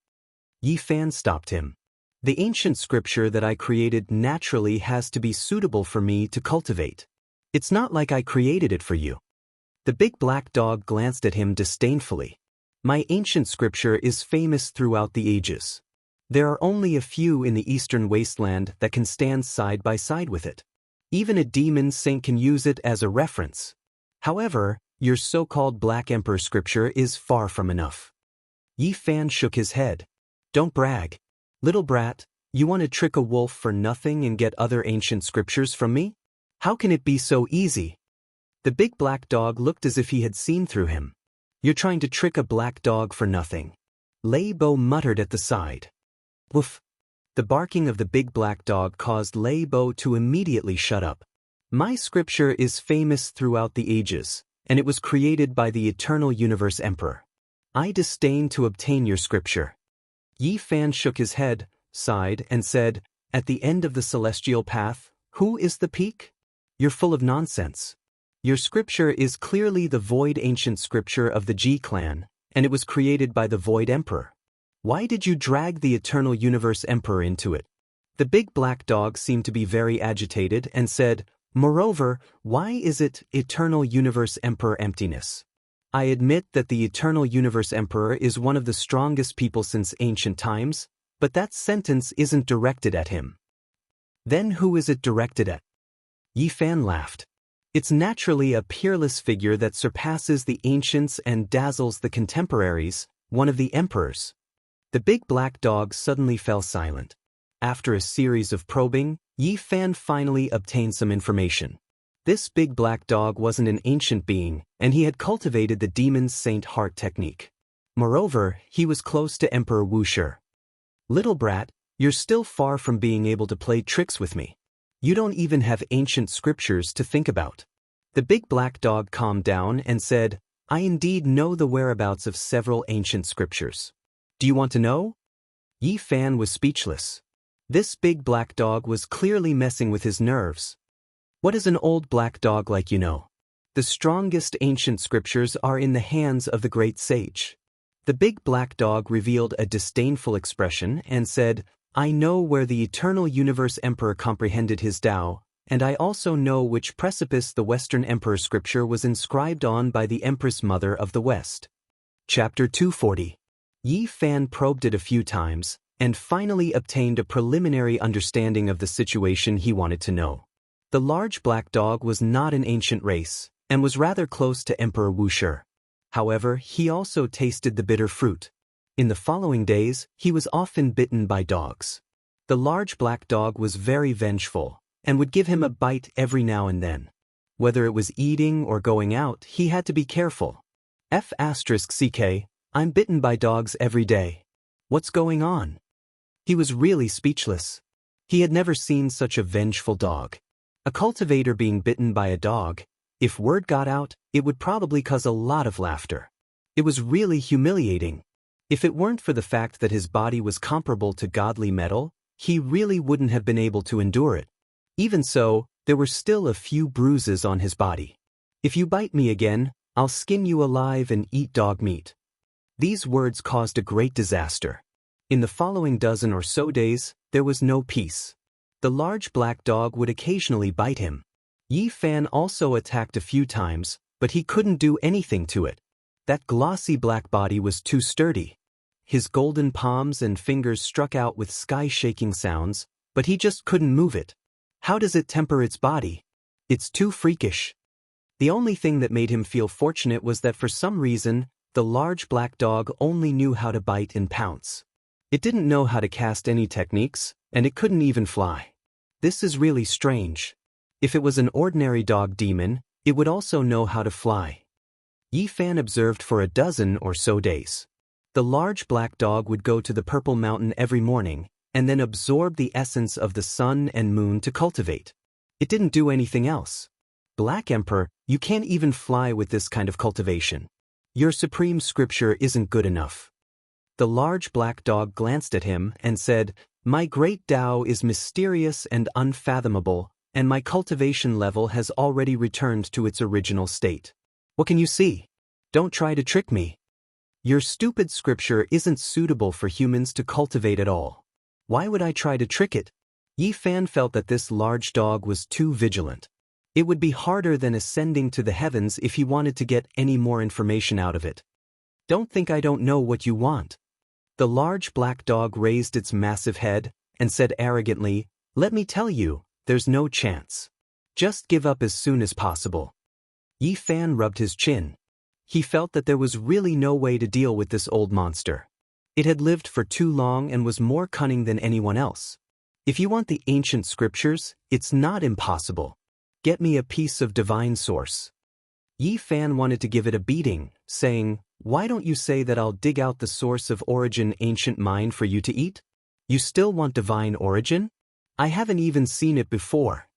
Yi Fan stopped him. The ancient scripture that I created naturally has to be suitable for me to cultivate. It's not like I created it for you. The big black dog glanced at him disdainfully. My ancient scripture is famous throughout the ages. There are only a few in the eastern wasteland that can stand side by side with it. Even a demon saint can use it as a reference. However, your so-called Black Emperor scripture is far from enough. Yi Fan shook his head. Don't brag. Little brat, you want to trick a wolf for nothing and get other ancient scriptures from me? How can it be so easy? The big black dog looked as if he had seen through him. You're trying to trick a black dog for nothing. Lei Bo muttered at the side. Woof. The barking of the big black dog caused Lei Bo to immediately shut up. My scripture is famous throughout the ages, and it was created by the Eternal Universe Emperor. I disdain to obtain your scripture. Yi Fan shook his head, sighed, and said, At the end of the celestial path, who is the peak? You're full of nonsense. Your scripture is clearly the Void ancient scripture of the Ji clan, and it was created by the Void Emperor. Why did you drag the Eternal Universe Emperor into it? The big black dog seemed to be very agitated and said, Moreover, why is it Eternal Universe Emperor emptiness? I admit that the Eternal Universe Emperor is one of the strongest people since ancient times, but that sentence isn't directed at him. Then who is it directed at? Yi Fan laughed. It's naturally a peerless figure that surpasses the ancients and dazzles the contemporaries, one of the emperors. The big black dog suddenly fell silent. After a series of probing, Yi Fan finally obtained some information. This big black dog wasn't an ancient being, and he had cultivated the demon saint heart technique. Moreover, he was close to Emperor Wuxia. Little brat, you're still far from being able to play tricks with me. You don't even have ancient scriptures to think about. The big black dog calmed down and said, I indeed know the whereabouts of several ancient scriptures. Do you want to know? Yi Fan was speechless. This big black dog was clearly messing with his nerves. What is an old black dog like you know? The strongest ancient scriptures are in the hands of the great sage. The big black dog revealed a disdainful expression and said, I know where the Eternal Universe Emperor comprehended his Tao, and I also know which precipice the Western Emperor scripture was inscribed on by the Empress Mother of the West. Chapter 240. Yi Fan probed it a few times, and finally obtained a preliminary understanding of the situation he wanted to know. The large black dog was not an ancient race, and was rather close to Emperor Wuxia. However, he also tasted the bitter fruit. In the following days, he was often bitten by dogs. The large black dog was very vengeful, and would give him a bite every now and then. Whether it was eating or going out, he had to be careful. F***ck, I'm bitten by dogs every day. What's going on? He was really speechless. He had never seen such a vengeful dog. A cultivator being bitten by a dog, if word got out, it would probably cause a lot of laughter. It was really humiliating. If it weren't for the fact that his body was comparable to godly metal, he really wouldn't have been able to endure it. Even so, there were still a few bruises on his body. If you bite me again, I'll skin you alive and eat dog meat. These words caused a great disaster. In the following dozen or so days, there was no peace. The large black dog would occasionally bite him. Yi Fan also attacked a few times, but he couldn't do anything to it. That glossy black body was too sturdy. His golden palms and fingers struck out with sky-shaking sounds, but he just couldn't move it. How does it temper its body? It's too freakish. The only thing that made him feel fortunate was that for some reason, the large black dog only knew how to bite and pounce. It didn't know how to cast any techniques, and it couldn't even fly. This is really strange. If it was an ordinary dog demon, it would also know how to fly. Yi Fan observed for a dozen or so days. The large black dog would go to the Purple Mountain every morning, and then absorb the essence of the sun and moon to cultivate. It didn't do anything else. Black Emperor, you can't even fly with this kind of cultivation. Your supreme scripture isn't good enough. The large black dog glanced at him and said, My great Tao is mysterious and unfathomable, and my cultivation level has already returned to its original state. What can you see? Don't try to trick me. Your stupid scripture isn't suitable for humans to cultivate at all. Why would I try to trick it? Yi Fan felt that this large dog was too vigilant. It would be harder than ascending to the heavens if he wanted to get any more information out of it. Don't think I don't know what you want. The large black dog raised its massive head and said arrogantly, Let me tell you, there's no chance. Just give up as soon as possible. Yi Fan rubbed his chin. He felt that there was really no way to deal with this old monster. It had lived for too long and was more cunning than anyone else. If you want the ancient scriptures, it's not impossible. Get me a piece of divine source. Yi Fan wanted to give it a beating, saying, Why don't you say that I'll dig out the source of origin ancient mind for you to eat? You still want divine origin? I haven't even seen it before.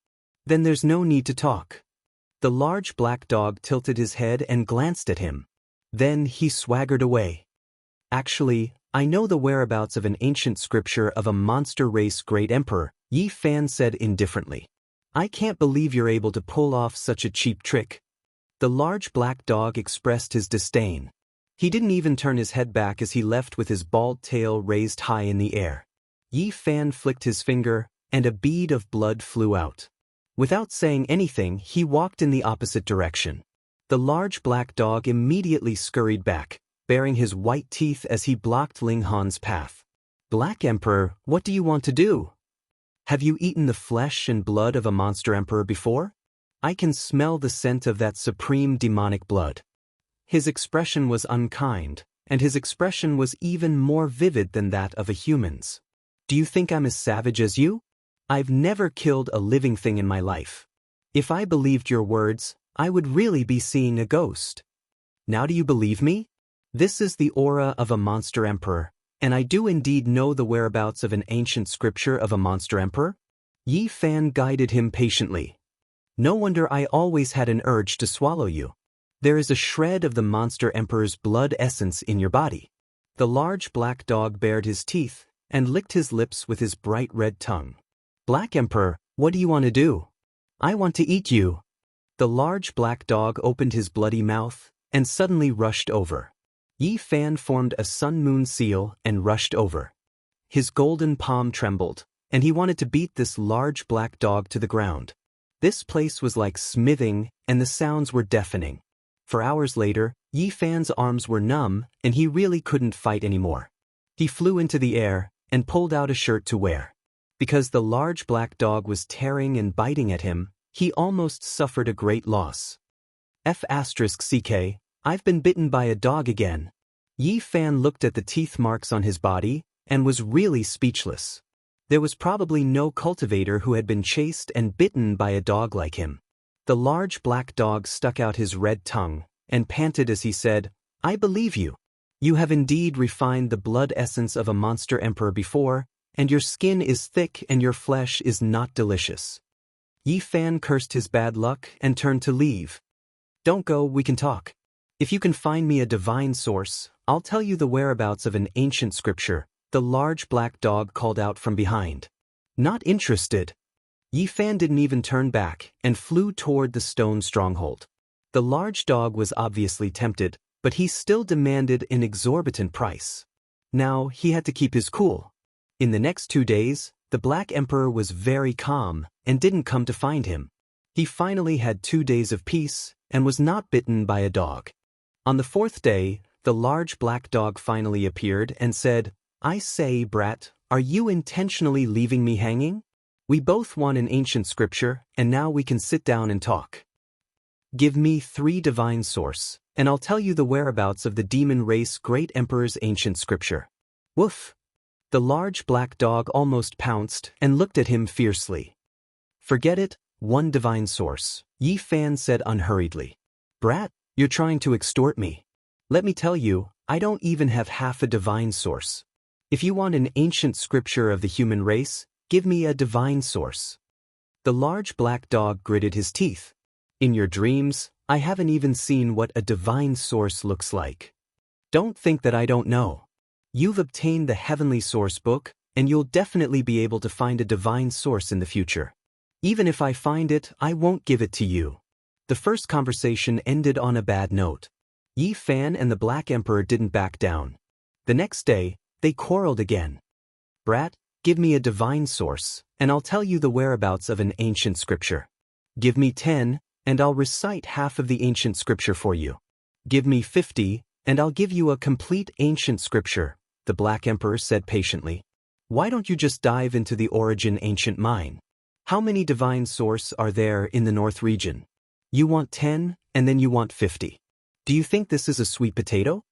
Then there's no need to talk. The large black dog tilted his head and glanced at him. Then he swaggered away. Actually, I know the whereabouts of an ancient scripture of a monster race great emperor, Yi Fan said indifferently. I can't believe you're able to pull off such a cheap trick. The large black dog expressed his disdain. He didn't even turn his head back as he left with his bald tail raised high in the air. Yi Fan flicked his finger, and a bead of blood flew out. Without saying anything, he walked in the opposite direction. The large black dog immediately scurried back, baring his white teeth as he blocked Ling Han's path. Black Emperor, what do you want to do? Have you eaten the flesh and blood of a monster emperor before? I can smell the scent of that supreme demonic blood. His expression was unkind, and his expression was even more vivid than that of a human's. Do you think I'm as savage as you? I've never killed a living thing in my life. If I believed your words, I would really be seeing a ghost. Now do you believe me? This is the aura of a monster emperor, and I do indeed know the whereabouts of an ancient scripture of a monster emperor. Yi Fan guided him patiently. No wonder I always had an urge to swallow you. There is a shred of the monster emperor's blood essence in your body. The large black dog bared his teeth and licked his lips with his bright red tongue. Black Emperor, what do you want to do? I want to eat you. The large black dog opened his bloody mouth and suddenly rushed over. Yi Fan formed a sun-moon seal and rushed over. His golden palm trembled, and he wanted to beat this large black dog to the ground. This place was like smithing, and the sounds were deafening. For hours later, Yi Fan's arms were numb, and he really couldn't fight anymore. He flew into the air and pulled out a shirt to wear. Because the large black dog was tearing and biting at him, he almost suffered a great loss. F***CK, I've been bitten by a dog again. Yi Fan looked at the teeth marks on his body and was really speechless. There was probably no cultivator who had been chased and bitten by a dog like him. The large black dog stuck out his red tongue and panted as he said, I believe you. You have indeed refined the blood essence of a monster emperor before, and your skin is thick and your flesh is not delicious. Yi Fan cursed his bad luck and turned to leave. Don't go, we can talk. If you can find me a divine source, I'll tell you the whereabouts of an ancient scripture, the large black dog called out from behind. Not interested. Yi Fan didn't even turn back and flew toward the stone stronghold. The large dog was obviously tempted, but he still demanded an exorbitant price. Now he had to keep his cool. In the next 2 days, the Black Emperor was very calm and didn't come to find him. He finally had 2 days of peace and was not bitten by a dog. On the 4th day, the large black dog finally appeared and said, I say, brat, are you intentionally leaving me hanging? We both want an ancient scripture, and now we can sit down and talk. Give me 3 divine source, and I'll tell you the whereabouts of the demon race great emperor's ancient scripture. Woof! The large black dog almost pounced and looked at him fiercely. Forget it, 1 divine source, Yi Fan said unhurriedly. Brat, you're trying to extort me. Let me tell you, I don't even have half a divine source. If you want an ancient scripture of the human race, give me a divine source. The large black dog gritted his teeth. In your dreams, I haven't even seen what a divine source looks like. Don't think that I don't know. You've obtained the heavenly source book, and you'll definitely be able to find a divine source in the future. Even if I find it, I won't give it to you. The first conversation ended on a bad note. Yi Fan and the Black Emperor didn't back down. The next day, they quarreled again. Brat, give me a divine source, and I'll tell you the whereabouts of an ancient scripture. Give me 10, and I'll recite half of the ancient scripture for you. Give me 50, and I'll give you a complete ancient scripture, the Black Emperor said patiently. Why don't you just dive into the origin ancient mine? How many divine sources are there in the North region? You want 10, and then you want 50. Do you think this is a sweet potato?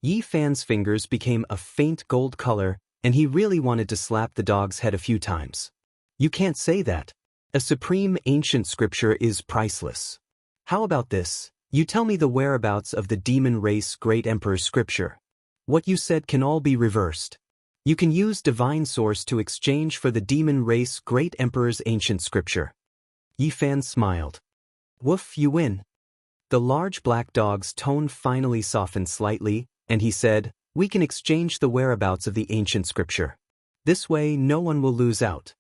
Yi Fan's fingers became a faint gold color, and he really wanted to slap the dog's head a few times. You can't say that. A supreme ancient scripture is priceless. How about this? You tell me the whereabouts of the demon race Great Emperor's scripture. What you said can all be reversed. You can use divine source to exchange for the demon race Great Emperor's ancient scripture. Yi Fan smiled. Woof, you win. The large black dog's tone finally softened slightly, and he said, we can exchange the whereabouts of the ancient scripture. This way no one will lose out.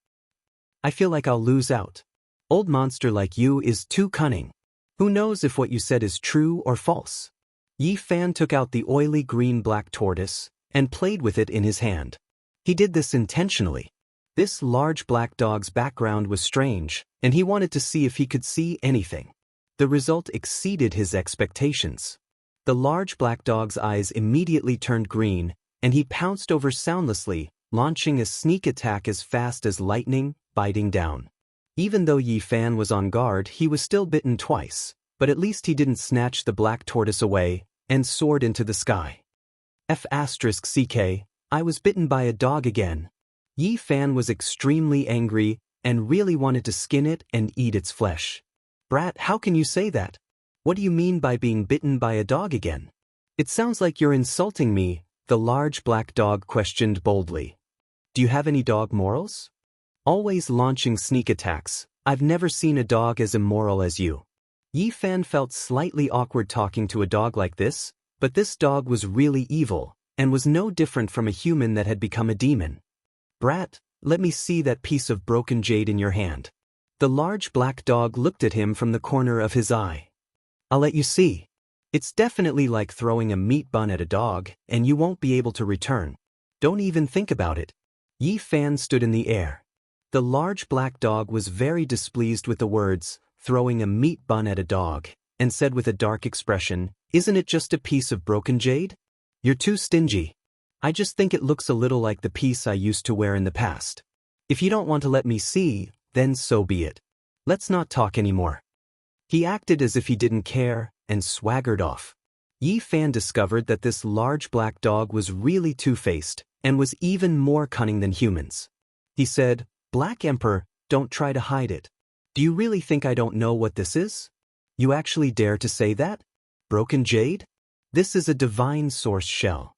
I feel like I'll lose out. Old monster like you is too cunning. Who knows if what you said is true or false? Yi Fan took out the oily green-black tortoise and played with it in his hand. He did this intentionally. This large black dog's background was strange, and he wanted to see if he could see anything. The result exceeded his expectations. The large black dog's eyes immediately turned green, and he pounced over soundlessly, launching a sneak attack as fast as lightning, biting down. Even though Yi Fan was on guard, he was still bitten twice, but at least he didn't snatch the black tortoise away and soared into the sky. F***ck, I was bitten by a dog again. Yi Fan was extremely angry and really wanted to skin it and eat its flesh. Brat, how can you say that? What do you mean by being bitten by a dog again? It sounds like you're insulting me, the large black dog questioned boldly. Do you have any dog morals? Always launching sneak attacks, I've never seen a dog as immoral as you. Yi Fan felt slightly awkward talking to a dog like this, but this dog was really evil, and was no different from a human that had become a demon. Brat, let me see that piece of broken jade in your hand. The large black dog looked at him from the corner of his eye. I'll let you see. It's definitely like throwing a meat bun at a dog, and you won't be able to return. Don't even think about it. Yi Fan stood in the air. The large black dog was very displeased with the words, throwing a meat bun at a dog, and said with a dark expression, isn't it just a piece of broken jade? You're too stingy. I just think it looks a little like the piece I used to wear in the past. If you don't want to let me see, then so be it. Let's not talk anymore. He acted as if he didn't care, and swaggered off. Yi Fan discovered that this large black dog was really two-faced, and was even more cunning than humans. He said, Black Emperor, don't try to hide it. Do you really think I don't know what this is? You actually dare to say that? Broken jade? This is a divine source shell.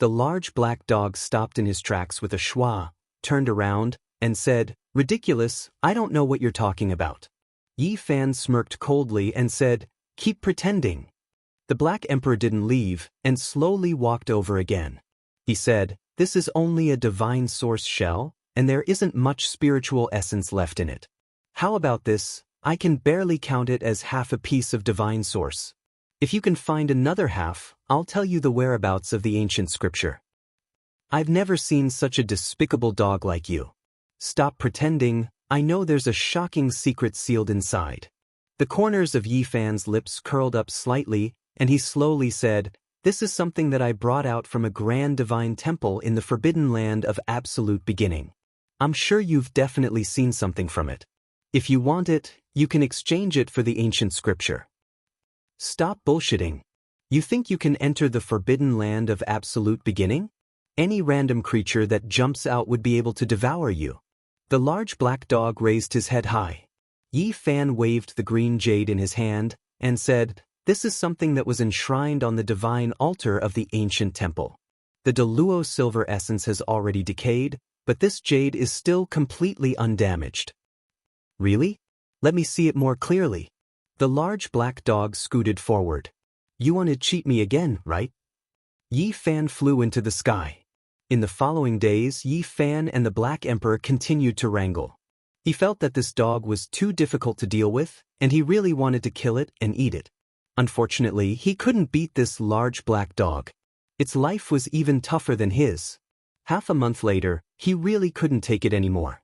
The large black dog stopped in his tracks with a schwa, turned around, and said, ridiculous, I don't know what you're talking about. Yi Fan smirked coldly and said, keep pretending. The Black Emperor didn't leave, and slowly walked over again. He said, this is only a divine source shell, and there isn't much spiritual essence left in it. How about this? I can barely count it as half a piece of divine source. If you can find another half, I'll tell you the whereabouts of the ancient scripture. I've never seen such a despicable dog like you. Stop pretending, I know there's a shocking secret sealed inside. The corners of Yi Fan's lips curled up slightly, and he slowly said, this is something that I brought out from a grand divine temple in the forbidden land of absolute beginning. I'm sure you've definitely seen something from it. If you want it, you can exchange it for the ancient scripture. Stop bullshitting. You think you can enter the forbidden land of absolute beginning? Any random creature that jumps out would be able to devour you. The large black dog raised his head high. Yi Fan waved the green jade in his hand, and said, this is something that was enshrined on the divine altar of the ancient temple. The Deluo silver essence has already decayed, but this jade is still completely undamaged. Really? Let me see it more clearly. The large black dog scooted forward. You want to cheat me again, right? Yi Fan flew into the sky. In the following days, Yi Fan and the Black Emperor continued to wrangle. He felt that this dog was too difficult to deal with, and he really wanted to kill it and eat it. Unfortunately, he couldn't beat this large black dog. Its life was even tougher than his. Half a month later, he really couldn't take it anymore.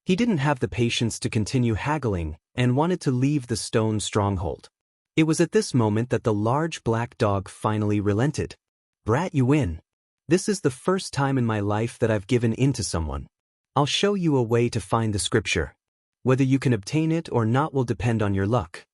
He didn't have the patience to continue haggling and wanted to leave the stone stronghold. It was at this moment that the large black dog finally relented. Brat, you win. This is the first time in my life that I've given in to someone. I'll show you a way to find the scripture. Whether you can obtain it or not will depend on your luck.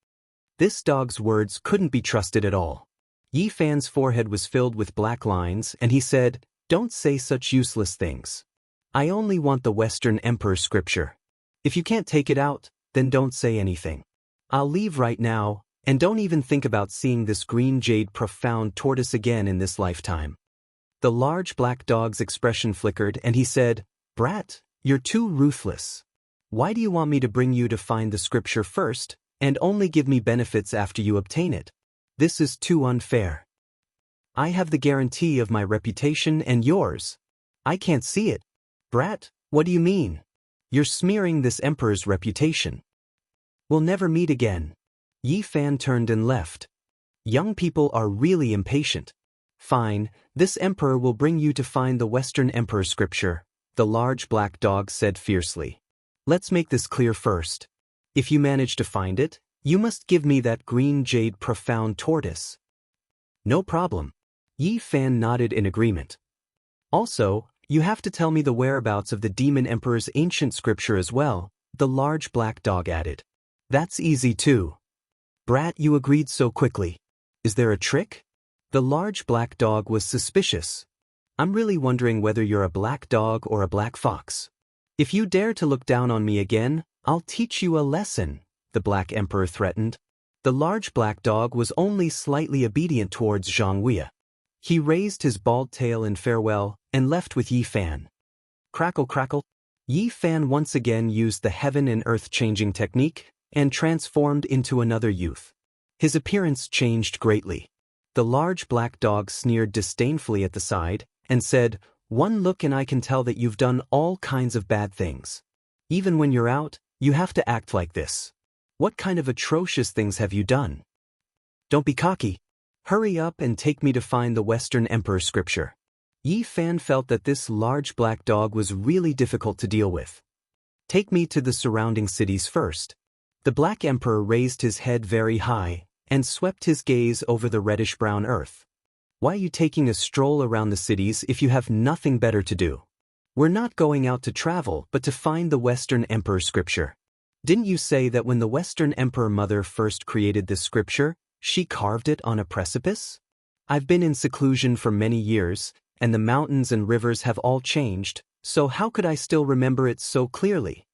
This dog's words couldn't be trusted at all. Yi Fan's forehead was filled with black lines, and he said, "Don't say such useless things. I only want the Western Emperor's scripture. If you can't take it out, then don't say anything. I'll leave right now, and don't even think about seeing this green jade profound tortoise again in this lifetime." The large black dog's expression flickered, and he said, "Brat, you're too ruthless. Why do you want me to bring you to find the scripture first, and only give me benefits after you obtain it? This is too unfair. I have the guarantee of my reputation and yours. I can't see it. Brat, what do you mean? You're smearing this emperor's reputation. We'll never meet again." Yi Fan turned and left. Young people are really impatient. "Fine, this emperor will bring you to find the Western Emperor's scripture," the large black dog said fiercely. "Let's make this clear first. If you manage to find it, you must give me that green jade profound tortoise." "No problem." Yi Fan nodded in agreement. "Also, you have to tell me the whereabouts of the Demon Emperor's ancient scripture as well," the large black dog added. "That's easy too." "Brat, you agreed so quickly. Is there a trick?" The large black dog was suspicious. "I'm really wondering whether you're a black dog or a black fox. If you dare to look down on me again, I'll teach you a lesson," the Black Emperor threatened. The large black dog was only slightly obedient towards Xianxia. He raised his bald tail in farewell and left with Yi Fan. Crackle crackle. Yi Fan once again used the heaven and earth changing technique and transformed into another youth. His appearance changed greatly. The large black dog sneered disdainfully at the side and said, "One look and I can tell that you've done all kinds of bad things. Even when you're out, you have to act like this. What kind of atrocious things have you done? Don't be cocky. Hurry up and take me to find the Western Emperor's scripture." Yi Fan felt that this large black dog was really difficult to deal with. "Take me to the surrounding cities first." The Black Emperor raised his head very high and swept his gaze over the reddish-brown earth. "Why are you taking a stroll around the cities if you have nothing better to do? We're not going out to travel but to find the Western Emperor's scripture. Didn't you say that when the Western Emperor Mother first created this scripture, she carved it on a precipice? I've been in seclusion for many years, and the mountains and rivers have all changed, so how could I still remember it so clearly?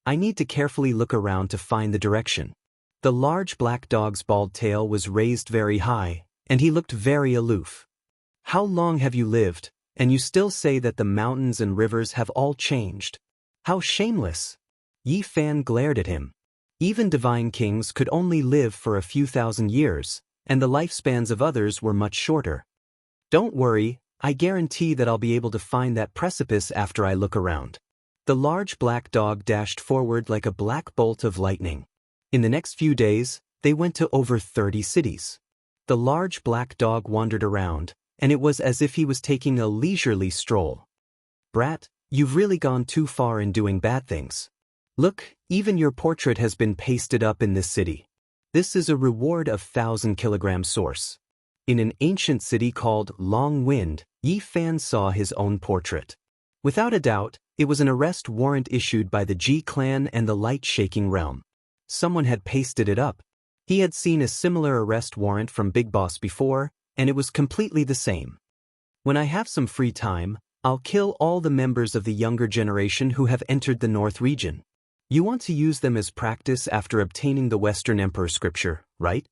I need to carefully look around to find the direction." The large black dog's bald tail was raised very high, and he looked very aloof. "How long have you lived, and you still say that the mountains and rivers have all changed? How shameless!" Yi Fan glared at him. Even divine kings could only live for a few thousand years, and the lifespans of others were much shorter. "Don't worry, I guarantee that I'll be able to find that precipice after I look around." The large black dog dashed forward like a black bolt of lightning. In the next few days, they went to over 30 cities. The large black dog wandered around, and it was as if he was taking a leisurely stroll. "Brat, you've really gone too far in doing bad things. Look, even your portrait has been pasted up in this city. This is a reward of 1,000-kilogram source." In an ancient city called Long Wind, Yi Fan saw his own portrait. Without a doubt, it was an arrest warrant issued by the Ji clan and the light-shaking realm. Someone had pasted it up. He had seen a similar arrest warrant from Big Boss before, and it was completely the same. "When I have some free time, I'll kill all the members of the younger generation who have entered the North region. You want to use them as practice after obtaining the Western Emperor scripture, right?"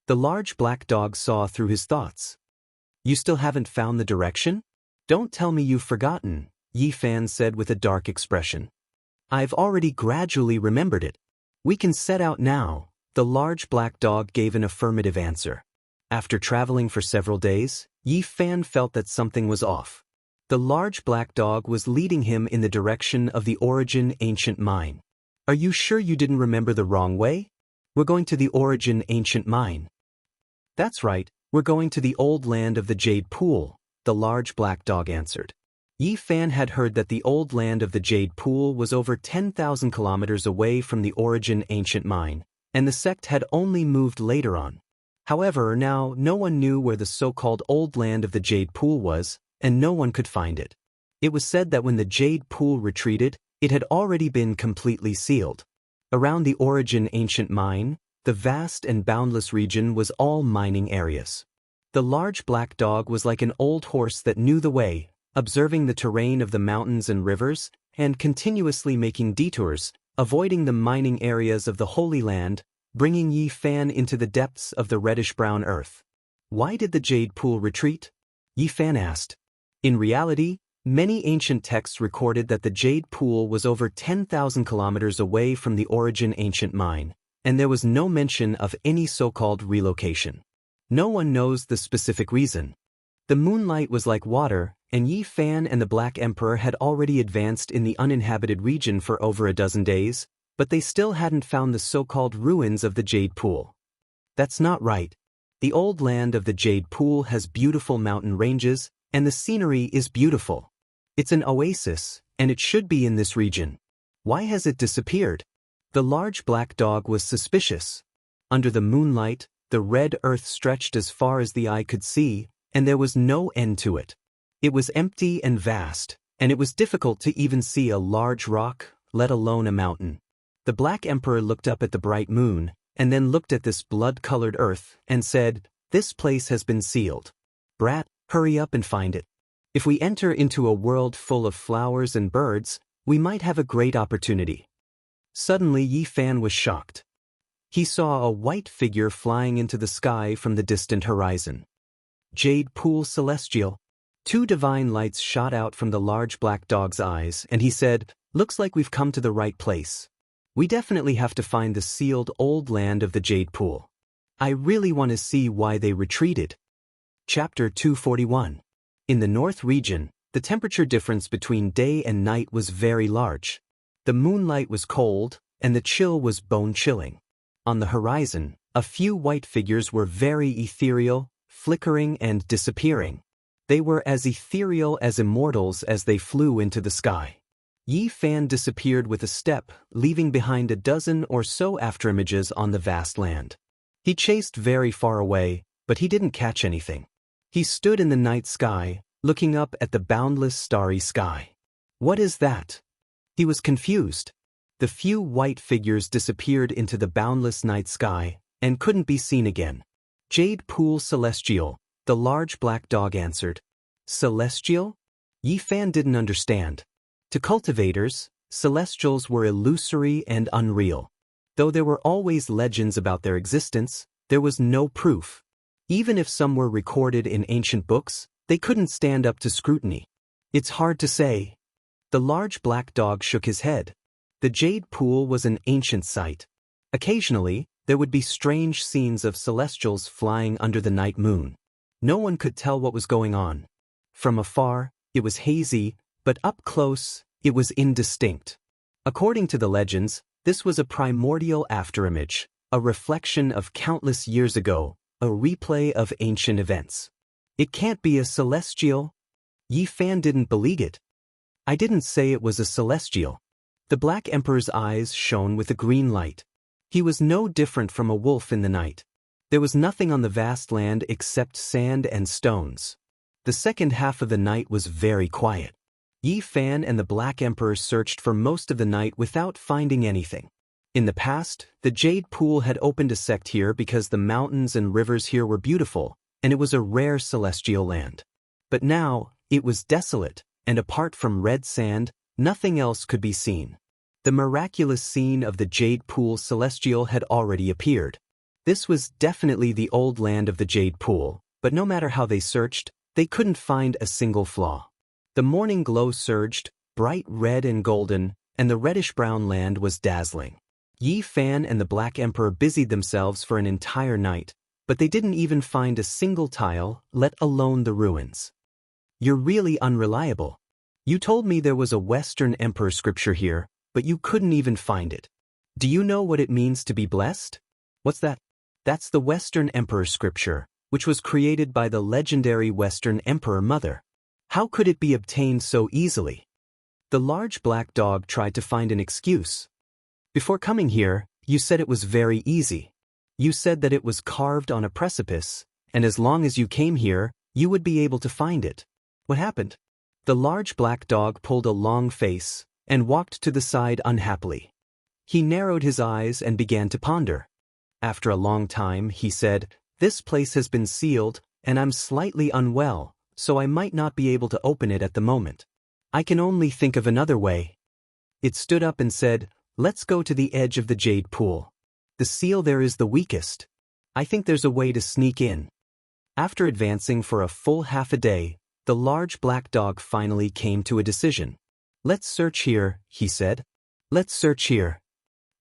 The large black dog saw through his thoughts. "You still haven't found the direction? Don't tell me you've forgotten," Yi Fan said with a dark expression. "I've already gradually remembered it. We can set out now," The large black dog gave an affirmative answer. After traveling for several days, Yi Fan felt that something was off. The large black dog was leading him in the direction of the origin ancient mine. Are you sure you didn't remember the wrong way? We're going to the origin ancient mine. That's right, we're going to the old land of the Jade Pool, the large black dog answered. Yi Fan had heard that the old land of the Jade Pool was over 10,000 kilometers away from the origin ancient mine, and the sect had only moved later on. However, now no one knew where the so-called old land of the Jade Pool was, and no one could find it. It was said that when the Jade Pool retreated, it had already been completely sealed. Around the origin ancient mine, the vast and boundless region was all mining areas. The large black dog was like an old horse that knew the way, observing the terrain of the mountains and rivers, and continuously making detours, avoiding the mining areas of the Holy Land, bringing Yi Fan into the depths of the reddish-brown earth. Why did the Jade Pool retreat? Yi Fan asked. In reality, many ancient texts recorded that the Jade Pool was over 10,000 kilometers away from the origin ancient mine, and there was no mention of any so-called relocation. No one knows the specific reason. The moonlight was like water, and Yi Fan and the Black Emperor had already advanced in the uninhabited region for over a dozen days, but they still hadn't found the so-called ruins of the Jade Pool. That's not right. The old land of the Jade Pool has beautiful mountain ranges, and the scenery is beautiful. It's an oasis, and it should be in this region. Why has it disappeared? The large black dog was suspicious. Under the moonlight, the red earth stretched as far as the eye could see, and there was no end to it. It was empty and vast, and it was difficult to even see a large rock, let alone a mountain. The Black Emperor looked up at the bright moon, and then looked at this blood-colored earth, and said, "This place has been sealed. Brat, hurry up and find it. If we enter into a world full of flowers and birds, we might have a great opportunity." Suddenly Yi Fan was shocked. He saw a white figure flying into the sky from the distant horizon. Jade Pool Celestial. Two divine lights shot out from the large black dog's eyes, and he said, "Looks like we've come to the right place. We definitely have to find the sealed old land of the Jade Pool. I really want to see why they retreated." Chapter 241. In the North region, the temperature difference between day and night was very large. The moonlight was cold, and the chill was bone-chilling. On the horizon, a few white figures were very ethereal, flickering and disappearing. They were as ethereal as immortals as they flew into the sky. Yi Fan disappeared with a step, leaving behind a dozen or so afterimages on the vast land. He chased very far away, but he didn't catch anything. He stood in the night sky, looking up at the boundless starry sky. What is that? He was confused. The few white figures disappeared into the boundless night sky, and couldn't be seen again. Jade Pool Celestial, the large black dog answered. Celestial? Yi Fan didn't understand. To cultivators, celestials were illusory and unreal. Though there were always legends about their existence, there was no proof. Even if some were recorded in ancient books, they couldn't stand up to scrutiny. It's hard to say. The large black dog shook his head. The Jade Pool was an ancient site. Occasionally, there would be strange scenes of celestials flying under the night moon. No one could tell what was going on. From afar, it was hazy, but up close, it was indistinct. According to the legends, this was a primordial afterimage, a reflection of countless years ago, a replay of ancient events. It can't be a celestial. Yi Fan didn't believe it. I didn't say it was a celestial. The Black Emperor's eyes shone with a green light. He was no different from a wolf in the night. There was nothing on the vast land except sand and stones. The second half of the night was very quiet. Yi Fan and the Black Emperor searched for most of the night without finding anything. In the past, the Jade Pool had opened a sect here because the mountains and rivers here were beautiful, and it was a rare celestial land. But now, it was desolate, and apart from red sand, nothing else could be seen. The miraculous scene of the Jade Pool Celestial had already appeared. This was definitely the old land of the Jade Pool, but no matter how they searched, they couldn't find a single flaw. The morning glow surged, bright red and golden, and the reddish-brown land was dazzling. Yi Fan and the Black Emperor busied themselves for an entire night, but they didn't even find a single tile, let alone the ruins. You're really unreliable. You told me there was a Western Emperor scripture here, but you couldn't even find it. Do you know what it means to be blessed? What's that? That's the Western Emperor scripture, which was created by the legendary Western Emperor Mother. How could it be obtained so easily? The large black dog tried to find an excuse. Before coming here, you said it was very easy. You said that it was carved on a precipice, and as long as you came here, you would be able to find it. What happened? The large black dog pulled a long face and walked to the side unhappily. He narrowed his eyes and began to ponder. After a long time, he said, "This place has been sealed, and I'm slightly unwell, so I might not be able to open it at the moment. I can only think of another way." It stood up and said, "Let's go to the edge of the jade pool. The seal there is the weakest. I think there's a way to sneak in." After advancing for a full half a day, the large black dog finally came to a decision. "Let's search here," he said. "Let's search here."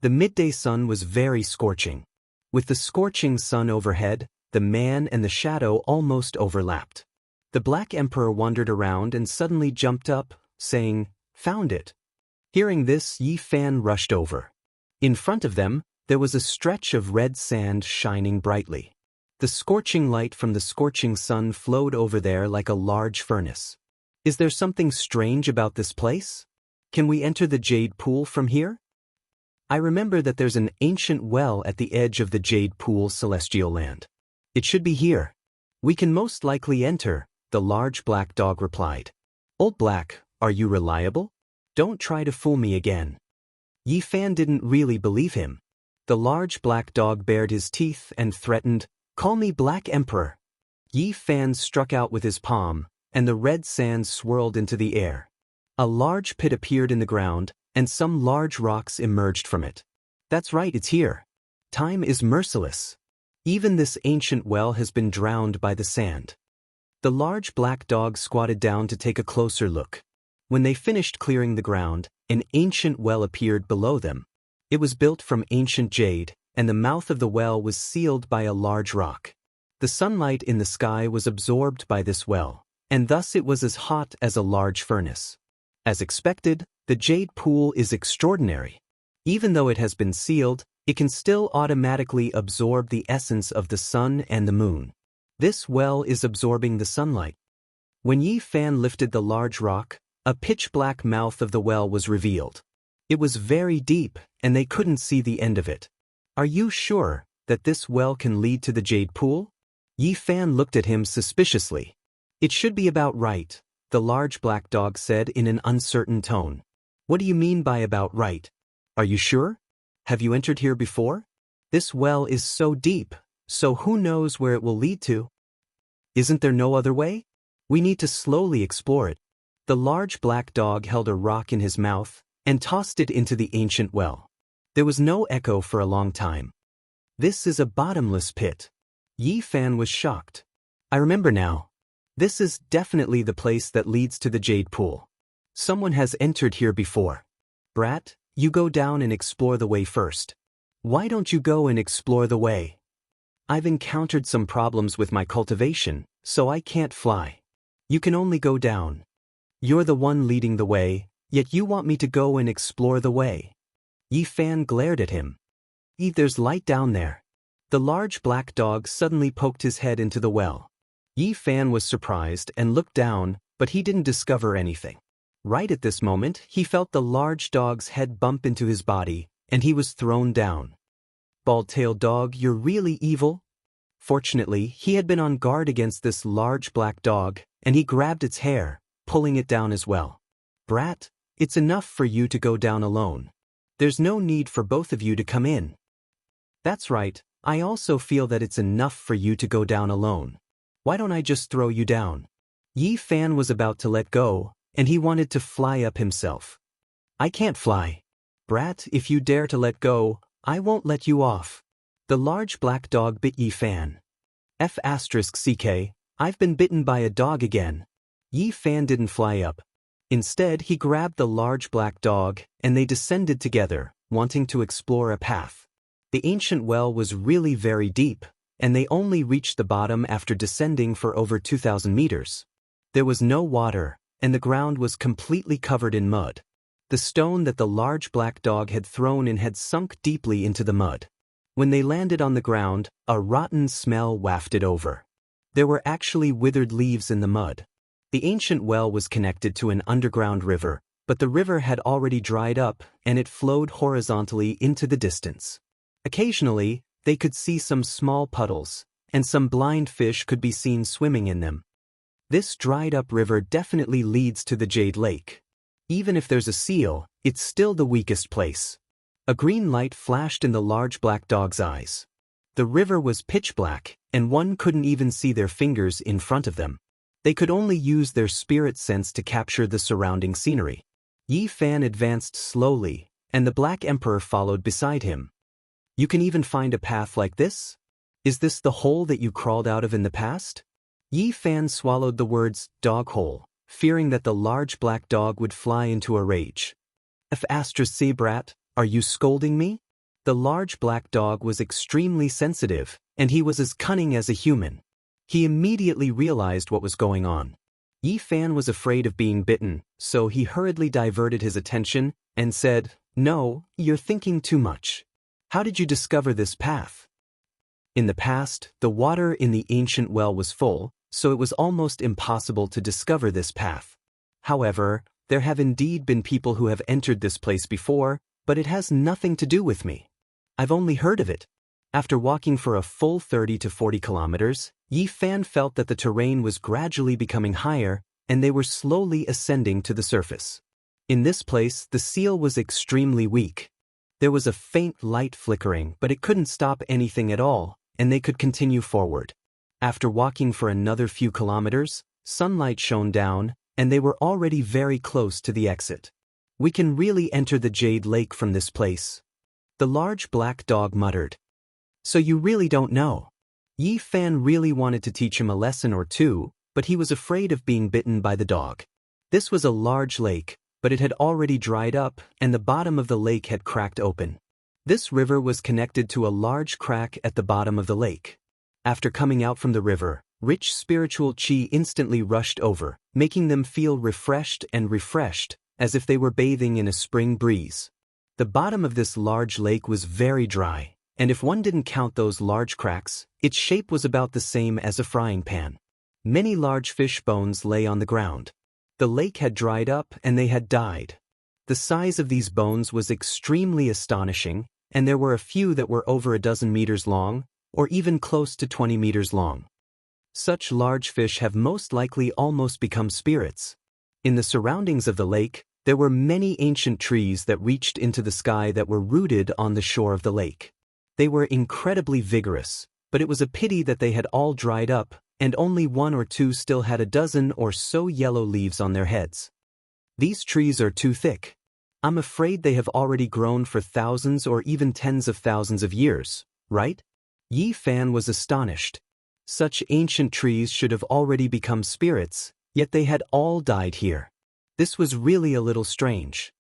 The midday sun was very scorching. With the scorching sun overhead, the man and the shadow almost overlapped. The Black Emperor wandered around and suddenly jumped up, saying, "Found it." Hearing this, Yi Fan rushed over. In front of them, there was a stretch of red sand shining brightly. The scorching light from the scorching sun flowed over there like a large furnace. "Is there something strange about this place? Can we enter the jade pool from here?" "I remember that there's an ancient well at the edge of the jade pool, Celestial Land. It should be here. We can most likely enter," the large black dog replied. "Old Black, are you reliable? Don't try to fool me again." Yi Fan didn't really believe him. The large black dog bared his teeth and threatened, "Call me Black Emperor." Yi Fan struck out with his palm, and the red sand swirled into the air. A large pit appeared in the ground, and some large rocks emerged from it. "That's right, it's here. Time is merciless. Even this ancient well has been drowned by the sand." The large black dog squatted down to take a closer look. When they finished clearing the ground, an ancient well appeared below them. It was built from ancient jade, and the mouth of the well was sealed by a large rock. The sunlight in the sky was absorbed by this well, and thus it was as hot as a large furnace. As expected, the jade pool is extraordinary. Even though it has been sealed, it can still automatically absorb the essence of the sun and the moon. This well is absorbing the sunlight. When Yi Fan lifted the large rock, a pitch-black mouth of the well was revealed. It was very deep, and they couldn't see the end of it. "Are you sure that this well can lead to the jade pool?" Yi Fan looked at him suspiciously. "It should be about right," the large black dog said in an uncertain tone. "What do you mean by about right? Are you sure? Have you entered here before? This well is so deep, so who knows where it will lead to? Isn't there no other way? We need to slowly explore it." The large black dog held a rock in his mouth and tossed it into the ancient well. There was no echo for a long time. "This is a bottomless pit." Yi Fan was shocked. "I remember now. This is definitely the place that leads to the jade pool. Someone has entered here before. Brat, you go down and explore the way first." "Why don't you go and explore the way?" "I've encountered some problems with my cultivation, so I can't fly. You can only go down. You're the one leading the way, yet you want me to go and explore the way." Yi Fan glared at him. "There's light down there." The large black dog suddenly poked his head into the well. Yi Fan was surprised and looked down, but he didn't discover anything. Right at this moment, he felt the large dog's head bump into his body, and he was thrown down. "Bald-tailed dog, you're really evil." Fortunately, he had been on guard against this large black dog, and he grabbed its hair, pulling it down as well. "Brat, it's enough for you to go down alone. There's no need for both of you to come in." "That's right, I also feel that it's enough for you to go down alone. Why don't I just throw you down?" Yi Fan was about to let go, and he wanted to fly up himself. "I can't fly. Brat, if you dare to let go, I won't let you off." The large black dog bit Yi Fan. F***ck, I've been bitten by a dog again. Yi Fan didn't fly up. Instead, he grabbed the large black dog, and they descended together, wanting to explore a path. The ancient well was really very deep, and they only reached the bottom after descending for over 2,000 meters. There was no water, and the ground was completely covered in mud. The stone that the large black dog had thrown in had sunk deeply into the mud. When they landed on the ground, a rotten smell wafted over. There were actually withered leaves in the mud. The ancient well was connected to an underground river, but the river had already dried up and it flowed horizontally into the distance. Occasionally, they could see some small puddles, and some blind fish could be seen swimming in them. This dried-up river definitely leads to the Jade Lake. Even if there's a seal, it's still the weakest place. A green light flashed in the large black dog's eyes. The river was pitch black, and one couldn't even see their fingers in front of them. They could only use their spirit sense to capture the surrounding scenery. Yi Fan advanced slowly, and the Black Emperor followed beside him. You can even find a path like this? Is this the hole that you crawled out of in the past? Yi Fan swallowed the words, dog hole, fearing that the large black dog would fly into a rage. If Astra brat, are you scolding me? The large black dog was extremely sensitive, and he was as cunning as a human. He immediately realized what was going on. Yi Fan was afraid of being bitten, so he hurriedly diverted his attention and said, "No, you're thinking too much. How did you discover this path?" In the past, the water in the ancient well was full, so it was almost impossible to discover this path. However, there have indeed been people who have entered this place before, but it has nothing to do with me. I've only heard of it. After walking for a full 30 to 40 kilometers, Yi Fan felt that the terrain was gradually becoming higher, and they were slowly ascending to the surface. In this place, the seal was extremely weak. There was a faint light flickering, but it couldn't stop anything at all, and they could continue forward. After walking for another few kilometers, sunlight shone down, and they were already very close to the exit. We can really enter the Jade Lake from this place. The large black dog muttered. So you really don't know. Yi Fan really wanted to teach him a lesson or two, but he was afraid of being bitten by the dog. This was a large lake, but it had already dried up, and the bottom of the lake had cracked open. This river was connected to a large crack at the bottom of the lake. After coming out from the river, rich spiritual qi instantly rushed over, making them feel refreshed, as if they were bathing in a spring breeze. The bottom of this large lake was very dry, and if one didn't count those large cracks, its shape was about the same as a frying pan. Many large fish bones lay on the ground. The lake had dried up and they had died. The size of these bones was extremely astonishing, and there were a few that were over a dozen meters long, or even close to 20 meters long. Such large fish have most likely almost become spirits. In the surroundings of the lake, there were many ancient trees that reached into the sky that were rooted on the shore of the lake. They were incredibly vigorous, but it was a pity that they had all dried up, and only one or two still had a dozen or so yellow leaves on their heads. These trees are too thick. I'm afraid they have already grown for thousands or even tens of thousands of years, right? Yi Fan was astonished. Such ancient trees should have already become spirits, yet they had all died here. This was really a little strange.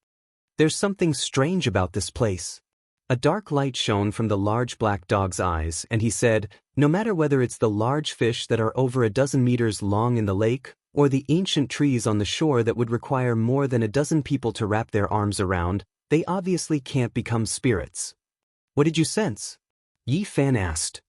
There's something strange about this place. A dark light shone from the large black dog's eyes, and he said, no matter whether it's the large fish that are over a dozen meters long in the lake, or the ancient trees on the shore that would require more than a dozen people to wrap their arms around, they obviously can't become spirits. What did you sense? Yi Fan asked.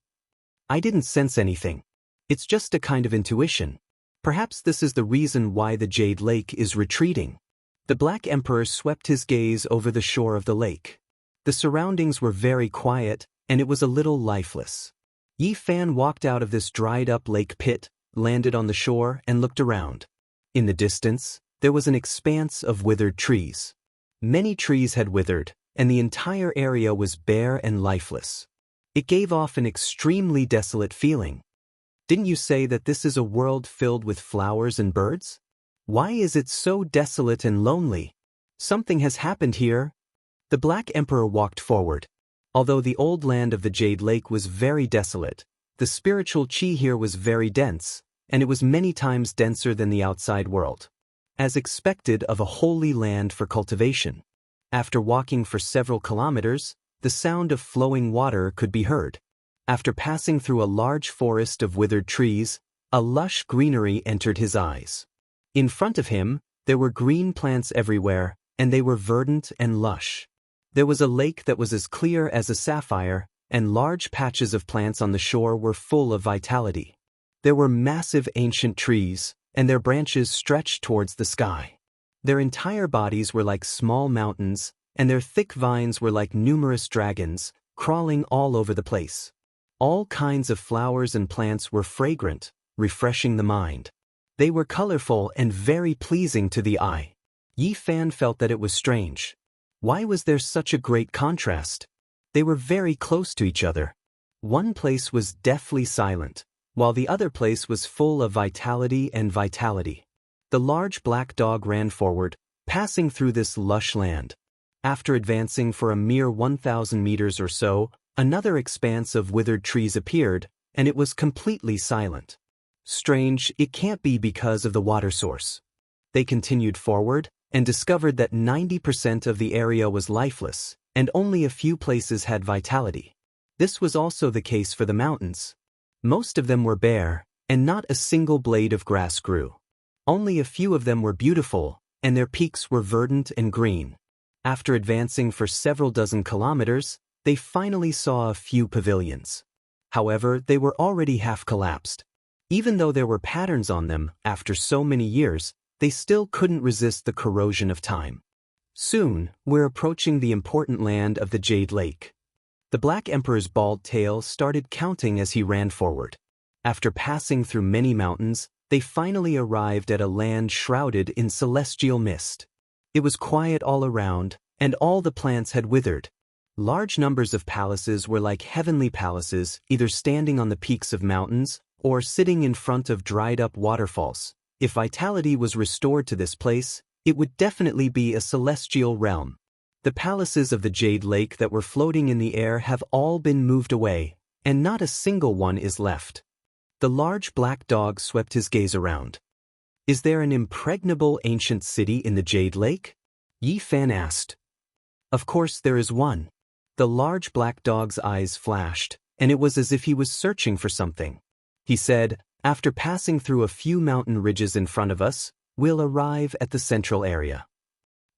I didn't sense anything. It's just a kind of intuition. Perhaps this is the reason why the Jade Lake is retreating. The Black Emperor swept his gaze over the shore of the lake. The surroundings were very quiet, and it was a little lifeless. Yi Fan walked out of this dried-up lake pit, landed on the shore, and looked around. In the distance, there was an expanse of withered trees. Many trees had withered, and the entire area was bare and lifeless. It gave off an extremely desolate feeling. Didn't you say that this is a world filled with flowers and birds? Why is it so desolate and lonely? Something has happened here. The Black Emperor walked forward. Although the old land of the Jade Lake was very desolate, the spiritual qi here was very dense, and it was many times denser than the outside world. As expected of a holy land for cultivation. After walking for several kilometers, the sound of flowing water could be heard. After passing through a large forest of withered trees, a lush greenery entered his eyes. In front of him, there were green plants everywhere, and they were verdant and lush. There was a lake that was as clear as a sapphire, and large patches of plants on the shore were full of vitality. There were massive ancient trees, and their branches stretched towards the sky. Their entire bodies were like small mountains, and their thick vines were like numerous dragons, crawling all over the place. All kinds of flowers and plants were fragrant, refreshing the mind. They were colorful and very pleasing to the eye. Yi Fan felt that it was strange. Why was there such a great contrast? They were very close to each other. One place was deathly silent, while the other place was full of vitality and vitality. The large black dog ran forward, passing through this lush land. After advancing for a mere 1,000 meters or so, another expanse of withered trees appeared, and it was completely silent. Strange, it can't be because of the water source. They continued forward, and discovered that 90% of the area was lifeless, and only a few places had vitality. This was also the case for the mountains. Most of them were bare, and not a single blade of grass grew. Only a few of them were beautiful, and their peaks were verdant and green. After advancing for several dozen kilometers, they finally saw a few pavilions. However, they were already half collapsed. Even though there were patterns on them, after so many years, they still couldn't resist the corrosion of time. Soon, we're approaching the important land of the Jade Lake. The Black Emperor's bald tail started counting as he ran forward. After passing through many mountains, they finally arrived at a land shrouded in celestial mist. It was quiet all around, and all the plants had withered. Large numbers of palaces were like heavenly palaces, either standing on the peaks of mountains or sitting in front of dried-up waterfalls. If vitality was restored to this place, it would definitely be a celestial realm. The palaces of the Jade Lake that were floating in the air have all been moved away, and not a single one is left. The large black dog swept his gaze around. Is there an impregnable ancient city in the Jade Lake? Yi Fan asked. Of course there is one. The large black dog's eyes flashed, and it was as if he was searching for something. He said, after passing through a few mountain ridges in front of us, we'll arrive at the central area.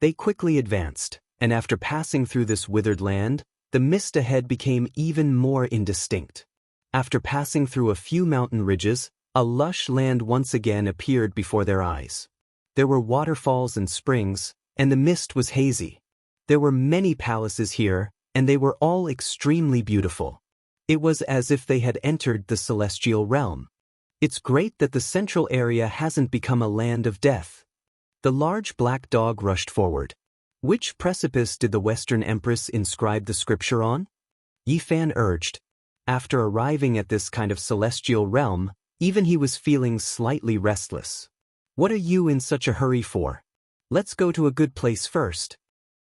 They quickly advanced, and after passing through this withered land, the mist ahead became even more indistinct. After passing through a few mountain ridges, a lush land once again appeared before their eyes. There were waterfalls and springs, and the mist was hazy. There were many palaces here, and they were all extremely beautiful. It was as if they had entered the celestial realm. It's great that the central area hasn't become a land of death. The large black dog rushed forward. Which precipice did the Western Empress inscribe the scripture on? Yi Fan urged. After arriving at this kind of celestial realm, even he was feeling slightly restless. What are you in such a hurry for? Let's go to a good place first.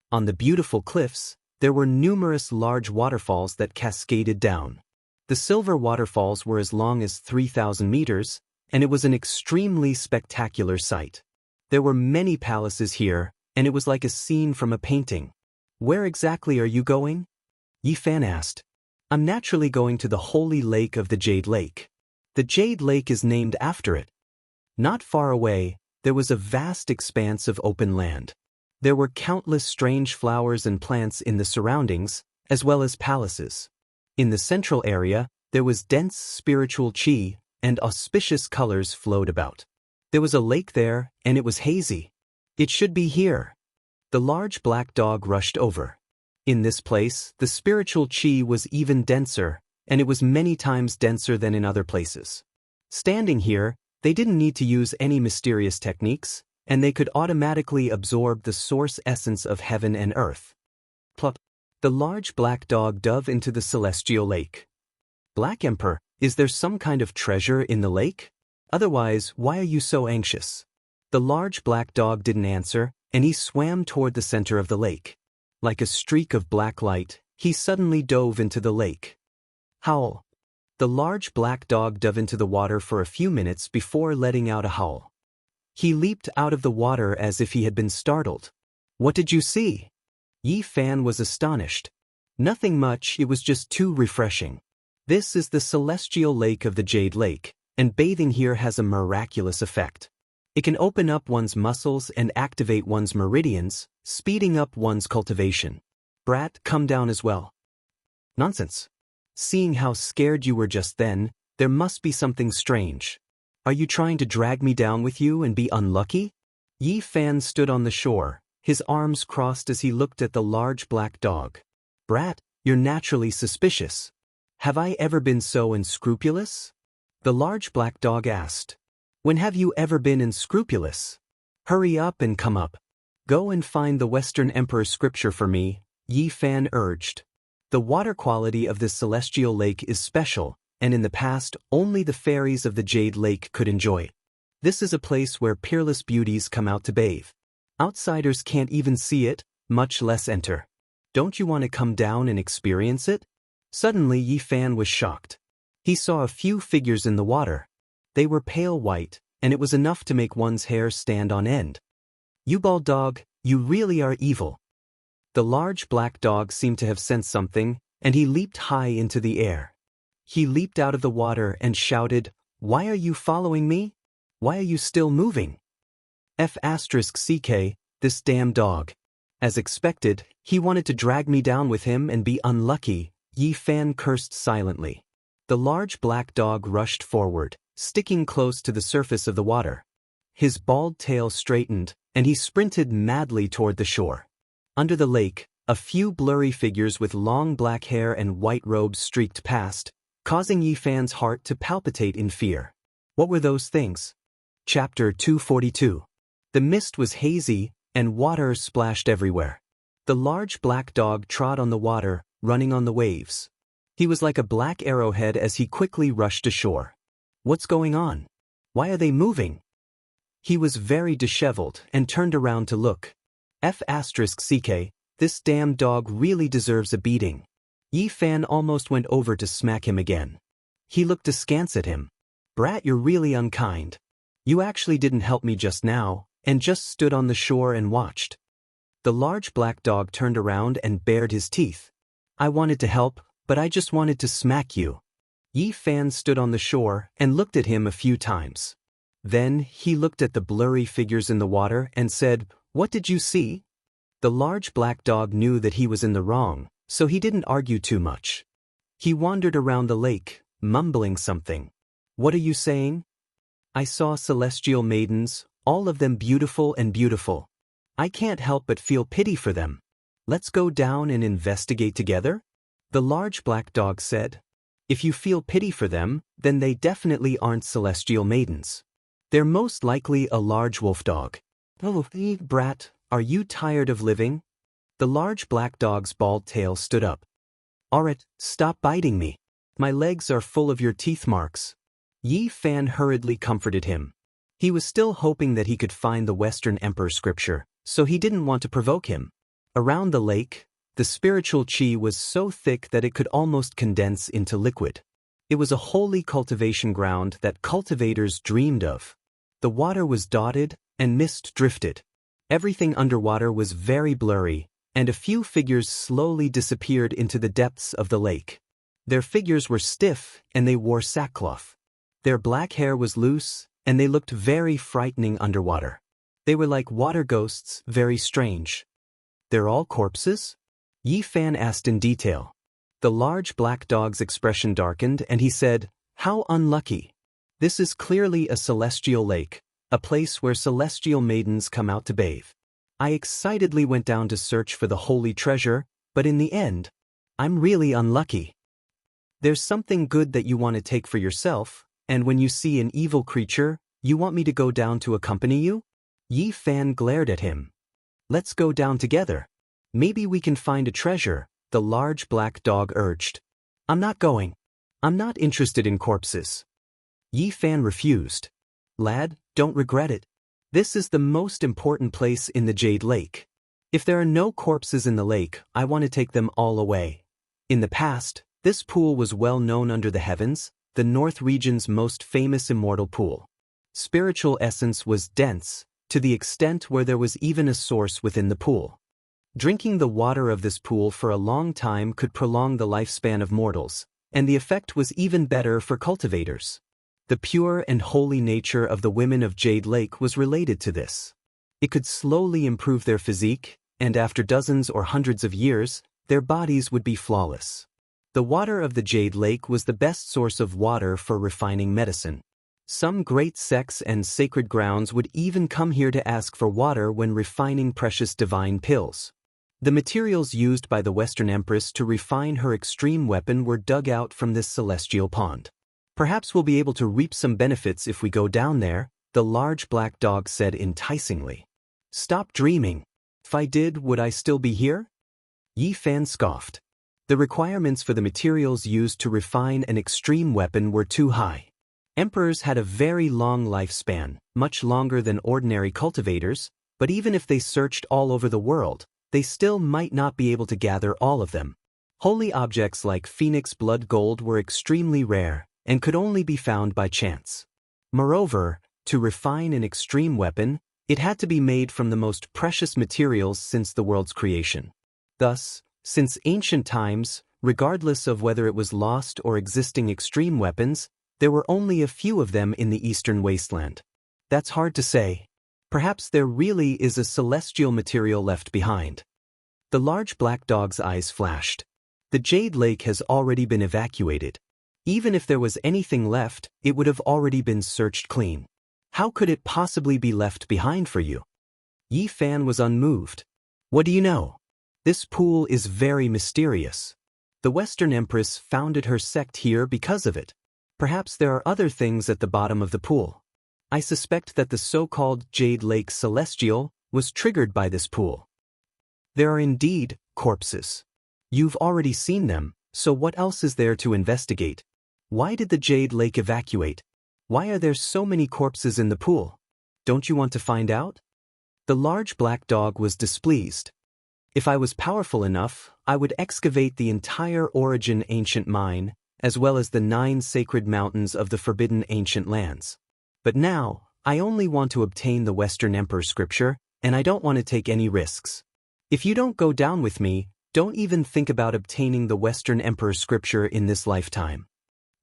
On the beautiful cliffs, there were numerous large waterfalls that cascaded down. The silver waterfalls were as long as 3,000 meters, and it was an extremely spectacular sight. There were many palaces here, and it was like a scene from a painting. Where exactly are you going? Yi Fan asked. I'm naturally going to the holy lake of the Jade Lake. The Jade Lake is named after it. Not far away, there was a vast expanse of open land. There were countless strange flowers and plants in the surroundings, as well as palaces. In the central area, there was dense spiritual qi, and auspicious colors flowed about. There was a lake there, and it was hazy. It should be here. The large black dog rushed over. In this place, the spiritual qi was even denser, and it was many times denser than in other places. Standing here, they didn't need to use any mysterious techniques, and they could automatically absorb the source essence of heaven and earth. Plop. The large black dog dove into the celestial lake. Black Emperor, is there some kind of treasure in the lake? Otherwise, why are you so anxious? The large black dog didn't answer, and he swam toward the center of the lake. Like a streak of black light, he suddenly dove into the lake. Howl. The large black dog dove into the water for a few minutes before letting out a howl. He leaped out of the water as if he had been startled. What did you see? Yi Fan was astonished. Nothing much, it was just too refreshing. This is the celestial lake of the Jade Lake, and bathing here has a miraculous effect. It can open up one's muscles and activate one's meridians, speeding up one's cultivation. Brat, come down as well. Nonsense. Seeing how scared you were just then, there must be something strange. Are you trying to drag me down with you and be unlucky? Yi Fan stood on the shore, his arms crossed as he looked at the large black dog. Brat, you're naturally suspicious. Have I ever been so unscrupulous? The large black dog asked. When have you ever been unscrupulous? Hurry up and come up. Go and find the Western Emperor scripture for me, Yi Fan urged. The water quality of this celestial lake is special, and in the past only the fairies of the Jade Lake could enjoy it. This is a place where peerless beauties come out to bathe. Outsiders can't even see it, much less enter. Don't you want to come down and experience it? Suddenly Yi Fan was shocked. He saw a few figures in the water. They were pale white, and it was enough to make one's hair stand on end. You bald dog, you really are evil. The large black dog seemed to have sensed something, and he leaped high into the air. He leaped out of the water and shouted, "Why are you following me? Why are you still moving? F***ck, this damn dog." As expected, he wanted to drag me down with him and be unlucky, Yi Fan cursed silently. The large black dog rushed forward, sticking close to the surface of the water. His bald tail straightened, and he sprinted madly toward the shore. Under the lake, a few blurry figures with long black hair and white robes streaked past, causing Yi Fan's heart to palpitate in fear. What were those things? Chapter 242. The mist was hazy, and water splashed everywhere. The large black dog trod on the water, running on the waves. He was like a black arrowhead as he quickly rushed ashore. What's going on? Why are they moving? He was very disheveled and turned around to look. F***ck, this damn dog really deserves a beating. Yi Fan almost went over to smack him again. He looked askance at him. Brat, you're really unkind. You actually didn't help me just now, and just stood on the shore and watched. The large black dog turned around and bared his teeth. I wanted to help, but I just wanted to smack you. Yi Fan stood on the shore and looked at him a few times. Then he looked at the blurry figures in the water and said, "What did you see?" The large black dog knew that he was in the wrong, so he didn't argue too much. He wandered around the lake, mumbling something. What are you saying? I saw celestial maidens, all of them beautiful and beautiful. I can't help but feel pity for them. Let's go down and investigate together? The large black dog said. If you feel pity for them, then they definitely aren't celestial maidens. They're most likely a large wolf dog. Oh, brat, are you tired of living? The large black dog's bald tail stood up. Alright, stop biting me. My legs are full of your teeth marks. Yi Fan hurriedly comforted him. He was still hoping that he could find the Western Emperor scripture, so he didn't want to provoke him. Around the lake, the spiritual chi was so thick that it could almost condense into liquid. It was a holy cultivation ground that cultivators dreamed of. The water was dotted, and mist drifted. Everything underwater was very blurry, and a few figures slowly disappeared into the depths of the lake. Their figures were stiff, and they wore sackcloth. Their black hair was loose, and they looked very frightening underwater. They were like water ghosts, very strange. They're all corpses? Yi Fan asked in detail. The large black dog's expression darkened, and he said, How unlucky. This is clearly a celestial lake, a place where celestial maidens come out to bathe. I excitedly went down to search for the holy treasure, but in the end, I'm really unlucky. There's something good that you want to take for yourself, and when you see an evil creature, you want me to go down to accompany you? Yi Fan glared at him. Let's go down together. Maybe we can find a treasure, the large black dog urged. I'm not going. I'm not interested in corpses. Yi Fan refused. Lad, don't regret it. This is the most important place in the Jade Lake. If there are no corpses in the lake, I want to take them all away. In the past, this pool was well known under the heavens, the North region's most famous immortal pool. Spiritual essence was dense, to the extent where there was even a source within the pool. Drinking the water of this pool for a long time could prolong the lifespan of mortals, and the effect was even better for cultivators. The pure and holy nature of the women of Jade Lake was related to this. It could slowly improve their physique, and after dozens or hundreds of years, their bodies would be flawless. The water of the Jade Lake was the best source of water for refining medicine. Some great sects and sacred grounds would even come here to ask for water when refining precious divine pills. The materials used by the Western Empress to refine her extreme weapon were dug out from this celestial pond. Perhaps we'll be able to reap some benefits if we go down there, the large black dog said enticingly. Stop dreaming. If I did, would I still be here? Yi Fan scoffed. The requirements for the materials used to refine an extreme weapon were too high. Emperors had a very long lifespan, much longer than ordinary cultivators, but even if they searched all over the world, they still might not be able to gather all of them. Holy objects like phoenix blood gold were extremely rare and could only be found by chance. Moreover, to refine an extreme weapon, it had to be made from the most precious materials since the world's creation. Thus, since ancient times, regardless of whether it was lost or existing extreme weapons, there were only a few of them in the eastern wasteland. That's hard to say. Perhaps there really is a celestial material left behind. The large black dog's eyes flashed. The Jade Lake has already been evacuated. Even if there was anything left, it would have already been searched clean. How could it possibly be left behind for you? Yi Fan was unmoved. What do you know? This pool is very mysterious. The Western Empress founded her sect here because of it. Perhaps there are other things at the bottom of the pool. I suspect that the so-called Jade Lake Celestial was triggered by this pool. There are indeed corpses. You've already seen them, so what else is there to investigate? Why did the Jade Lake evacuate? Why are there so many corpses in the pool? Don't you want to find out? The large black dog was displeased. If I was powerful enough, I would excavate the entire Origin ancient mine, as well as the 9 sacred mountains of the forbidden ancient lands. But now, I only want to obtain the Western Emperor scripture, and I don't want to take any risks. If you don't go down with me, don't even think about obtaining the Western Emperor scripture in this lifetime.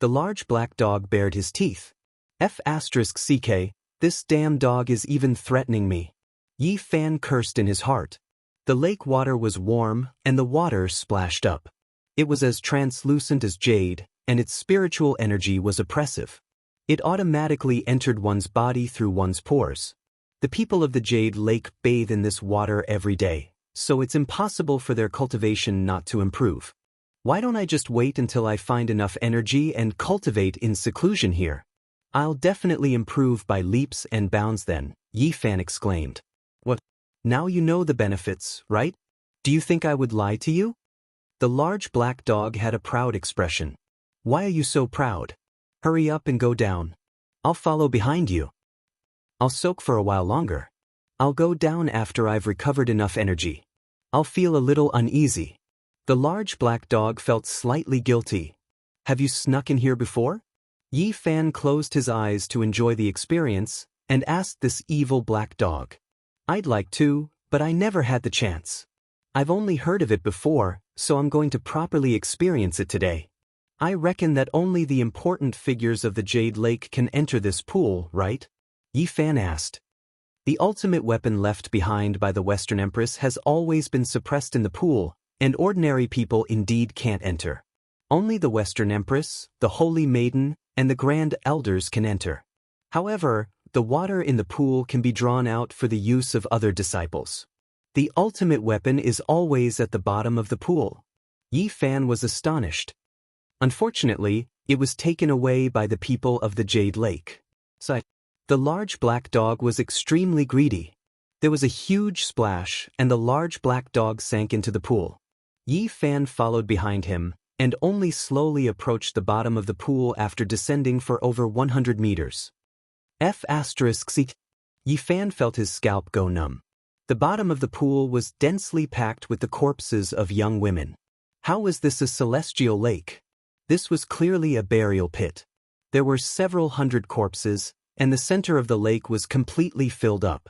The large black dog bared his teeth. F***ck, this damn dog is even threatening me. Yi Fan cursed in his heart. The lake water was warm, and the water splashed up. It was as translucent as jade, and its spiritual energy was oppressive. It automatically entered one's body through one's pores. The people of the Jade Lake bathe in this water every day, so it's impossible for their cultivation not to improve. Why don't I just wait until I find enough energy and cultivate in seclusion here? I'll definitely improve by leaps and bounds then, Yi Fan exclaimed. What? Now you know the benefits, right? Do you think I would lie to you? The large black dog had a proud expression. Why are you so proud? Hurry up and go down. I'll follow behind you. I'll soak for a while longer. I'll go down after I've recovered enough energy. I'll feel a little uneasy. The large black dog felt slightly guilty. Have you snuck in here before? Yi Fan closed his eyes to enjoy the experience and asked this evil black dog. I'd like to, but I never had the chance. I've only heard of it before, so I'm going to properly experience it today. I reckon that only the important figures of the Jade Lake can enter this pool, right? Yi Fan asked. The ultimate weapon left behind by the Western Empress has always been suppressed in the pool, and ordinary people indeed can't enter. Only the Western Empress, the Holy Maiden, and the Grand Elders can enter. However, the water in the pool can be drawn out for the use of other disciples. The ultimate weapon is always at the bottom of the pool. Yi Fan was astonished. Unfortunately, it was taken away by the people of the Jade Lake. The large black dog was extremely greedy. There was a huge splash, and the large black dog sank into the pool. Yi Fan followed behind him, and only slowly approached the bottom of the pool after descending for over 100 meters. Yi Fan felt his scalp go numb. The bottom of the pool was densely packed with the corpses of young women. How was this a celestial lake? This was clearly a burial pit. There were several hundred corpses, and the center of the lake was completely filled up.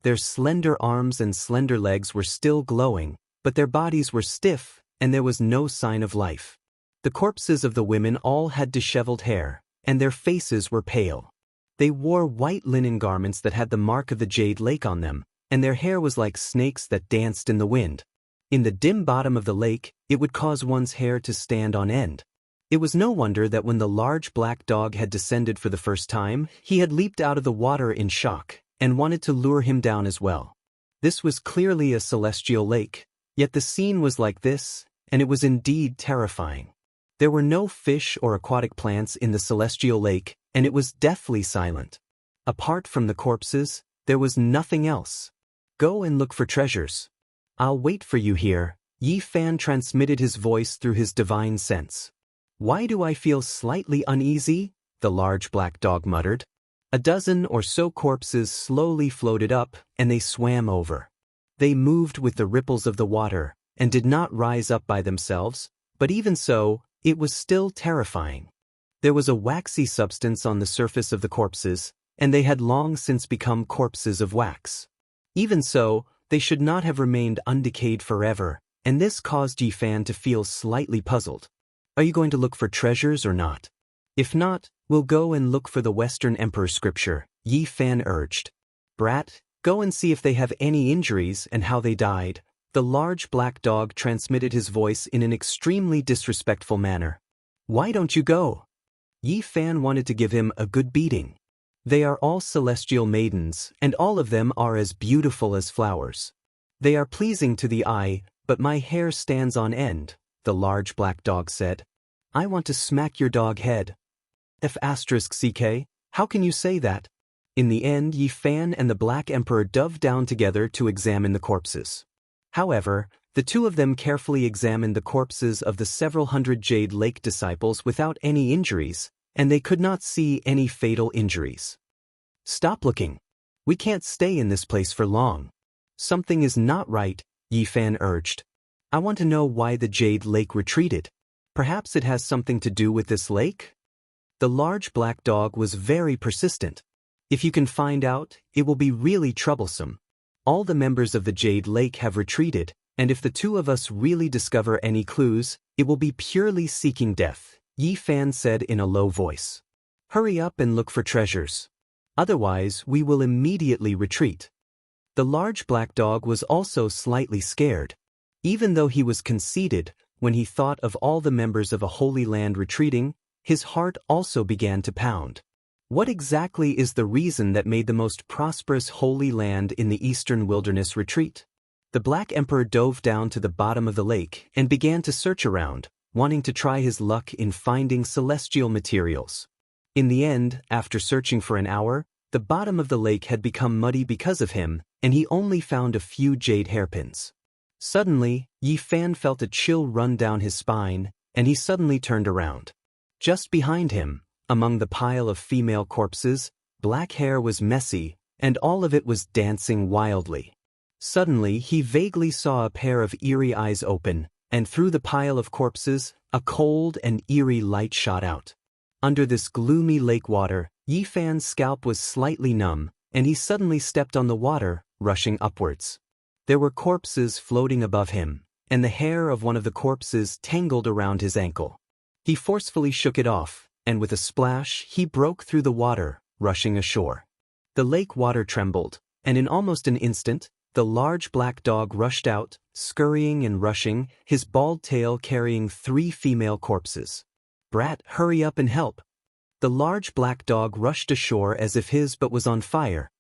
Their slender arms and slender legs were still glowing, but their bodies were stiff, and there was no sign of life. The corpses of the women all had disheveled hair, and their faces were pale. They wore white linen garments that had the mark of the Jade Lake on them, and their hair was like snakes that danced in the wind. In the dim bottom of the lake, it would cause one's hair to stand on end. It was no wonder that when the large black dog had descended for the first time, he had leaped out of the water in shock, and wanted to lure him down as well. This was clearly a celestial lake, yet the scene was like this, and it was indeed terrifying. There were no fish or aquatic plants in the celestial lake, and it was deathly silent. Apart from the corpses, there was nothing else. Go and look for treasures. I'll wait for you here. Yi Fan transmitted his voice through his divine sense. Why do I feel slightly uneasy? The large black dog muttered. A dozen or so corpses slowly floated up, and they swam over. They moved with the ripples of the water, and did not rise up by themselves, but even so, it was still terrifying. There was a waxy substance on the surface of the corpses, and they had long since become corpses of wax. Even so, they should not have remained undecayed forever, and this caused Yi Fan to feel slightly puzzled. Are you going to look for treasures or not? If not, we'll go and look for the Western Emperor's scripture, Yi Fan urged. Brat, go and see if they have any injuries and how they died. The large black dog transmitted his voice in an extremely disrespectful manner. Why don't you go? Yi Fan wanted to give him a good beating. They are all celestial maidens, and all of them are as beautiful as flowers. They are pleasing to the eye, but my hair stands on end, the large black dog said. I want to smack your dog head. F***ck, how can you say that? In the end, Yi Fan and the Black Emperor dove down together to examine the corpses. However, the two of them carefully examined the corpses of the several hundred Jade Lake disciples without any injuries, and they could not see any fatal injuries. Stop looking. We can't stay in this place for long. Something is not right, Yi Fan urged. I want to know why the Jade Lake retreated. Perhaps it has something to do with this lake? The large black dog was very persistent. If you can find out, it will be really troublesome. All the members of the Jade Lake have retreated, and if the two of us really discover any clues, it will be purely seeking death, Yi Fan said in a low voice. Hurry up and look for treasures. Otherwise, we will immediately retreat. The large black dog was also slightly scared. Even though he was conceited, when he thought of all the members of a holy land retreating, his heart also began to pound. What exactly is the reason that made the most prosperous holy land in the eastern wilderness retreat? The Black Emperor dove down to the bottom of the lake and began to search around, wanting to try his luck in finding celestial materials. In the end, after searching for an hour, the bottom of the lake had become muddy because of him, and he only found a few jade hairpins. Suddenly, Yi Fan felt a chill run down his spine, and he suddenly turned around. Just behind him, among the pile of female corpses, black hair was messy, and all of it was dancing wildly. Suddenly, he vaguely saw a pair of eerie eyes open, and through the pile of corpses, a cold and eerie light shot out. Under this gloomy lake water, Yi Fan's scalp was slightly numb, and he suddenly stepped on the water, rushing upwards. There were corpses floating above him, and the hair of one of the corpses tangled around his ankle. He forcefully shook it off, and with a splash, he broke through the water, rushing ashore. The lake water trembled, and in almost an instant, the large black dog rushed out, scurrying and rushing, his bald tail carrying 3 female corpses. Brat, hurry up and help. The large black dog rushed ashore as if his butt was on fire.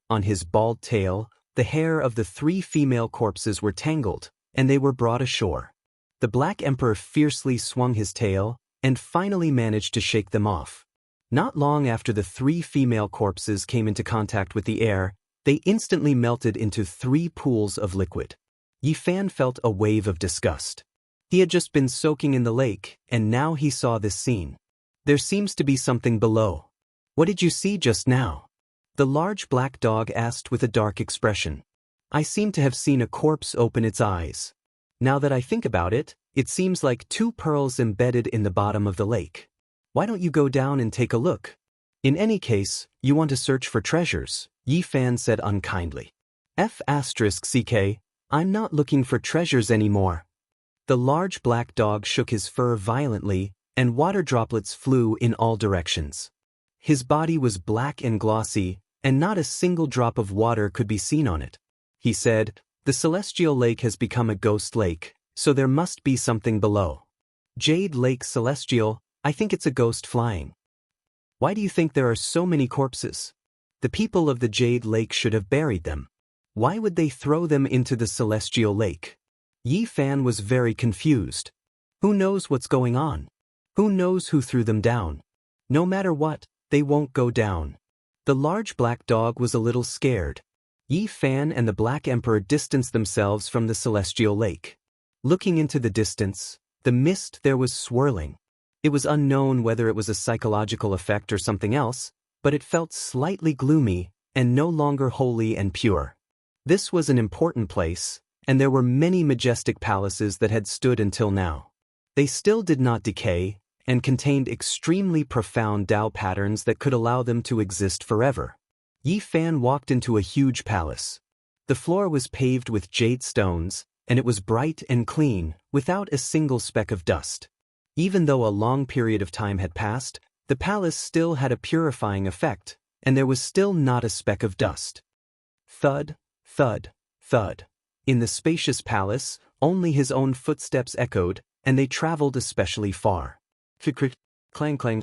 On his bald tail, the hair of the 3 female corpses were tangled, and they were brought ashore. The Black Emperor fiercely swung his tail, and finally managed to shake them off. Not long after the 3 female corpses came into contact with the air, they instantly melted into 3 pools of liquid. Yi Fan felt a wave of disgust. He had just been soaking in the lake, and now he saw this scene. There seems to be something below. What did you see just now? The large black dog asked with a dark expression. I seem to have seen a corpse open its eyes. Now that I think about it, it seems like 2 pearls embedded in the bottom of the lake. Why don't you go down and take a look? In any case, you want to search for treasures, Yi Fan said unkindly. F***ck, I'm not looking for treasures anymore. The large black dog shook his fur violently, and water droplets flew in all directions. His body was black and glossy, and not a single drop of water could be seen on it. He said, "The celestial lake has become a ghost lake, so there must be something below. Jade Lake Celestial, I think it's a ghost flying. Why do you think there are so many corpses? The people of the Jade Lake should have buried them. Why would they throw them into the celestial lake?" Yi Fan was very confused. Who knows what's going on? Who knows who threw them down? No matter what, they won't go down. The large black dog was a little scared. Yi Fan and the Black Emperor distanced themselves from the celestial lake. Looking into the distance, the mist there was swirling. It was unknown whether it was a psychological effect or something else, but it felt slightly gloomy and no longer holy and pure. This was an important place, and there were many majestic palaces that had stood until now. They still did not decay, and contained extremely profound Tao patterns that could allow them to exist forever. Yi Fan walked into a huge palace. The floor was paved with jade stones, and it was bright and clean, without a single speck of dust. Even though a long period of time had passed, the palace still had a purifying effect, and there was still not a speck of dust. Thud, thud, thud. In the spacious palace, only his own footsteps echoed, and they traveled especially far. Crick, clang, clang.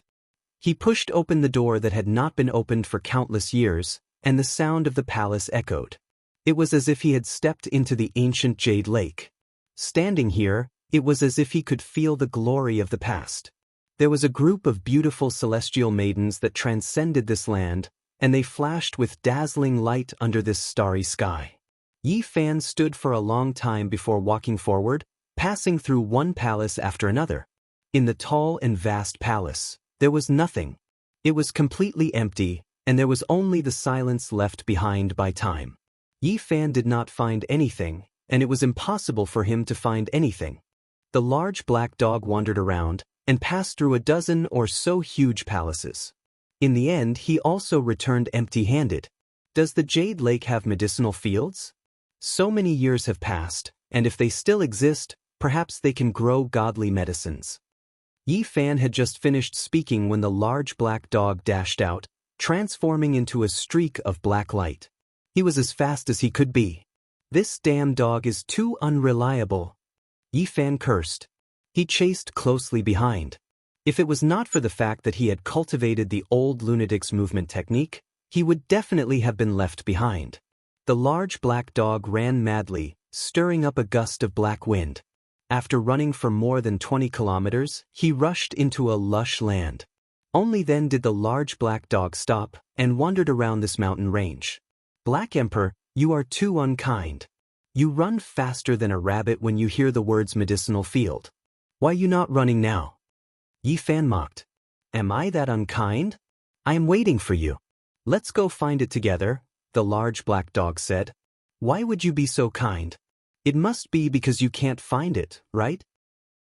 He pushed open the door that had not been opened for countless years, and the sound of the palace echoed. It was as if he had stepped into the ancient Jade Lake. Standing here, it was as if he could feel the glory of the past. There was a group of beautiful celestial maidens that transcended this land, and they flashed with dazzling light under this starry sky. Yi Fan stood for a long time before walking forward, passing through one palace after another. In the tall and vast palace, there was nothing. It was completely empty, and there was only the silence left behind by time. Yi Fan did not find anything, and it was impossible for him to find anything. The large black dog wandered around, and passed through a dozen or so huge palaces. In the end, he also returned empty-handed. Does the Jade Lake have medicinal fields? So many years have passed, and if they still exist, perhaps they can grow godly medicines. Yi Fan had just finished speaking when the large black dog dashed out, transforming into a streak of black light. He was as fast as he could be. "This damn dog is too unreliable," Yi Fan cursed. He chased closely behind. If it was not for the fact that he had cultivated the old lunatics movement technique, he would definitely have been left behind. The large black dog ran madly, stirring up a gust of black wind. After running for more than 20 kilometers, he rushed into a lush land. Only then did the large black dog stop and wandered around this mountain range. "Black Emperor, you are too unkind. You run faster than a rabbit when you hear the words medicinal field. Why you not running now?" Yi Fan mocked. "Am I that unkind? I am waiting for you. Let's go find it together," the large black dog said. "Why would you be so kind? It must be because you can't find it, right?"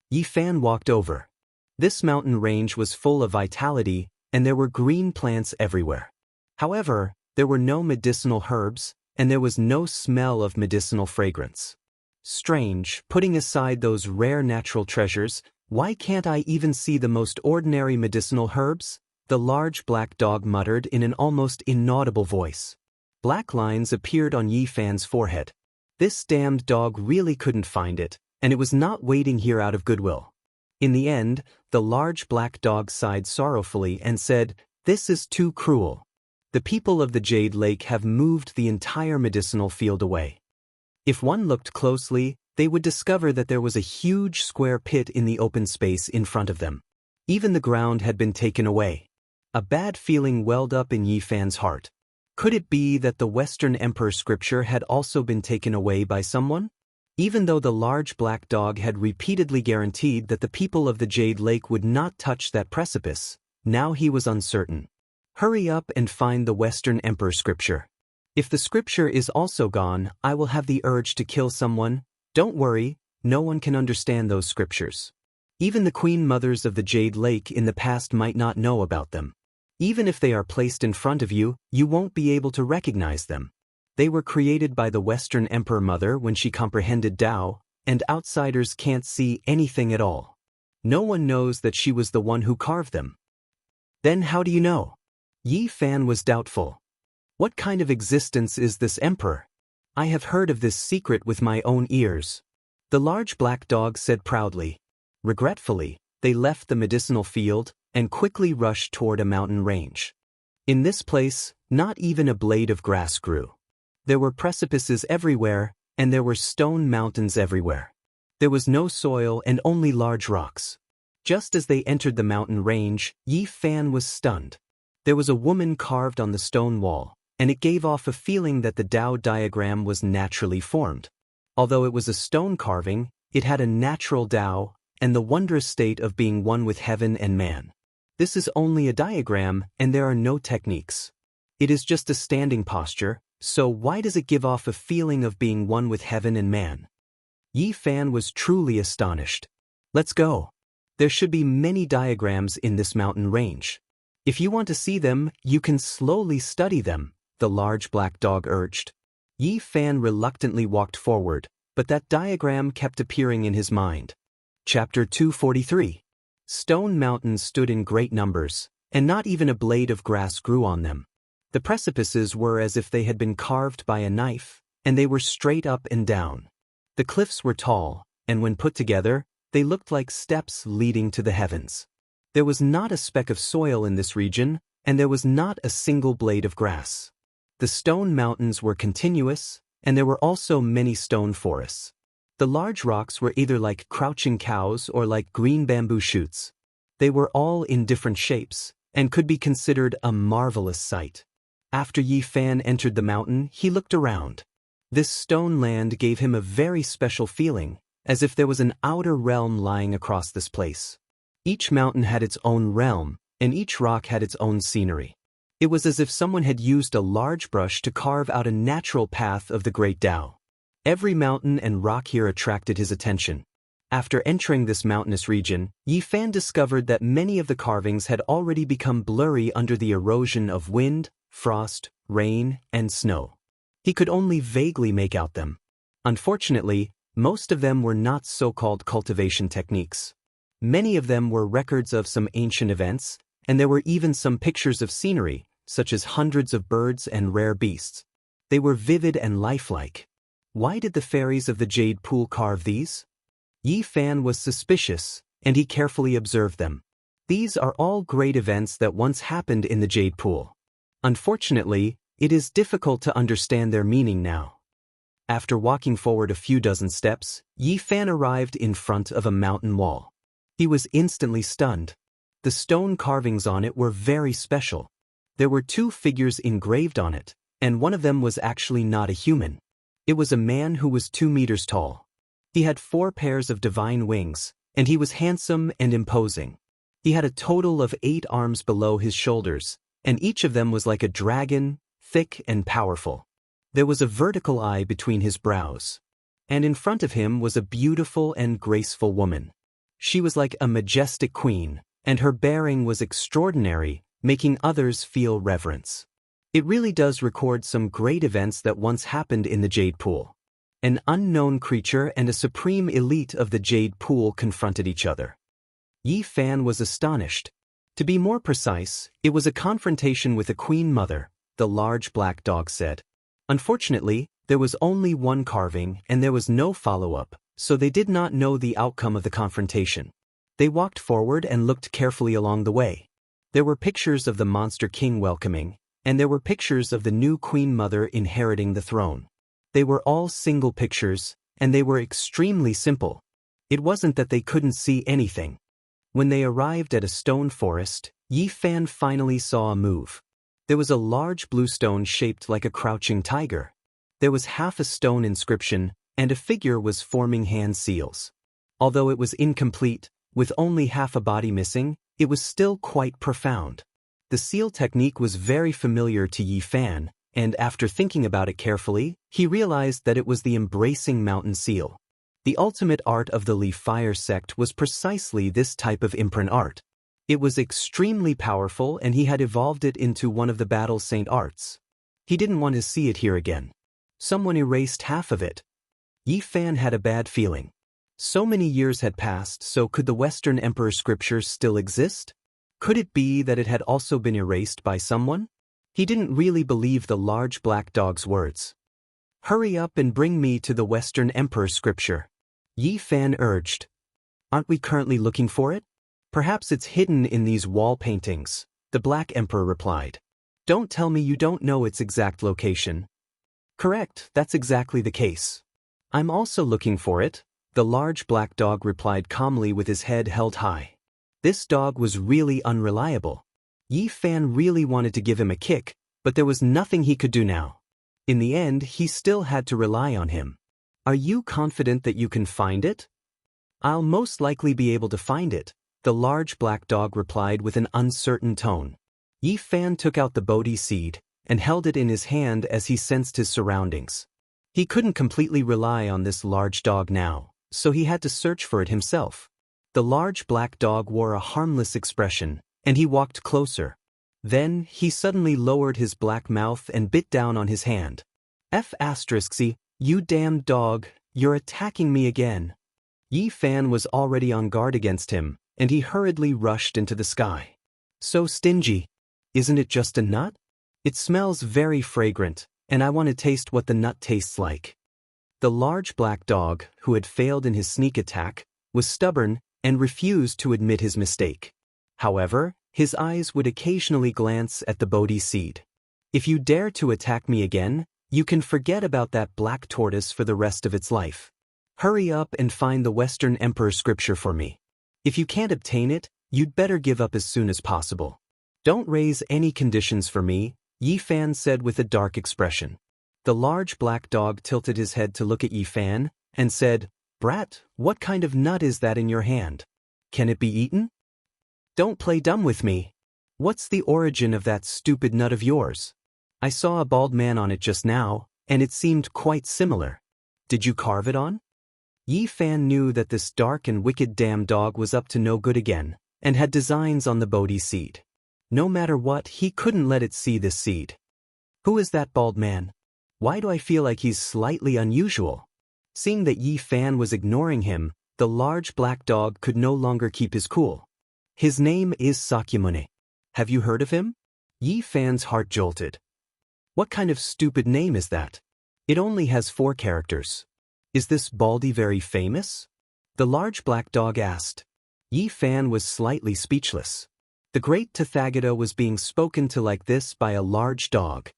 Yi Fan walked over. This mountain range was full of vitality, and there were green plants everywhere. However, there were no medicinal herbs, and there was no smell of medicinal fragrance. Strange, putting aside those rare natural treasures, why can't I even see the most ordinary medicinal herbs? The large black dog muttered in an almost inaudible voice. Black lines appeared on Yi Fan's forehead. This damned dog really couldn't find it, and it was not waiting here out of goodwill. In the end, the large black dog sighed sorrowfully and said, "This is too cruel. The people of the Jade Lake have moved the entire medicinal field away." If one looked closely, they would discover that there was a huge square pit in the open space in front of them. Even the ground had been taken away. A bad feeling welled up in Yi Fan's heart. Could it be that the Western Emperor scripture had also been taken away by someone? Even though the large black dog had repeatedly guaranteed that the people of the Jade Lake would not touch that precipice, now he was uncertain. Hurry up and find the Western Emperor scripture. If the scripture is also gone, I will have the urge to kill someone. Don't worry, no one can understand those scriptures. Even the queen mothers of the Jade Lake in the past might not know about them. Even if they are placed in front of you, you won't be able to recognize them. They were created by the Western Emperor Mother when she comprehended Tao, and outsiders can't see anything at all. No one knows that she was the one who carved them. Then how do you know? Yi Fan was doubtful. What kind of existence is this emperor? I have heard of this secret with my own ears. The large black dog said proudly. Regretfully, they left the medicinal field and quickly rushed toward a mountain range. In this place, not even a blade of grass grew. There were precipices everywhere, and there were stone mountains everywhere. There was no soil and only large rocks. Just as they entered the mountain range, Yi Fan was stunned. There was a woman carved on the stone wall, and it gave off a feeling that the Tao diagram was naturally formed. Although it was a stone carving, it had a natural Tao and the wondrous state of being one with heaven and man. This is only a diagram, and there are no techniques. It is just a standing posture, so why does it give off a feeling of being one with heaven and man? Yi Fan was truly astonished. Let's go. There should be many diagrams in this mountain range. If you want to see them, you can slowly study them, the large black dog urged. Yi Fan reluctantly walked forward, but that diagram kept appearing in his mind. Chapter 243. Stone mountains stood in great numbers, and not even a blade of grass grew on them. The precipices were as if they had been carved by a knife, and they were straight up and down. The cliffs were tall, and when put together, they looked like steps leading to the heavens. There was not a speck of soil in this region, and there was not a single blade of grass. The stone mountains were continuous, and there were also many stone forests. The large rocks were either like crouching cows or like green bamboo shoots. They were all in different shapes, and could be considered a marvelous sight. After Yi Fan entered the mountain, he looked around. This stone land gave him a very special feeling, as if there was an outer realm lying across this place. Each mountain had its own realm, and each rock had its own scenery. It was as if someone had used a large brush to carve out a natural path of the great Tao. Every mountain and rock here attracted his attention. After entering this mountainous region, Yi Fan discovered that many of the carvings had already become blurry under the erosion of wind, frost, rain, and snow. He could only vaguely make out them. Unfortunately, most of them were not so-called cultivation techniques. Many of them were records of some ancient events, and there were even some pictures of scenery, such as hundreds of birds and rare beasts. They were vivid and lifelike. Why did the fairies of the Jade Pool carve these? Yi Fan was suspicious, and he carefully observed them. These are all great events that once happened in the Jade Pool. Unfortunately, it is difficult to understand their meaning now. After walking forward a few dozen steps, Yi Fan arrived in front of a mountain wall. He was instantly stunned. The stone carvings on it were very special. There were two figures engraved on it, and one of them was actually not a human. It was a man who was 2 meters tall. He had 4 pairs of divine wings, and he was handsome and imposing. He had a total of 8 arms below his shoulders, and each of them was like a dragon, thick and powerful. There was a vertical eye between his brows. And in front of him was a beautiful and graceful woman. She was like a majestic queen, and her bearing was extraordinary, making others feel reverence. It really does record some great events that once happened in the Jade Pool. An unknown creature and a supreme elite of the Jade Pool confronted each other. Yi Fan was astonished. To be more precise, it was a confrontation with a queen mother, the large black dog said. Unfortunately, there was only one carving and there was no follow-up, so they did not know the outcome of the confrontation. They walked forward and looked carefully along the way. There were pictures of the monster king welcoming, and there were pictures of the new queen mother inheriting the throne. They were all single pictures, and they were extremely simple. It wasn't that they couldn't see anything. When they arrived at a stone forest, Yi Fan finally saw a move. There was a large blue stone shaped like a crouching tiger. There was half a stone inscription, and a figure was forming hand seals. Although it was incomplete, with only half a body missing, it was still quite profound. The seal technique was very familiar to Yi Fan, and after thinking about it carefully, he realized that it was the embracing mountain seal. The ultimate art of the Li Fire sect was precisely this type of imprint art. It was extremely powerful and he had evolved it into one of the Battle Saint arts. He didn't want to see it here again. Someone erased half of it. Yi Fan had a bad feeling. So many years had passed, so could the Western Emperor scriptures still exist? Could it be that it had also been erased by someone? He didn't really believe the large black dog's words. Hurry up and bring me to the Western Emperor scripture, Yi Fan urged. Aren't we currently looking for it? Perhaps it's hidden in these wall paintings, the Black Emperor replied. Don't tell me you don't know its exact location. Correct, that's exactly the case. I'm also looking for it, the large black dog replied calmly with his head held high. This dog was really unreliable. Yi Fan really wanted to give him a kick, but there was nothing he could do now. In the end, he still had to rely on him. Are you confident that you can find it? I'll most likely be able to find it, the large black dog replied with an uncertain tone. Yi Fan took out the Bodhi seed and held it in his hand as he sensed his surroundings. He couldn't completely rely on this large dog now, so he had to search for it himself. The large black dog wore a harmless expression, and he walked closer. Then, he suddenly lowered his black mouth and bit down on his hand. F***y, you damned dog, you're attacking me again. Yi Fan was already on guard against him, and he hurriedly rushed into the sky. So stingy. Isn't it just a nut? It smells very fragrant, and I want to taste what the nut tastes like. The large black dog, who had failed in his sneak attack, was stubborn and refused to admit his mistake. However, his eyes would occasionally glance at the Bodhi seed. If you dare to attack me again, you can forget about that black tortoise for the rest of its life. Hurry up and find the Western Emperor scripture for me. If you can't obtain it, you'd better give up as soon as possible. Don't raise any conditions for me, Yi Fan said with a dark expression. The large black dog tilted his head to look at Yi Fan and said, Brat, what kind of nut is that in your hand? Can it be eaten? Don't play dumb with me. What's the origin of that stupid nut of yours? I saw a bald man on it just now, and it seemed quite similar. Did you carve it on? Yi Fan knew that this dark and wicked damn dog was up to no good again, and had designs on the Bodhi seed. No matter what, he couldn't let it see this seed. Who is that bald man? Why do I feel like he's slightly unusual? Seeing that Yi Fan was ignoring him, the large black dog could no longer keep his cool. His name is Sakyamuni. Have you heard of him? Yi Fan's heart jolted. What kind of stupid name is that? It only has 4 characters. Is this Baldy very famous? The large black dog asked. Yi Fan was slightly speechless. The great Tathagata was being spoken to like this by a large dog.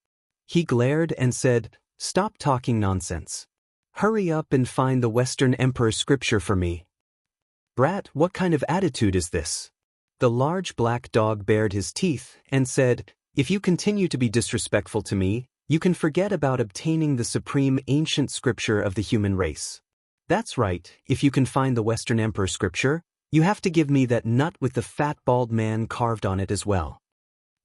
He glared and said, Stop talking nonsense. Hurry up and find the Western Emperor scripture for me. Brat, what kind of attitude is this? The large black dog bared his teeth and said, If you continue to be disrespectful to me, you can forget about obtaining the supreme ancient scripture of the human race. That's right, if you can find the Western Emperor scripture, you have to give me that nut with the fat bald man carved on it as well.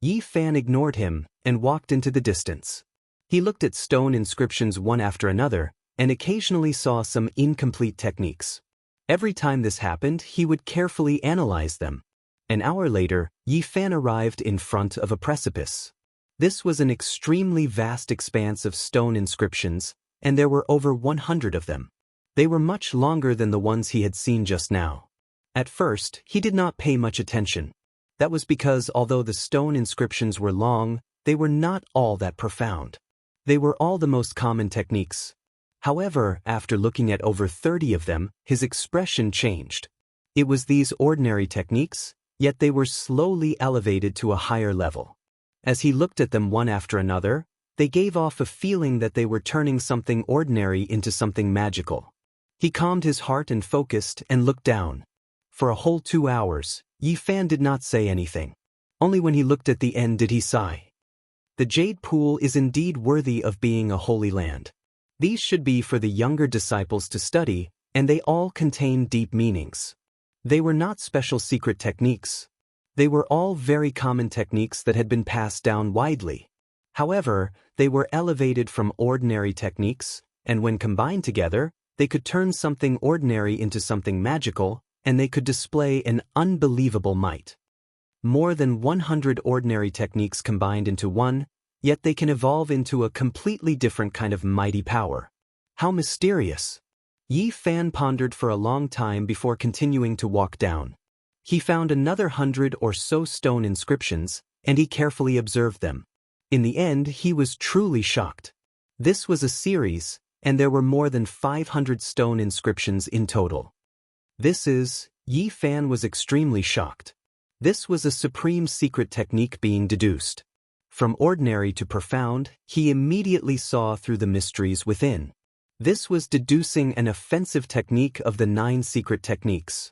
Yi Fan ignored him and walked into the distance. He looked at stone inscriptions one after another and occasionally saw some incomplete techniques. Every time this happened, he would carefully analyze them. An hour later, Yi Fan arrived in front of a precipice. This was an extremely vast expanse of stone inscriptions, and there were over 100 of them. They were much longer than the ones he had seen just now. At first, he did not pay much attention. That was because although the stone inscriptions were long, they were not all that profound. They were all the most common techniques. However, after looking at over 30 of them, his expression changed. It was these ordinary techniques, yet they were slowly elevated to a higher level. As he looked at them one after another, they gave off a feeling that they were turning something ordinary into something magical. He calmed his heart and focused and looked down. For a whole 2 hours, Yi Fan did not say anything. Only when he looked at the end did he sigh. The Jade Pool is indeed worthy of being a holy land. These should be for the younger disciples to study, and they all contain deep meanings. They were not special secret techniques. They were all very common techniques that had been passed down widely. However, they were elevated from ordinary techniques, and when combined together, they could turn something ordinary into something magical, and they could display an unbelievable might. More than 100 ordinary techniques combined into one, yet they can evolve into a completely different kind of mighty power. How mysterious! Yi Fan pondered for a long time before continuing to walk down. He found another 100 or so stone inscriptions, and he carefully observed them. In the end, he was truly shocked. This was a series, and there were more than 500 stone inscriptions in total. Yi Fan was extremely shocked. This was a supreme secret technique being deduced. From ordinary to profound, he immediately saw through the mysteries within. This was deducing an offensive technique of the 9 secret techniques.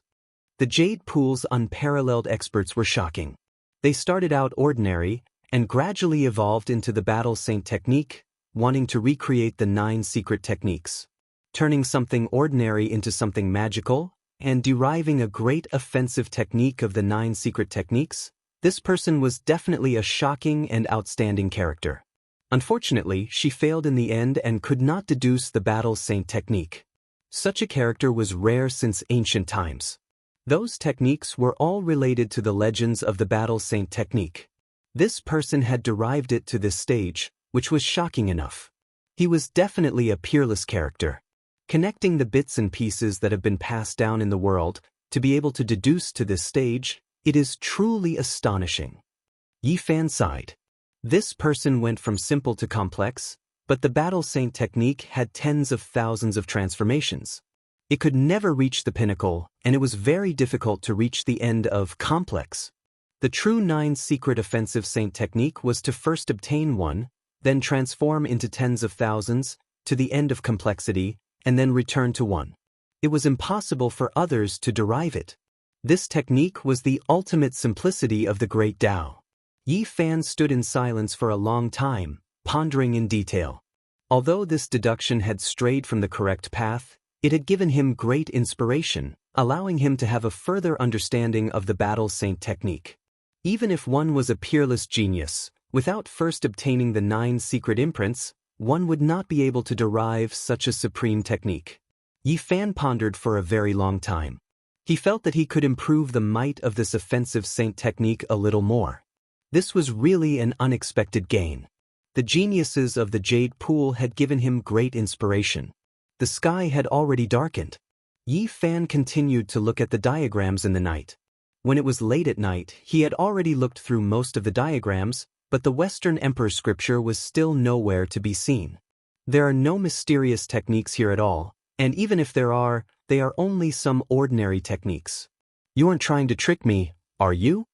The Jade Pool's unparalleled experts were shocking. They started out ordinary, and gradually evolved into the Battle Saint technique, wanting to recreate the 9 secret techniques. Turning something ordinary into something magical, and deriving a great offensive technique of the 9 secret techniques, this person was definitely a shocking and outstanding character. Unfortunately, she failed in the end and could not deduce the Battle Saint technique. Such a character was rare since ancient times. Those techniques were all related to the legends of the Battle Saint technique. This person had derived it to this stage, which was shocking enough. He was definitely a peerless character. Connecting the bits and pieces that have been passed down in the world, to be able to deduce to this stage, it is truly astonishing. Yi Fan sighed. This person went from simple to complex, but the Battle Saint technique had tens of thousands of transformations. It could never reach the pinnacle, and it was very difficult to reach the end of complex. The true 9 secret offensive saint technique was to first obtain one, then transform into tens of thousands, to the end of complexity, and then return to one. It was impossible for others to derive it. This technique was the ultimate simplicity of the great Tao. Yi Fan stood in silence for a long time, pondering in detail. Although this deduction had strayed from the correct path, it had given him great inspiration, allowing him to have a further understanding of the Battle Saint technique. Even if one was a peerless genius, without first obtaining the 9 secret imprints, one would not be able to derive such a supreme technique. Yi Fan pondered for a very long time. He felt that he could improve the might of this offensive saint technique a little more. This was really an unexpected gain. The geniuses of the Jade Pool had given him great inspiration. The sky had already darkened. Yi Fan continued to look at the diagrams in the night. When it was late at night, he had already looked through most of the diagrams, but the Western Emperor scripture was still nowhere to be seen. There are no mysterious techniques here at all, and even if there are, they are only some ordinary techniques. You aren't trying to trick me, are you?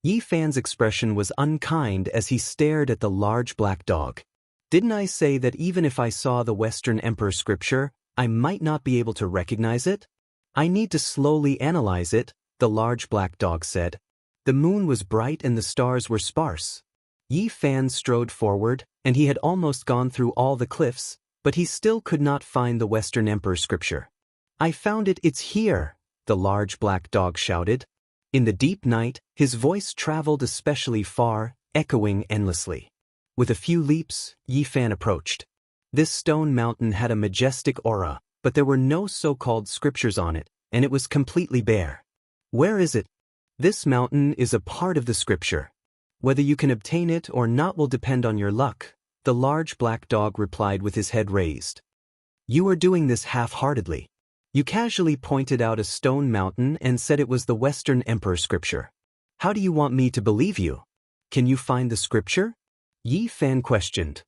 Yi Fan's expression was unkind as he stared at the large black dog. Didn't I say that even if I saw the Western Emperor scripture, I might not be able to recognize it? I need to slowly analyze it, the large black dog said. The moon was bright and the stars were sparse. Yi Fan strode forward, and he had almost gone through all the cliffs, but he still could not find the Western Emperor scripture. I found it, it's here, the large black dog shouted. In the deep night, his voice traveled especially far, echoing endlessly. With a few leaps, Yi Fan approached. This stone mountain had a majestic aura, but there were no so-called scriptures on it, and it was completely bare. Where is it? This mountain is a part of the scripture. Whether you can obtain it or not will depend on your luck, the large black dog replied with his head raised. You are doing this half-heartedly. You casually pointed out a stone mountain and said it was the Western Emperor scripture. How do you want me to believe you? Can you find the scripture? Yi Fan questioned.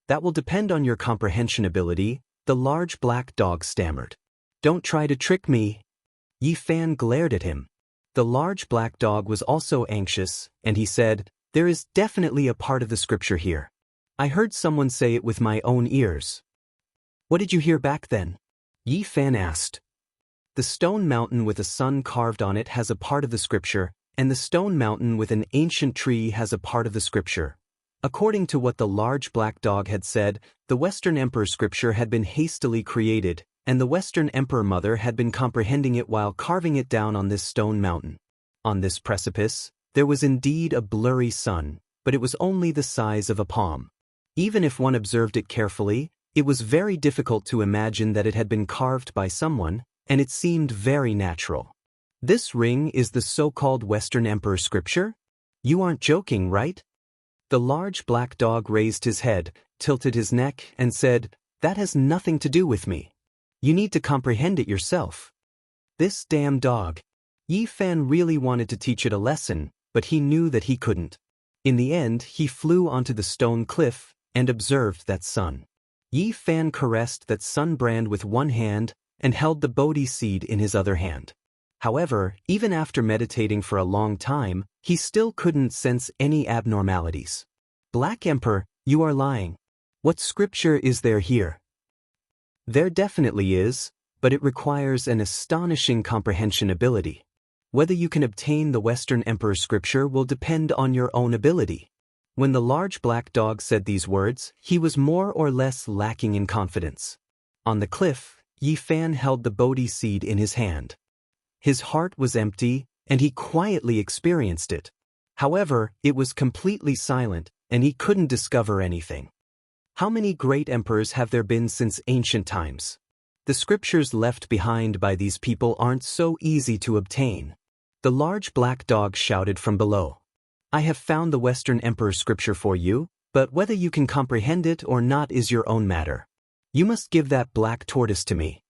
That will depend on your comprehension ability, the large black dog stammered. Don't try to trick me. Yi Fan glared at him. The large black dog was also anxious, and he said, There is definitely a part of the scripture here. I heard someone say it with my own ears. What did you hear back then? Yi Fan asked. The stone mountain with a sun carved on it has a part of the scripture, and the stone mountain with an ancient tree has a part of the scripture. According to what the large black dog had said, the Western Emperor scripture had been hastily created, and the Western Emperor Mother had been comprehending it while carving it down on this stone mountain. On this precipice, there was indeed a blurry sun, but it was only the size of a palm. Even if one observed it carefully, it was very difficult to imagine that it had been carved by someone, and it seemed very natural. This ring is the so-called Western Emperor scripture? You aren't joking, right? The large black dog raised his head, tilted his neck, and said, "That has nothing to do with me. You need to comprehend it yourself." This damn dog. Yi Fan really wanted to teach it a lesson, but he knew that he couldn't. In the end, he flew onto the stone cliff and observed that sun. Yi Fan caressed that sun brand with one hand and held the Bodhi seed in his other hand. However, even after meditating for a long time, he still couldn't sense any abnormalities. "Black Emperor, you are lying. What scripture is there here?" "There definitely is, but it requires an astonishing comprehension ability. Whether you can obtain the Western Emperor's scripture will depend on your own ability." When the large black dog said these words, he was more or less lacking in confidence. On the cliff, Yi Fan held the Bodhi seed in his hand. His heart was empty, and he quietly experienced it. However, it was completely silent, and he couldn't discover anything. How many great emperors have there been since ancient times? The scriptures left behind by these people aren't so easy to obtain. The large black dog shouted from below. "I have found the Western Emperor's scripture for you, but whether you can comprehend it or not is your own matter. You must give that black tortoise to me."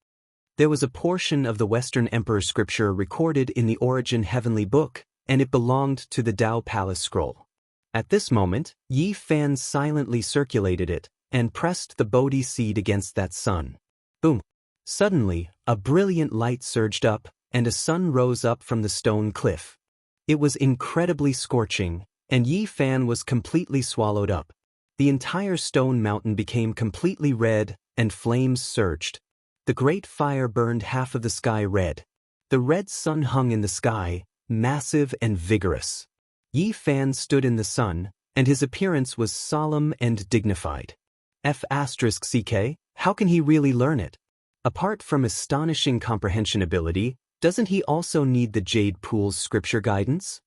There was a portion of the Western Emperor's scripture recorded in the Origin Heavenly Book, and it belonged to the Dao Palace scroll. At this moment, Yi Fan silently circulated it and pressed the Bodhi seed against that sun. Boom! Suddenly, a brilliant light surged up, and a sun rose up from the stone cliff. It was incredibly scorching, and Yi Fan was completely swallowed up. The entire stone mountain became completely red, and flames surged. The great fire burned half of the sky red. The red sun hung in the sky, massive and vigorous. Yi Fan stood in the sun, and his appearance was solemn and dignified. F***ck, how can he really learn it? Apart from astonishing comprehension ability, doesn't he also need the Jade Pool's scripture guidance?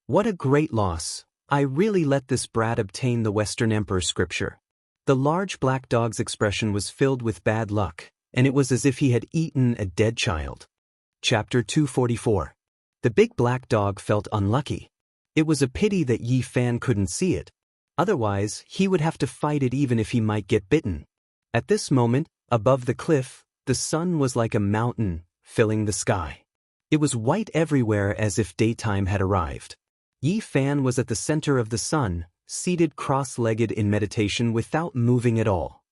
What a great loss. I really let this brat obtain the Western Emperor's scripture. The large black dog's expression was filled with bad luck, and it was as if he had eaten a dead child. Chapter 244. The big black dog felt unlucky. It was a pity that Yi Fan couldn't see it. Otherwise, he would have to fight it even if he might get bitten. At this moment, above the cliff, the sun was like a mountain, filling the sky. It was white everywhere as if daytime had arrived. Yi Fan was at the center of the sun, seated cross-legged in meditation without moving at all.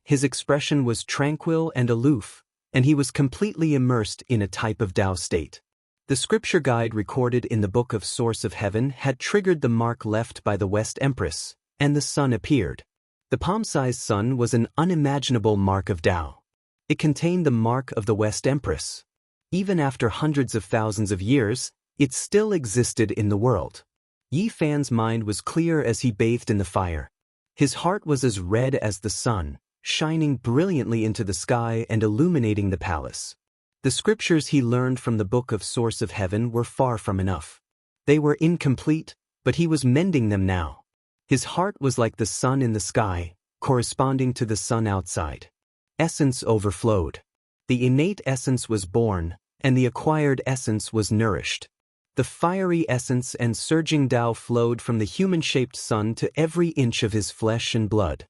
His expression was tranquil and aloof, and he was completely immersed in a type of Dao state. The scripture guide recorded in the Book of Source of Heaven had triggered the mark left by the West Empress, and the sun appeared. The palm-sized sun was an unimaginable mark of Dao. It contained the mark of the West Empress. Even after hundreds of thousands of years, it still existed in the world. Yi Fan's mind was clear as he bathed in the fire. His heart was as red as the sun, shining brilliantly into the sky and illuminating the palace. The scriptures he learned from the Book of Source of Heaven were far from enough. They were incomplete, but he was mending them now. His heart was like the sun in the sky, corresponding to the sun outside. Essence overflowed. The innate essence was born, and the acquired essence was nourished. The fiery essence and surging Dao flowed from the human-shaped sun to every inch of his flesh and blood.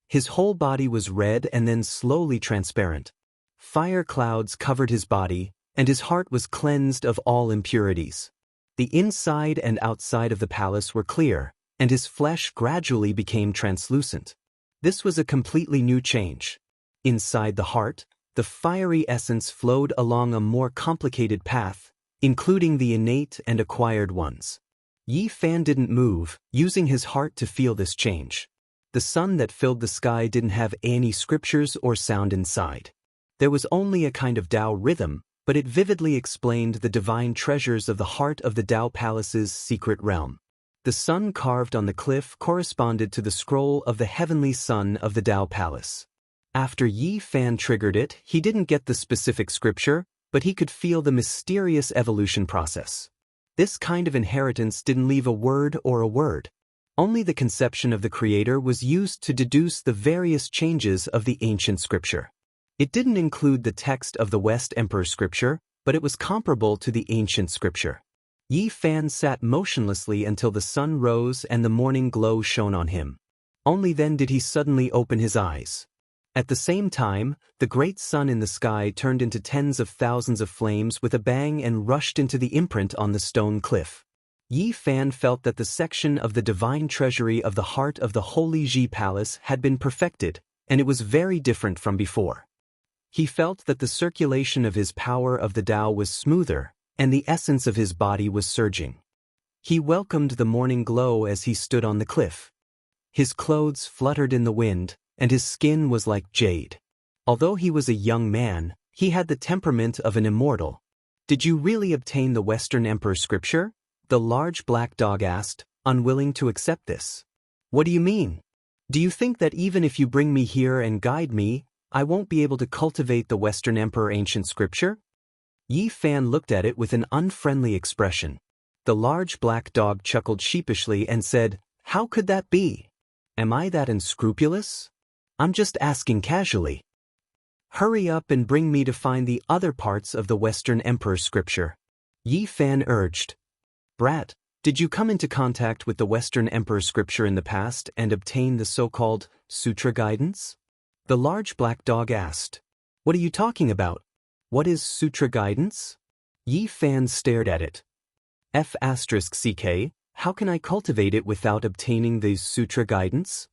His whole body was red and then slowly transparent. Fire clouds covered his body, and his heart was cleansed of all impurities. The inside and outside of the palace were clear, and his flesh gradually became translucent. This was a completely new change. Inside the heart, the fiery essence flowed along a more complicated path, including the innate and acquired ones. Yi Fan didn't move, using his heart to feel this change. The sun that filled the sky didn't have any scriptures or sound inside. There was only a kind of Dao rhythm, but it vividly explained the divine treasures of the heart of the Dao Palace's secret realm. The sun carved on the cliff corresponded to the scroll of the heavenly sun of the Dao Palace. After Yi Fan triggered it, he didn't get the specific scripture, but he could feel the mysterious evolution process. This kind of inheritance didn't leave a word or a word. Only the conception of the Creator was used to deduce the various changes of the ancient scripture. It didn't include the text of the West Emperor's scripture, but it was comparable to the ancient scripture. Yi Fan sat motionlessly until the sun rose and the morning glow shone on him. Only then did he suddenly open his eyes. At the same time, the great sun in the sky turned into tens of thousands of flames with a bang and rushed into the imprint on the stone cliff. Yi Fan felt that the section of the divine treasury of the heart of the Holy Ji Palace had been perfected, and it was very different from before. He felt that the circulation of his power of the Tao was smoother, and the essence of his body was surging. He welcomed the morning glow as he stood on the cliff. His clothes fluttered in the wind, and his skin was like jade. Although he was a young man, he had the temperament of an immortal. "Did you really obtain the Western Emperor scripture?" the large black dog asked, unwilling to accept this. "What do you mean? Do you think that even if you bring me here and guide me, I won't be able to cultivate the Western Emperor ancient scripture?" Yi Fan looked at it with an unfriendly expression. The large black dog chuckled sheepishly and said, "How could that be? Am I that unscrupulous? I'm just asking casually. Hurry up and bring me to find the other parts of the Western Emperor scripture," Yi Fan urged. "Brat, did you come into contact with the Western Emperor scripture in the past and obtain the so-called sutra guidance?" The large black dog asked. "What are you talking about? What is sutra guidance?" Yi Fan stared at it. F***ck, how can I cultivate it without obtaining the sutra guidance?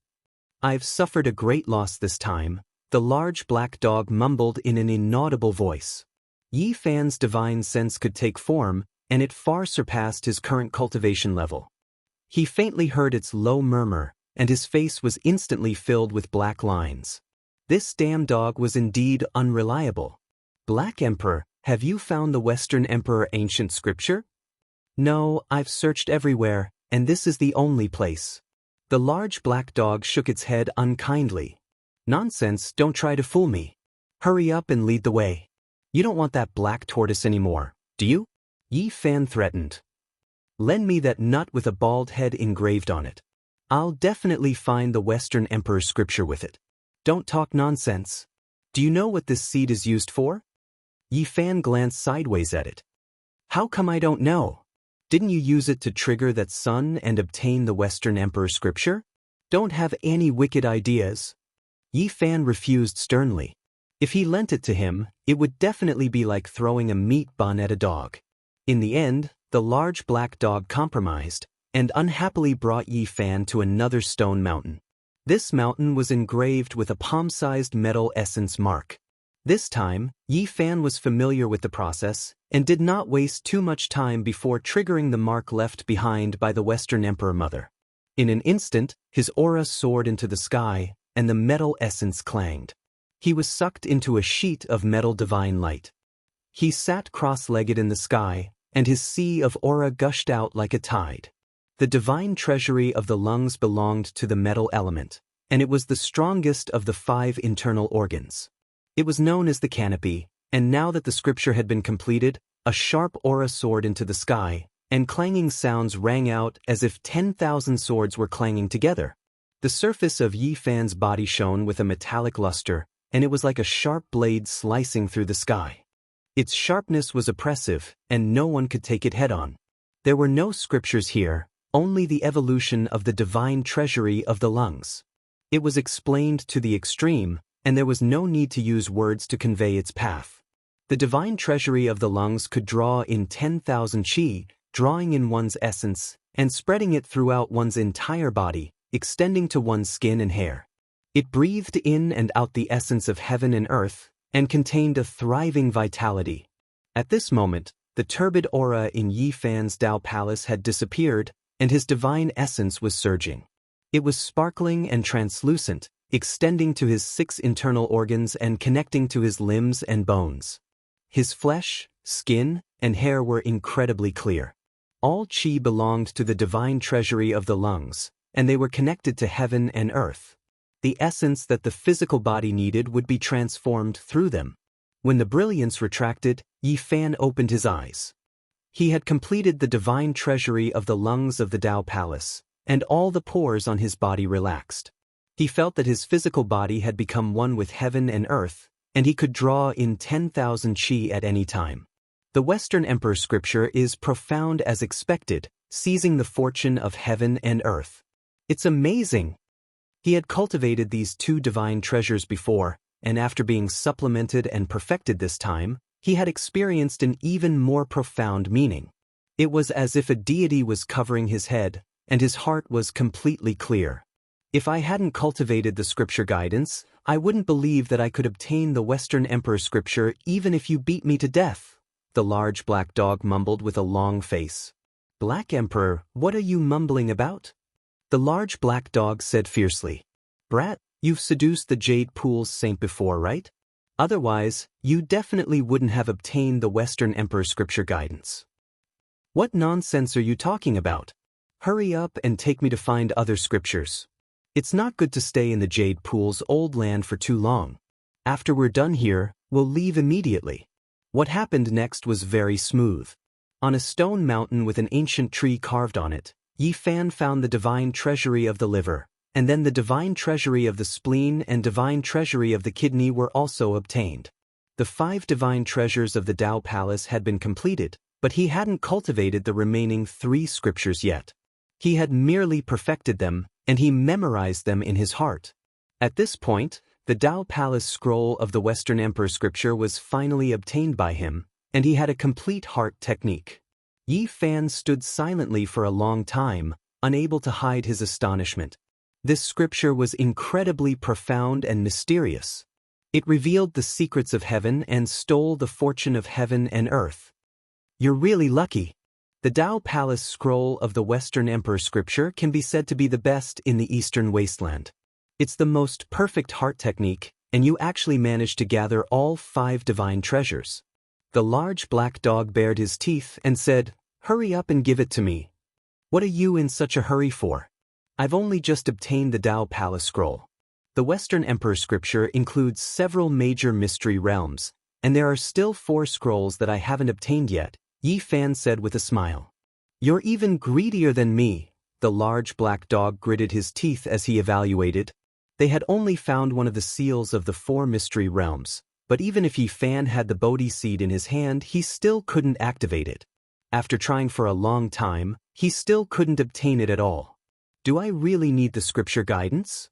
"I've suffered a great loss this time," the large black dog mumbled in an inaudible voice. Yi Fan's divine sense could take form, and it far surpassed his current cultivation level. He faintly heard its low murmur, and his face was instantly filled with black lines. This damn dog was indeed unreliable. "Black Emperor, have you found the Western Emperor ancient scripture?" "No, I've searched everywhere, and this is the only place." The large black dog shook its head unkindly. "Nonsense, don't try to fool me. Hurry up and lead the way. You don't want that black tortoise anymore, do you?" Yi Fan threatened. "Lend me that nut with a bald head engraved on it. I'll definitely find the Western Emperor scripture with it. Don't talk nonsense. Do you know what this seed is used for?" Yi Fan glanced sideways at it. "How come I don't know? Didn't you use it to trigger that sun and obtain the Western Emperor scripture? Don't have any wicked ideas." Yi Fan refused sternly. If he lent it to him, it would definitely be like throwing a meat bun at a dog. In the end, the large black dog compromised, and unhappily brought Yi Fan to another stone mountain. This mountain was engraved with a palm-sized metal essence mark. This time, Yi Fan was familiar with the process, and did not waste too much time before triggering the mark left behind by the Western Emperor Mother. In an instant, his aura soared into the sky, and the metal essence clanged. He was sucked into a sheet of metal divine light. He sat cross-legged in the sky, and his sea of aura gushed out like a tide. The divine treasury of the lungs belonged to the metal element, and it was the strongest of the 5 internal organs. It was known as the canopy, and now that the scripture had been completed, a sharp aura soared into the sky, and clanging sounds rang out as if 10,000 swords were clanging together. The surface of Yi Fan's body shone with a metallic luster, and it was like a sharp blade slicing through the sky. Its sharpness was oppressive, and no one could take it head-on. There were no scriptures here, only the evolution of the divine treasury of the lungs. It was explained to the extreme, and there was no need to use words to convey its path. The divine treasury of the lungs could draw in 10,000 qi, drawing in one's essence, and spreading it throughout one's entire body, extending to one's skin and hair. It breathed in and out the essence of heaven and earth, and contained a thriving vitality. At this moment, the turbid aura in Yi Fan's Tao Palace had disappeared, and his divine essence was surging. It was sparkling and translucent, extending to his 6 internal organs and connecting to his limbs and bones. His flesh, skin, and hair were incredibly clear. All qi belonged to the divine treasury of the lungs, and they were connected to heaven and earth. The essence that the physical body needed would be transformed through them. When the brilliance retracted, Yi Fan opened his eyes. He had completed the divine treasury of the lungs of the Tao Palace, and all the pores on his body relaxed. He felt that his physical body had become one with heaven and earth, and he could draw in 10,000 qi at any time. The Western Emperor scripture is profound as expected, seizing the fortune of heaven and earth. It's amazing. He had cultivated these two divine treasures before, and after being supplemented and perfected this time, he had experienced an even more profound meaning. It was as if a deity was covering his head, and his heart was completely clear. If I hadn't cultivated the scripture guidance, I wouldn't believe that I could obtain the Western Emperor scripture even if you beat me to death, the large black dog mumbled with a long face. Black Emperor, what are you mumbling about? The large black dog said fiercely. Brat, you've seduced the Jade Pool's saint before, right? Otherwise, you definitely wouldn't have obtained the Western Emperor scripture guidance. What nonsense are you talking about? Hurry up and take me to find other scriptures. It's not good to stay in the Jade Pool's old land for too long. After we're done here, we'll leave immediately. What happened next was very smooth. On a stone mountain with an ancient tree carved on it, Yi Fan found the divine treasury of the liver, and then the divine treasury of the spleen and divine treasury of the kidney were also obtained. The 5 divine treasures of the Dao Palace had been completed, but he hadn't cultivated the remaining 3 scriptures yet. He had merely perfected them, and he memorized them in his heart. At this point, the Dao Palace scroll of the Western Emperor scripture was finally obtained by him, and he had a complete heart technique. Yi Fan stood silently for a long time, unable to hide his astonishment. This scripture was incredibly profound and mysterious. It revealed the secrets of heaven and stole the fortune of heaven and earth. You're really lucky. The Dao Palace scroll of the Western Emperor scripture can be said to be the best in the Eastern Wasteland. It's the most perfect heart technique, and you actually managed to gather all 5 divine treasures. The large black dog bared his teeth and said, "Hurry up and give it to me. What are you in such a hurry for? I've only just obtained the Dao Palace scroll." The Western Emperor scripture includes several major mystery realms, and there are still 4 scrolls that I haven't obtained yet, Yi Fan said with a smile. You're even greedier than me, the large black dog gritted his teeth as he evaluated. They had only found one of the seals of the 4 mystery realms, but even if Yi Fan had the Bodhi seed in his hand, he still couldn't activate it. After trying for a long time, he still couldn't obtain it at all. Do I really need the scripture guidance?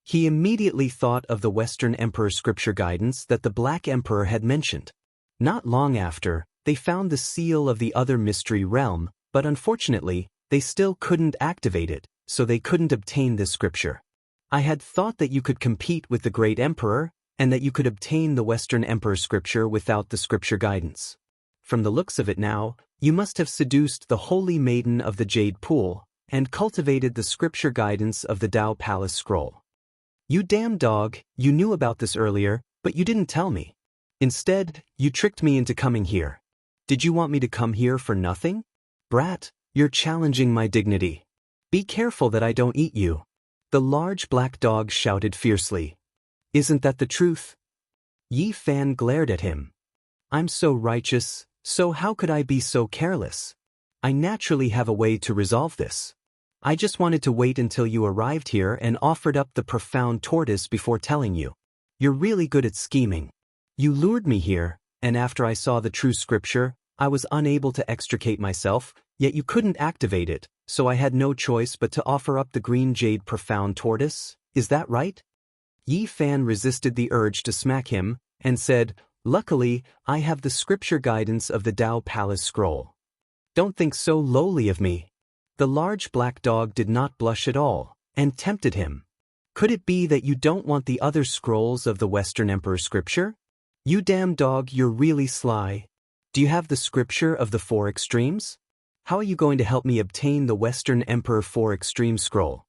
He immediately thought of the Western Emperor scripture guidance that the Black Emperor had mentioned. Not long after, they found the seal of the other mystery realm, but unfortunately, they still couldn't activate it, so they couldn't obtain this scripture. I had thought that you could compete with the Great Emperor, and that you could obtain the Western Emperor scripture without the scripture guidance. From the looks of it now, you must have seduced the Holy Maiden of the Jade Pool, and cultivated the scripture guidance of the Dao Palace scroll. You damn dog, you knew about this earlier, but you didn't tell me. Instead, you tricked me into coming here. Did you want me to come here for nothing? Brat, you're challenging my dignity. Be careful that I don't eat you. The large black dog shouted fiercely. Isn't that the truth? Yi Fan glared at him. I'm so righteous, so how could I be so careless? I naturally have a way to resolve this. I just wanted to wait until you arrived here and offered up the profound tortoise before telling you. You're really good at scheming. You lured me here, and after I saw the true scripture, I was unable to extricate myself, yet you couldn't activate it, so I had no choice but to offer up the green jade profound tortoise. Is that right? Yi Fan resisted the urge to smack him, and said, Luckily, I have the scripture guidance of the Dao Palace scroll. Don't think so lowly of me. The large black dog did not blush at all, and tempted him. Could it be that you don't want the other scrolls of the Western Emperor scripture? You damn dog, you're really sly. Do you have the scripture of the 4 extremes? How are you going to help me obtain the Western Emperor 4 extreme scroll?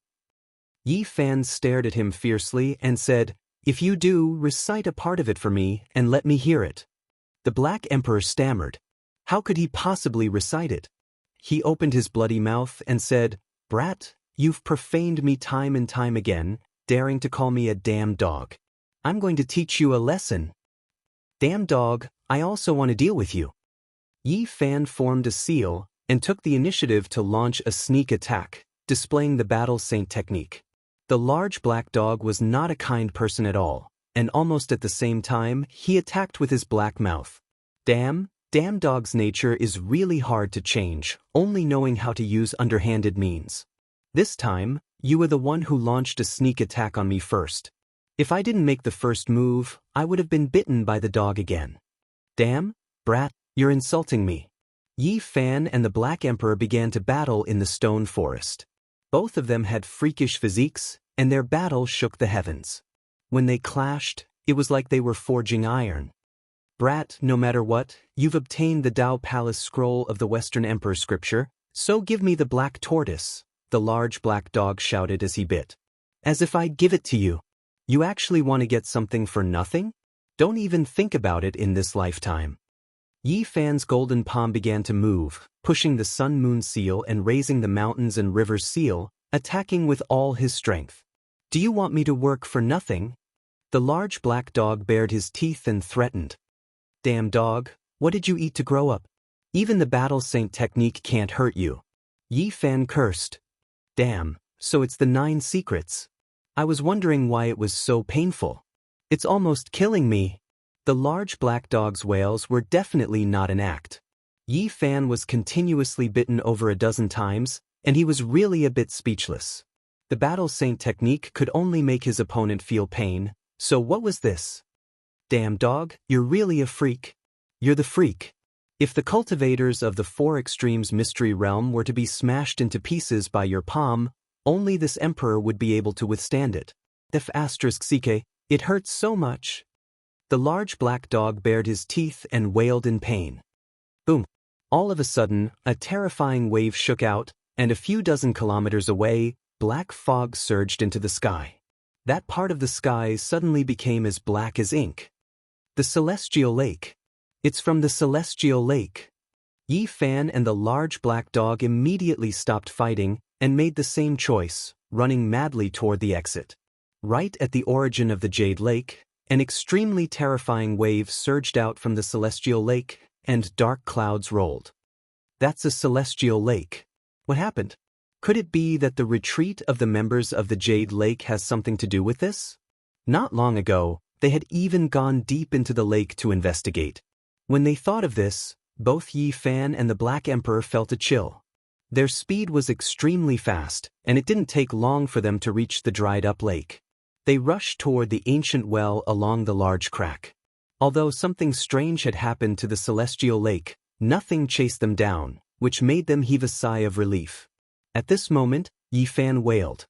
Yi Fan stared at him fiercely and said, If you do, recite a part of it for me and let me hear it. The Black Emperor stammered. How could he possibly recite it? He opened his bloody mouth and said, Brat, you've profaned me time and time again, daring to call me a damn dog. I'm going to teach you a lesson. Damn dog, I also want to deal with you. Yi Fan formed a seal and took the initiative to launch a sneak attack, displaying the battle saint technique. The large black dog was not a kind person at all, and almost at the same time, he attacked with his black mouth. Damn, Damn dog's nature is really hard to change, only knowing how to use underhanded means. This time, you were the one who launched a sneak attack on me first. If I didn't make the first move, I would have been bitten by the dog again. Damn, brat, you're insulting me. Yi Fan and the Black Emperor began to battle in the stone forest. Both of them had freakish physiques, and their battle shook the heavens. When they clashed, it was like they were forging iron. Brat, no matter what, you've obtained the Dao Palace scroll of the Western Emperor scripture, so give me the black tortoise, the large black dog shouted as he bit. As if I'd give it to you. You actually want to get something for nothing? Don't even think about it in this lifetime. Yi Fan's golden palm began to move, pushing the sun-moon seal and raising the mountains and rivers seal, attacking with all his strength. Do you want me to work for nothing? The large black dog bared his teeth and threatened. Damn dog, what did you eat to grow up? Even the battle saint technique can't hurt you. Yi Fan cursed. Damn, so it's the 9 secrets. I was wondering why it was so painful. It's almost killing me. The large black dog's wails were definitely not an act. Yi Fan was continuously bitten over a dozen times, and he was really a bit speechless. The battle saint technique could only make his opponent feel pain, so what was this? Damn dog, you're really a freak. You're the freak. If the cultivators of the 4 extremes mystery realm were to be smashed into pieces by your palm, only this emperor would be able to withstand it. F***ck, it hurts so much. The large black dog bared his teeth and wailed in pain. Boom. All of a sudden, a terrifying wave shook out, and a few dozen kilometers away, black fog surged into the sky. That part of the sky suddenly became as black as ink. The Celestial Lake. It's from the Celestial Lake. Yi Fan and the large black dog immediately stopped fighting and made the same choice, running madly toward the exit. Right at the origin of the Jade Lake, an extremely terrifying wave surged out from the Celestial Lake, and dark clouds rolled. That's a Celestial Lake. What happened? Could it be that the retreat of the members of the Jade Lake has something to do with this? Not long ago, they had even gone deep into the lake to investigate. When they thought of this, both Yi Fan and the Black Emperor felt a chill. Their speed was extremely fast, and it didn't take long for them to reach the dried-up lake. They rushed toward the ancient well along the large crack. Although something strange had happened to the Celestial Lake, nothing chased them down, which made them heave a sigh of relief. At this moment, Yi Fan wailed.